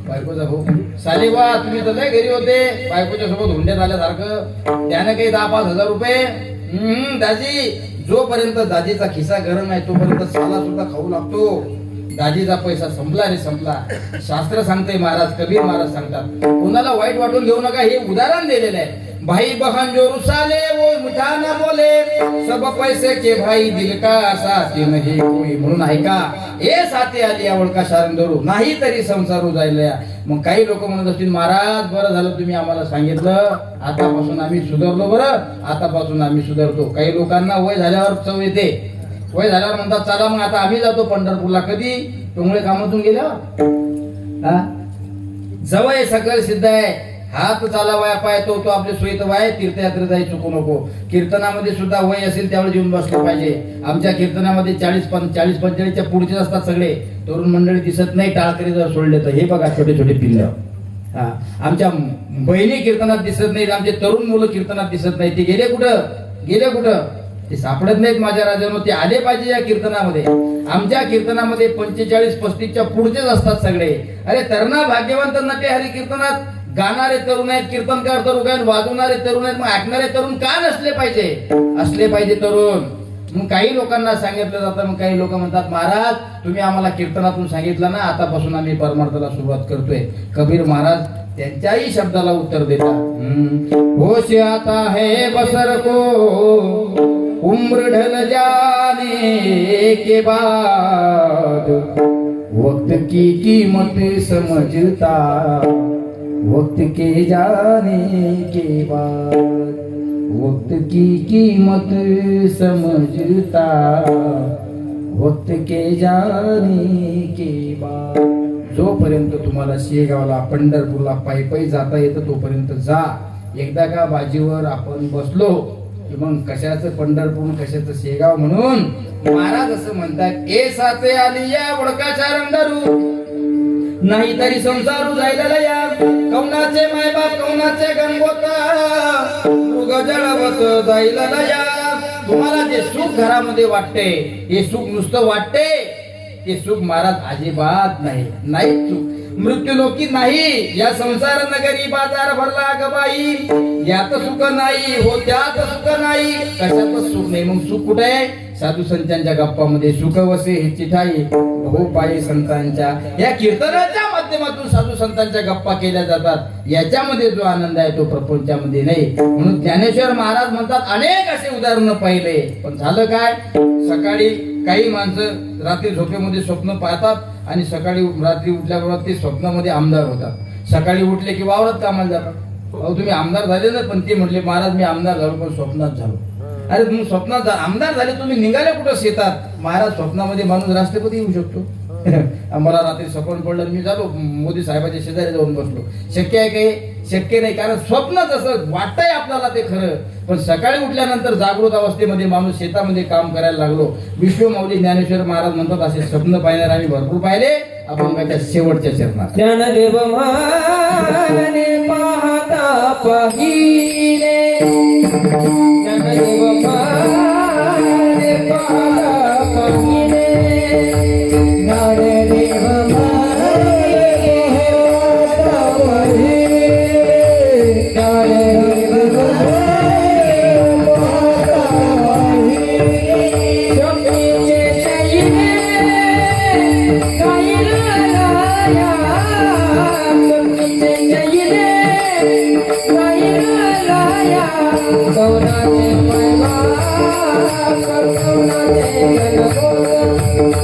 बायकोचा भाऊ. साले वा तुम्ही तर लय घरी होते बायकोच्या सोबत हुंड्यात आल्यासारखं. त्याने काही 10-5 रुपये. दाजी जोपर्यंत दाजीचा खिसा गरम आहे तोपर्यंत साला सुद्धा खाऊ लागतो. दाजीचा पैसा संपला रे संपला. शास्त्र सांगते महाराज, कबीर महाराज सांगतात, कोणाला वाईट वाटून घेऊ नका, हे उदाहरण दिलेलं आहे. भाई बहन जो रुसाले वो मिठा न बोले, सब पैसे के भाई दिल का साथी नाही कोई. म्हणून ऐका, ए साथी आली ओळखा शारण धरू, नाही तरी संसारू जायला. मग काही लोक म्हणत असतील, महाराज बरं झालं तुम्ही आम्हाला सांगितलं, आतापासून आम्ही सुधारलो, बरं आतापासून आम्ही सुधारतो. काही लोकांना वय झाल्यावर चव येते, वय झाल्यावर म्हणतात चला मग आता आम्ही जातो पंढरपूरला. कधी? टोंगळे कामातून गेल्या. जवळ सगळं सिद्ध आहे. हात चालावाया पाय तो आपले सोयीत वाय, तीर्थयात्रेत जाई चुकू नको. कीर्तनामध्ये सुद्धा वय असेल त्यावेळेस येऊन बसलं पाहिजे. आमच्या कीर्तनामध्ये 40-45च्या पुढचे असतात सगळे. तरुण मंडळी दिसत नाही, टाळकरी जर सोडले तर. हे बघा छोटे छोटे पिल्ल. आमच्या बहिणी कीर्तनात दिसत नाहीत, आमचे तरुण मुलं कीर्तनात दिसत नाही. ते गेले कुठं? ते सापडत नाहीत माझ्या राजानो. ते आले पाहिजे या कीर्तनामध्ये. आमच्या कीर्तनामध्ये 45-35च्या पुढचेच असतात सगळे. अरे तरुणा भाग्यवंत नटे हरी कीर्तनात. गाणारे तरुण आहेत, कीर्तनकार तरुण आहेत, वाजवणारे तरुण आहेत, मग ऐकणारे तरुण का नसले पाहिजे? असले पाहिजे तरुण. मग काही लोकांना सांगितलं जातं, मग काही लोक म्हणतात, महाराज तुम्ही आम्हाला कीर्तनातून सांगितलं ना, आतापासून आम्ही परमार्थाला सुरुवात करतोय. कबीर महाराज त्यांच्याही शब्दाला उत्तर देतात. होश आता है बसर को उम्र ढल जाने के बाद, वक्त की कीमत समझता, वक्त के जाने के बाद, वक्त की कीमत समझता, वक्त के जाने के बाद. जोपर्यंत तुम्हाला शेगावला पंढरपूरला पायी पायी जाता येतं तोपर्यंत जा. एकदा का बाजीवर आपण बसलो की मग कशाचं पंढरपूर कशाचं शेगाव. म्हणून महाराज असं म्हणतात, ए साथे आली या ओळखाच्या रंगारू, नाही तरी संसारू जायला या. कौनाचे मायबाप कौनाचे गणगोता, मृग जळवत जायला या. तुम्हाला जे सुख घरामध्ये वाटते, हे सुख नुसतं वाटते, ते सुख महाराज अजिबात नाही सुख. मृत्यू लोकी नाही. या संसार नगरी बाजार भरला गबाई, यात सुख नाही हो त्यात सुख नाही. कशात सुख नाही. मग सुख कुठे आहे? साधू संतांच्या गप्पामध्ये. सुख वसे ही चिठाई बहु पायी संतांच्या. या कीर्तनाच्या माध्यमातून साधू संतांच्या गप्पा केल्या जातात. याच्यामध्ये जो आनंद आहे तो प्रपंचामध्ये नाही. म्हणून ज्ञानेश्वर महाराज म्हणतात, अनेक असे उदाहरण पाहिले. पण झालं काय? सकाळी काही माणसं रात्री झोपेमध्ये स्वप्न पाहतात आणि सकाळी रात्री उठल्याबरोबर ते स्वप्नामध्ये आमदार होतात. सकाळी उठले की वावरात कामाला जातात. अहो तुम्ही आमदार झाले ना? पण ते म्हटले, महाराज मी आमदार झालो पण स्वप्नात झालो. अरे तुम्ही स्वप्नात आमदार झाले, तुम्ही निघाले कुठं शेतात? महाराज स्वप्नामध्ये माणूस राष्ट्रपती येऊ शकतो. मला रात्री स्वप्न पडलं, मी झालो मोदी साहेबांच्या शेजारी जाऊन बसलो. शक्य आहे काही? शक्य नाही. कारण स्वप्न जसं वाटतंय आपल्याला ते खरं, पण सकाळी उठल्यानंतर जागृत अवस्थेमध्ये माणूस शेतामध्ये काम करायला लागलो. विश्वमाऊली ज्ञानेश्वर महाराज म्हणतात, असे स्वप्न पाहणारे आम्ही भरपूर पाहिले. आपण त्याच्या शेवटच्या चरणात ज्ञानदेव माने पाहता पाहिले, ज्ञानदेव माने पाहता पाहिले, ज्ञानदेव माने पाहता पाहिले, ज्ञानदेव माने पाहता पाहिले. शक्तीचे शैले कौनाचे मायबाप कौनाचे गणगोत,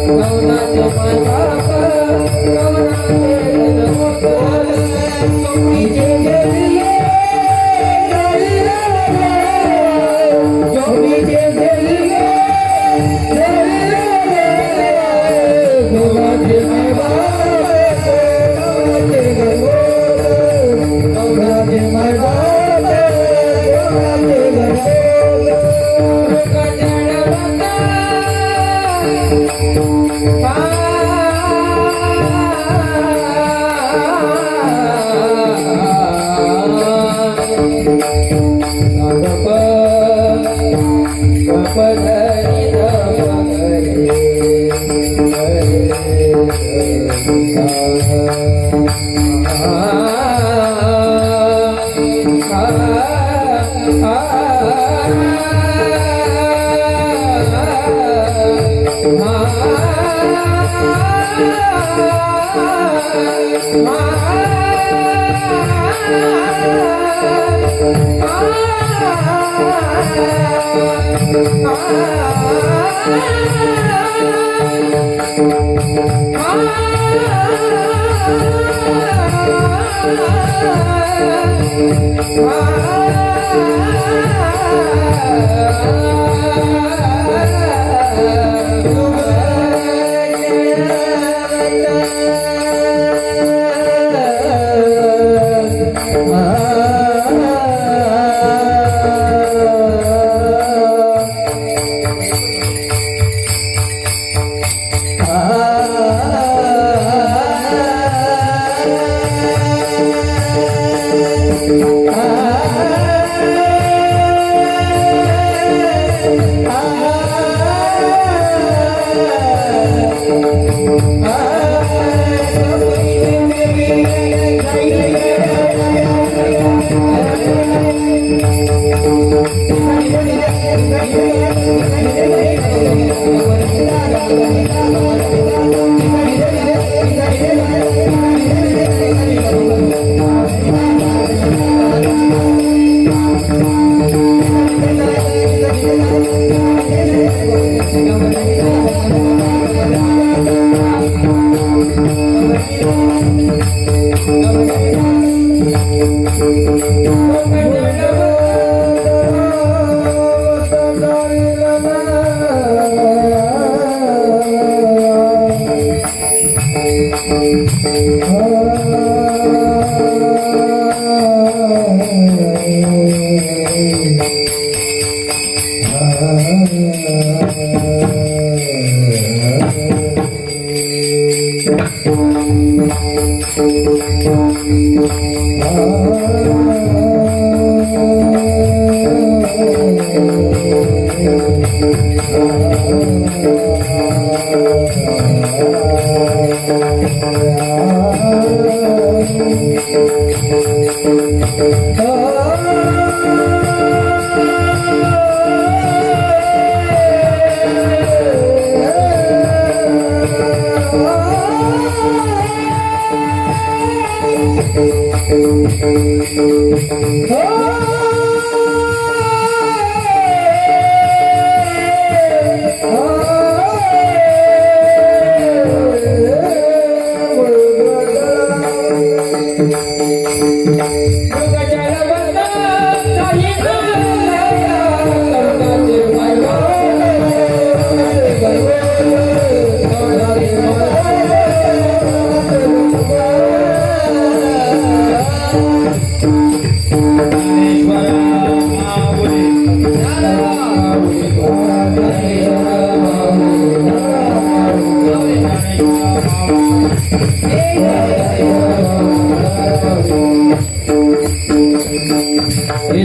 कौनाचे मायबाप कौनाचे गणगोत. जोडीचे गेले जोडीचे गेले कौनाचे मायबाप कौनाचे गणगोत, कौनाचे मायबाप पाय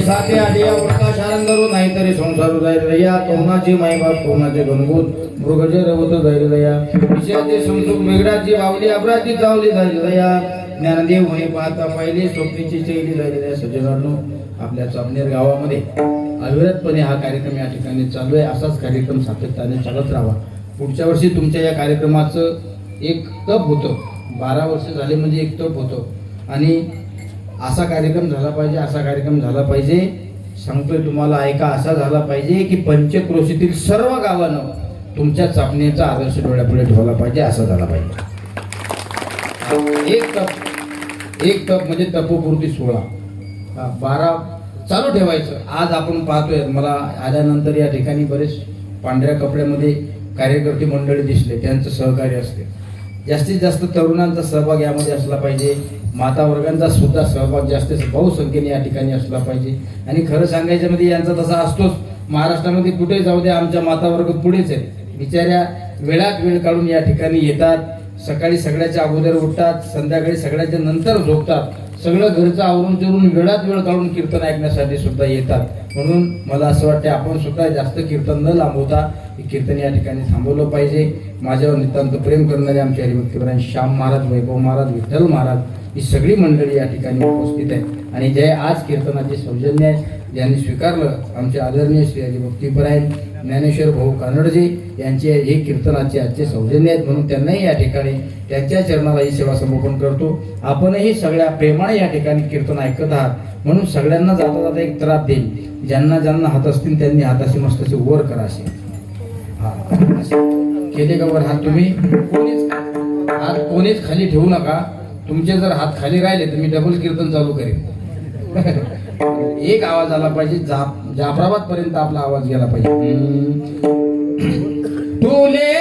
साथे आदिया प्रकाश आनंदरू नाहीतरी संसारू जायरया कौनाची मायबाप कौनाचे गणगूत मृगजे रवत जायरया विषयाचे संसुख मेघडाची बावली अबराची चावली जायरया ज्ञानदेव म्हणे पाहता पाहिले स्वप्नीची चैली जायरया सज्जनांनो आपल्या चामनेर गावामध्ये अविरतपणे हा कार्यक्रम या ठिकाणी चालू आहे. असाच कार्यक्रम सातत्याने चालत राहावा. पुढच्या वर्षी तुमच्या या कार्यक्रमाचं एक तप होतं. 12 वर्ष झाले म्हणजे एक तप होतं आणि असा कार्यक्रम झाला पाहिजे, असा कार्यक्रम झाला पाहिजे. सांगतोय तुम्हाला ऐका, असा झाला पाहिजे की पंचक्रोशीतील सर्व गावानं तुमच्या चापणीचा आदर्श डोळ्यापुढे ठेवला पाहिजे, असा झाला पाहिजे. एक तप म्हणजे तपोपूर्ती 16 12 चालू ठेवायचं. आज आपण पाहतोय, मला आल्यानंतर या ठिकाणी बरेच पांढऱ्या कपड्यामध्ये कार्यकर्ते मंडळी दिसले, त्यांचं सहकार्य असते. जास्तीत जास्त तरुणांचा सहभाग यामध्ये असला पाहिजे. माता वर्गांचा सुद्धा सहभाग जास्तीत बहुसंख्येने या ठिकाणी असला पाहिजे. आणि खरं सांगायचं म्हणजे यांचा तसा असतोच. महाराष्ट्रामध्ये कुठे जाऊ द्या, आमच्या माता वर्ग पुढेच आहेत. बिचाऱ्या वेळात वेळ काढून या ठिकाणी येतात. सकाळी सगळ्याच्या अगोदर उठतात, संध्याकाळी सगळ्याच्या नंतर झोपतात. सगळं घरचं आवरून चिरून वेळात वेळ काढून कीर्तन ऐकण्यासाठी सुद्धा येतात. म्हणून मला असं वाटतं आपण सुद्धा जास्त कीर्तन न लांबवता हे कीर्तन या ठिकाणी थांबवलं पाहिजे. माझ्यावर नितांत प्रेम करणारे आमचे हरिभक्तीपरायण श्याम महाराज, वैभव महाराज, विठ्ठल महाराज ही सगळी मंडळी या ठिकाणी उपस्थित आहे. आणि जे आज कीर्तनाचे सौजन्य आहे ज्यांनी स्वीकारलं, आमचे आदरणीय श्री हरिभक्तीपरायण ज्ञानेश्वर भाऊ कानडजी यांचे हे कीर्तनाचे आजचे सौजन्य आहेत, म्हणून त्यांनाही या ठिकाणी त्यांच्या चरणाला ही सेवा समर्पण करतो. आपणही सगळ्या प्रेमाने या ठिकाणी कीर्तन ऐकत आहात, म्हणून सगळ्यांना जाता जाता एक त्रास देईल. ज्यांना ज्यांना हात असतील त्यांनी हाताशी मस्त असे वर करा असे. हा असे केले का वर हात? तुम्ही कोणीच खाली ठेवू नका. तुमचे जर हात खाली राहिले तर मी डबल कीर्तन चालू करेन. एक आवाज आला पाहिजे, जाफराबाद पर्यंत आपला आवाज गेला पाहिजे. तुले